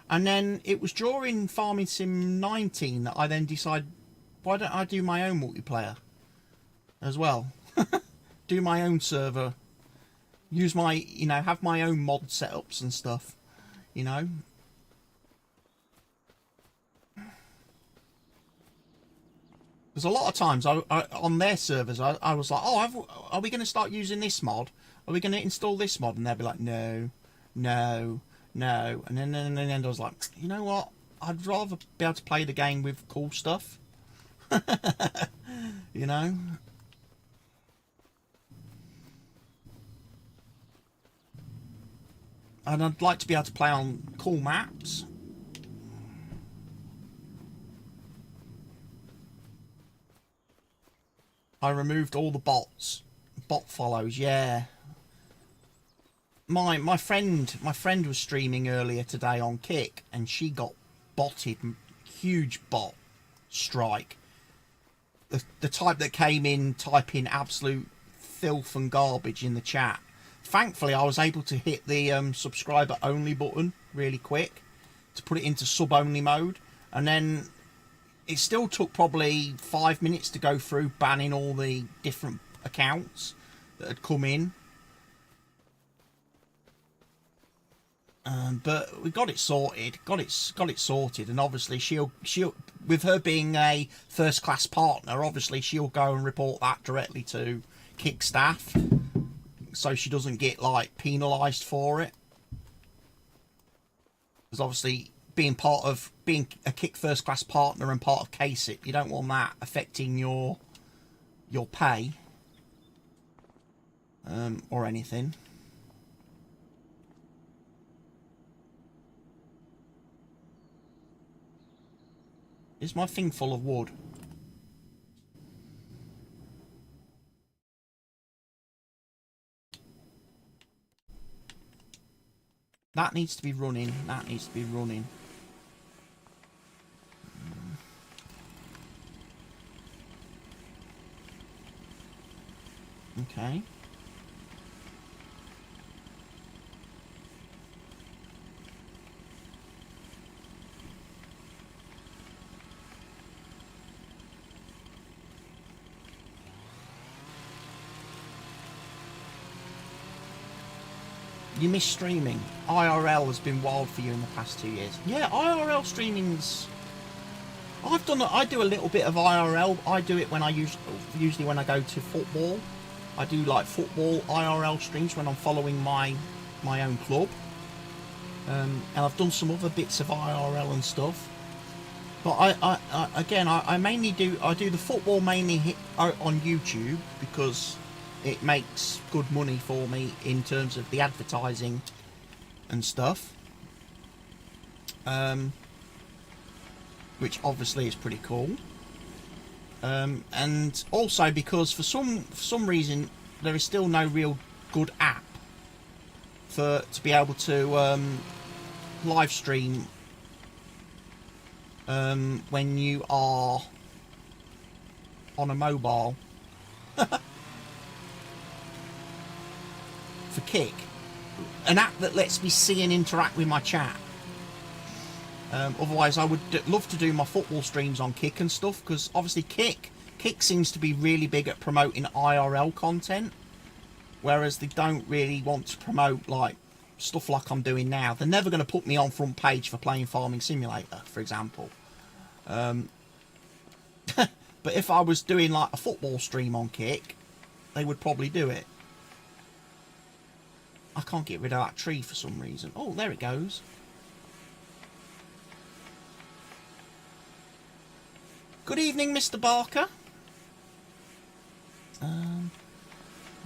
And then it was during Farming Sim 19 that I then decided, why don't I do my own multiplayer as well? Do my own server. Use my, you know, have my own mod setups and stuff, you know. Because a lot of times I on their servers, I was like, oh, are we going to start using this mod? Are we going to install this mod? And they'd be like, no, no. No, and then I was like, you know what? I'd rather be able to play the game with cool stuff. You know? And I'd like to be able to play on cool maps. I removed all the bots. Bot follows, yeah. My friend was streaming earlier today on Kick, and she got botted, huge bot strike. The type that came in typing absolute filth and garbage in the chat. Thankfully, I was able to hit the subscriber only button really quick to put it into sub only mode, and then it still took probably 5 minutes to go through banning all the different accounts that had come in. But we got it sorted, got it sorted, and obviously she'll with her being a first class partner, obviously she'll go and report that directly to Kick staff, so she doesn't get like penalised for it. Because obviously being a Kick first class partner and part of KSIP, you don't want that affecting your pay or anything. Is my thing full of wood? That needs to be running. That needs to be running. Okay. You miss streaming. IRL has been wild for you in the past 2 years. Yeah, IRL streaming's... I do a little bit of IRL. I do it when I usually when I go to football. I do like football IRL streams when I'm following my own club. And I've done some other bits of IRL and stuff. But I mainly do the football mainly on YouTube because it makes good money for me in terms of the advertising and stuff. which obviously is pretty cool. And also because for some reason there is still no real good app to be able to live stream when you are on a mobile for Kick, an app that lets me see and interact with my chat. Otherwise I would love to do my football streams on Kick and stuff, because obviously Kick seems to be really big at promoting IRL content, whereas they don't really want to promote like stuff like I'm doing now. They're never going to put me on front page for playing Farming Simulator, for example. But if I was doing like a football stream on Kick, they would probably do it. I can't get rid of that tree for some reason. Oh, there it goes. Good evening, Mr. Barker.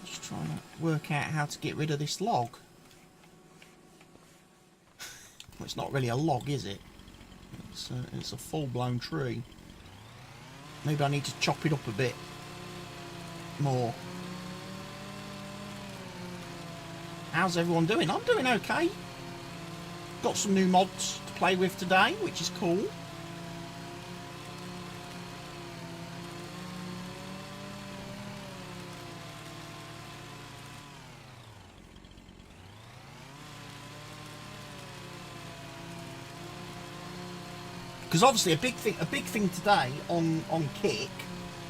Just trying to work out how to get rid of this log. Well, it's not really a log, is it? It's a full-blown tree. Maybe I need to chop it up a bit more. How's everyone doing? I'm doing okay. Got some new mods to play with today, which is cool. Because obviously a big thing today on Kick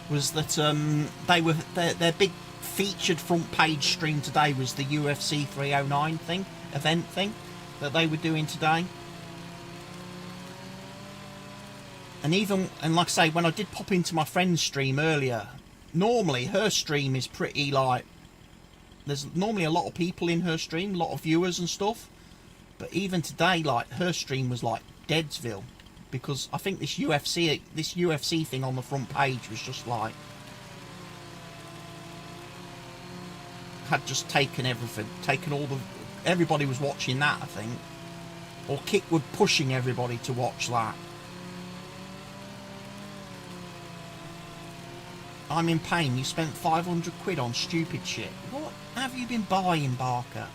was that their big featured front page stream today was the UFC 309 event thing that they were doing today. And like I say, when I did pop into my friend's stream earlier, normally her stream is pretty like, there's normally a lot of people in her stream, a lot of viewers and stuff. But even today, like, her stream was like Deadsville. Because I think this UFC thing on the front page was just like, had just taken everything, everybody was watching that, I think, or Kick were pushing everybody to watch that. I'm in pain. You spent 500 quid on stupid shit. What have you been buying, Barker?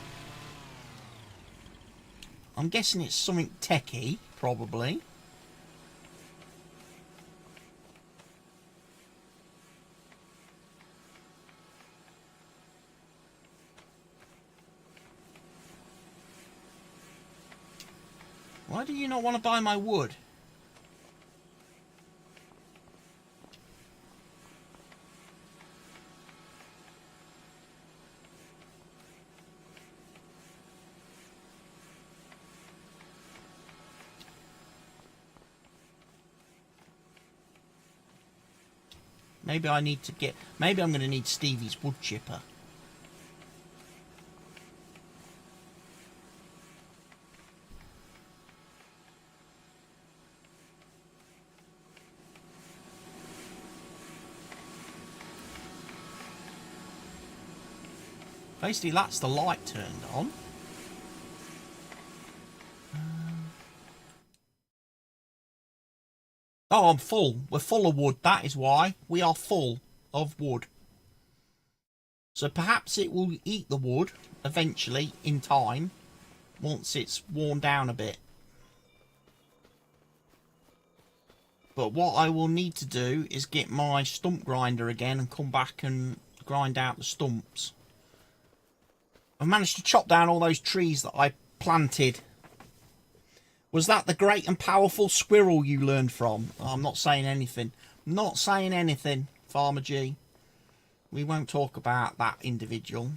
I'm guessing it's something techie, probably. Why do you not want to buy my wood? Maybe I'm going to need Stevie's wood chipper. Basically, that's the light turned on. Oh, I'm full. We're full of wood. That is why. We are full of wood. So perhaps it will eat the wood eventually in time, once it's worn down a bit. But what I will need to do is get my stump grinder again and come back and grind out the stumps. I managed to chop down all those trees that I planted. Was that the great and powerful squirrel you learned from? Oh, I'm not saying anything. I'm not saying anything, Farmer G. We won't talk about that individual.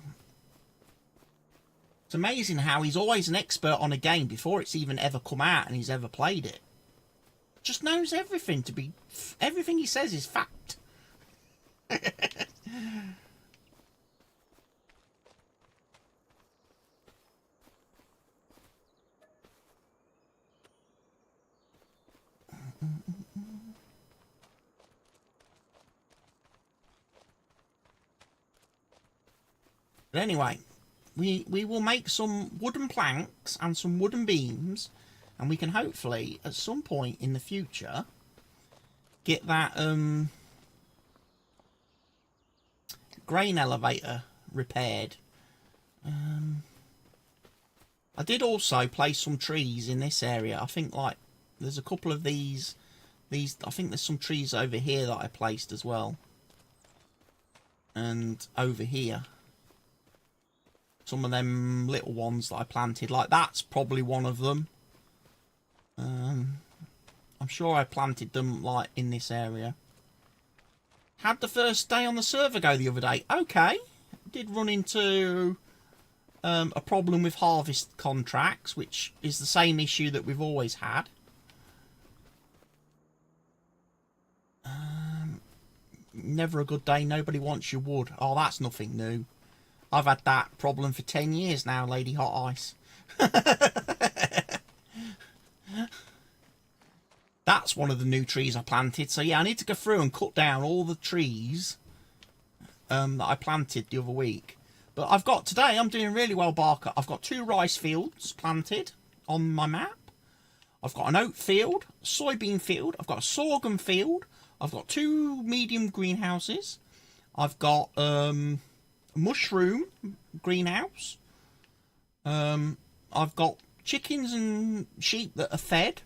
It's amazing how he's always an expert on a game before it's even ever come out and he's ever played it. Just knows everything to be... Everything he says is fact. But anyway, we will make some wooden planks and some wooden beams, and we can hopefully, at some point in the future, get that grain elevator repaired. I did also place some trees in this area. I think like there's a couple of these I think there's some trees over here that I placed as well. And over here. Some of them little ones that I planted. Like that's probably one of them. I'm sure I planted them like in this area. Had the first day on the server go the other day. Okay. Did run into a problem with harvest contracts, which is the same issue that we've always had. Never a good day. Nobody wants your wood. Oh, that's nothing new. I've had that problem for 10 years now, Lady Hot Ice. That's one of the new trees I planted. So yeah, I need to go through and cut down all the trees that I planted the other week. But I've got, today I'm doing really well, Barker. I've got 2 rice fields planted on my map. I've got an oat field, soybean field. I've got a sorghum field. I've got 2 medium greenhouses. I've got mushroom greenhouse. I've got chickens and sheep that are fed.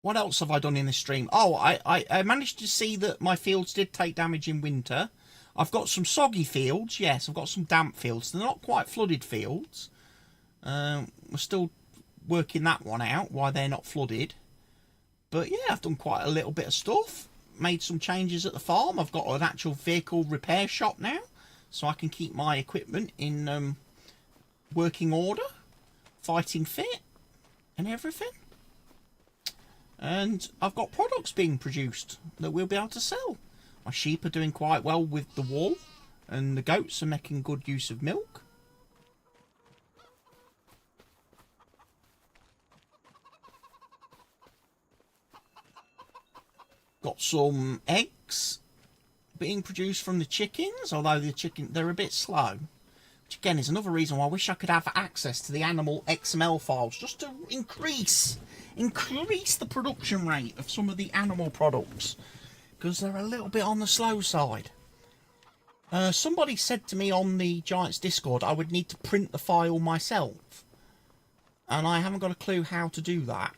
What else have I done in this stream? Oh, I managed to see that my fields did take damage in winter. I've got some soggy fields. Yes, I've got some damp fields. They're not quite flooded fields. We're still working that one out, why they're not flooded. But yeah, I've done quite a little bit of stuff. Made some changes at the farm. I've got an actual vehicle repair shop now, so I can keep my equipment in working order, fighting fit, and everything. And I've got products being produced that we'll be able to sell. My sheep are doing quite well with the wool, and the goats are making good use of milk. Got some eggs being produced from the chickens, although they're a bit slow. Which again is another reason why I wish I could have access to the animal XML files, just to increase the production rate of some of the animal products, because they're a little bit on the slow side. Somebody said to me on the Giants Discord I would need to print the file myself, and I haven't got a clue how to do that.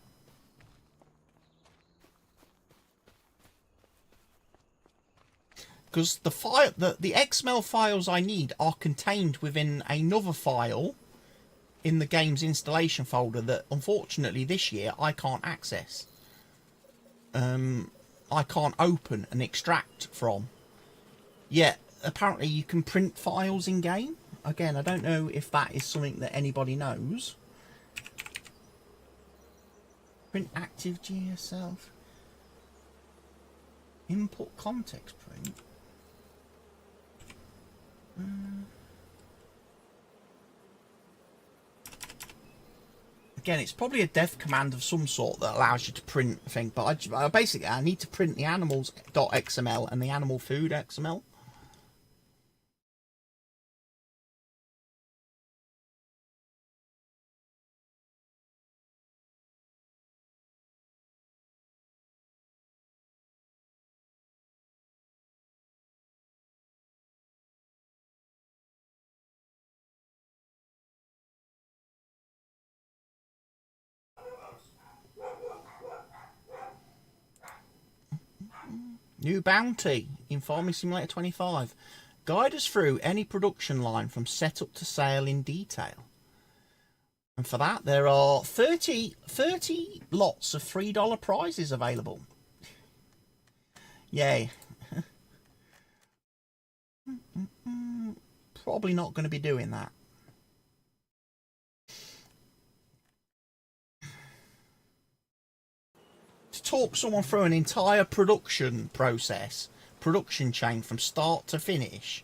Because the XML files I need are contained within another file in the game's installation folder that, unfortunately, this year I can't access. I can't open and extract from. Yet, apparently you can print files in-game. Again, I don't know if that is something that anybody knows. Print active GSL. Input context print. Again, it's probably a dev command of some sort that allows you to print a thing, but basically I need to print the animals.xml and the animal food XML. New bounty in Farming Simulator 25. Guide us through any production line from setup to sale in detail. And for that, there are 30 lots of $3 prizes available. Yay. Probably not going to be doing that. To talk someone through an entire production process, production chain from start to finish,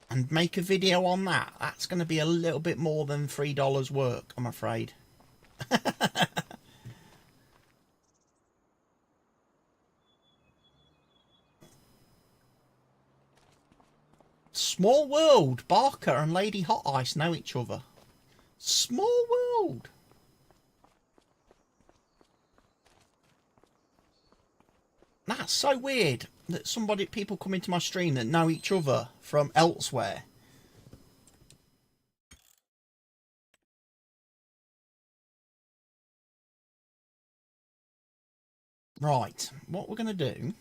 and make a video on that, that's going to be a little bit more than $3 work, I'm afraid. Small world. Barker and Lady Hot Ice know each other. Small world. That's so weird that people come into my stream that know each other from elsewhere. Right, what we're going to do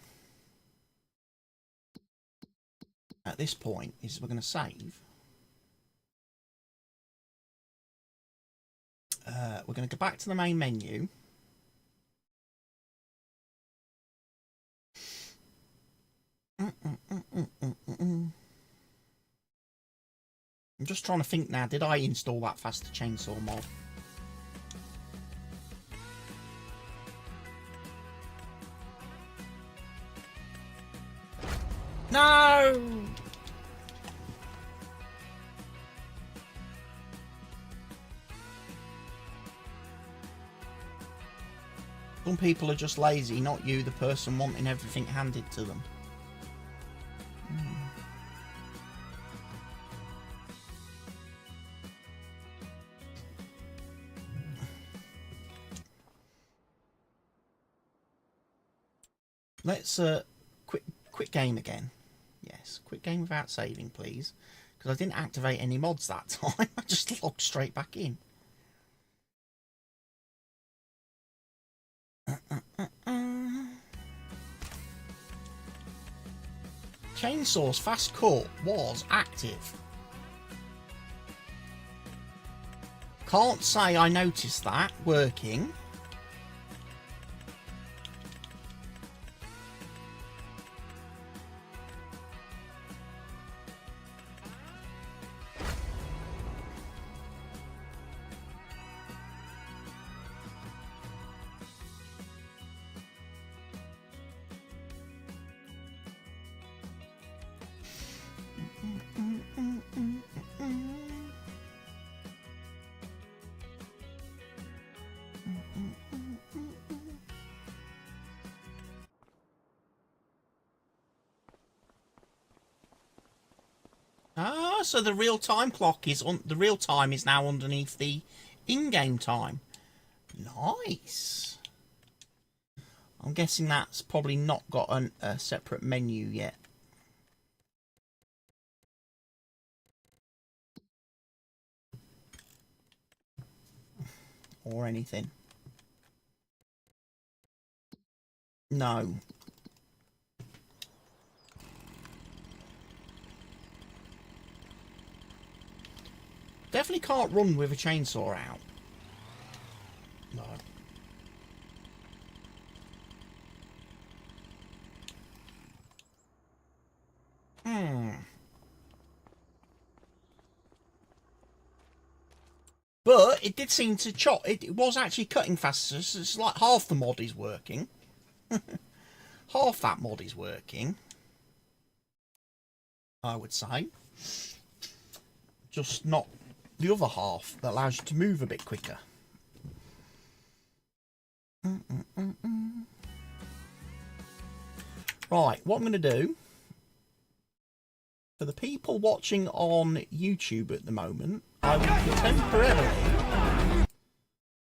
at this point is we're going to save. We're going to go back to the main menu. I'm just trying to think now, did I install that faster chainsaw mod? No! Some people are just lazy, not you, the person wanting everything handed to them. Let's quick game again. Yes, quick game without saving, please, because I didn't activate any mods that time. I just logged straight back in. Chainsaw's fast cut was active. Can't say I noticed that working. Ah, so the real-time clock is the real time is now underneath the in-game time. Nice. I'm guessing that's probably not got a separate menu yet. Or anything. No. Definitely can't run with a chainsaw out. No. But it did seem to chop. It was actually cutting faster. So it's like half the mod is working. Half that mod is working, I would say. Just not the other half that allows you to move a bit quicker. Right, what I'm going to do, for the people watching on YouTube at the moment, I will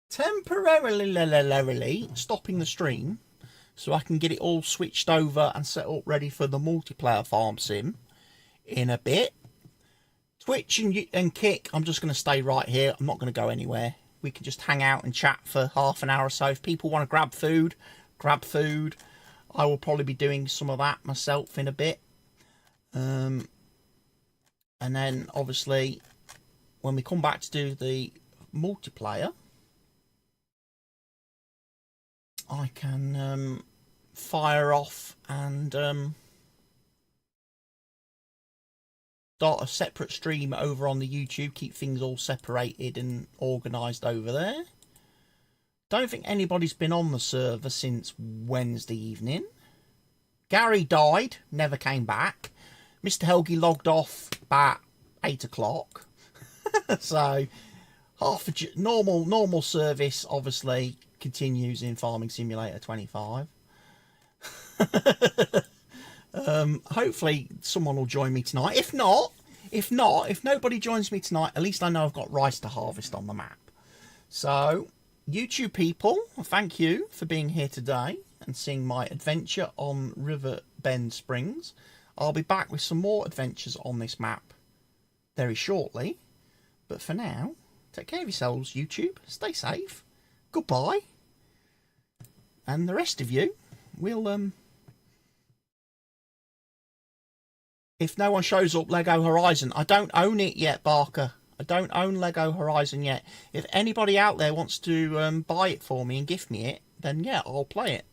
temporarily stopping the stream so I can get it all switched over and set up ready for the multiplayer farm sim in a bit. Twitch and Kick, I'm just going to stay right here. I'm not going to go anywhere. We can just hang out and chat for half an hour or so. If people want to grab food, grab food. I will probably be doing some of that myself in a bit. And then, obviously, when we come back to do the multiplayer, I can fire off and start a separate stream over on the YouTube, keep things all separated and organised over there. Don't think anybody's been on the server since Wednesday evening. Gary died, never came back. Mr. Helgi logged off about 8 o'clock. So half a normal service obviously continues in Farming Simulator 25. Hopefully someone will join me tonight. If nobody joins me tonight, at least I know I've got rice to harvest on the map. So YouTube people, thank you for being here today and seeing my adventure on Riverbend Springs. I'll be back with some more adventures on this map very shortly. But for now, take care of yourselves, YouTube. Stay safe. Goodbye. And the rest of you, we'll, if no one shows up, Lego Horizon. I don't own it yet, Barker. I don't own Lego Horizon yet. If anybody out there wants to buy it for me and gift me it, then yeah, I'll play it.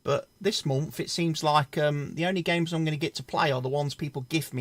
But this month, it seems like the only games I'm going to get to play are the ones people gift me.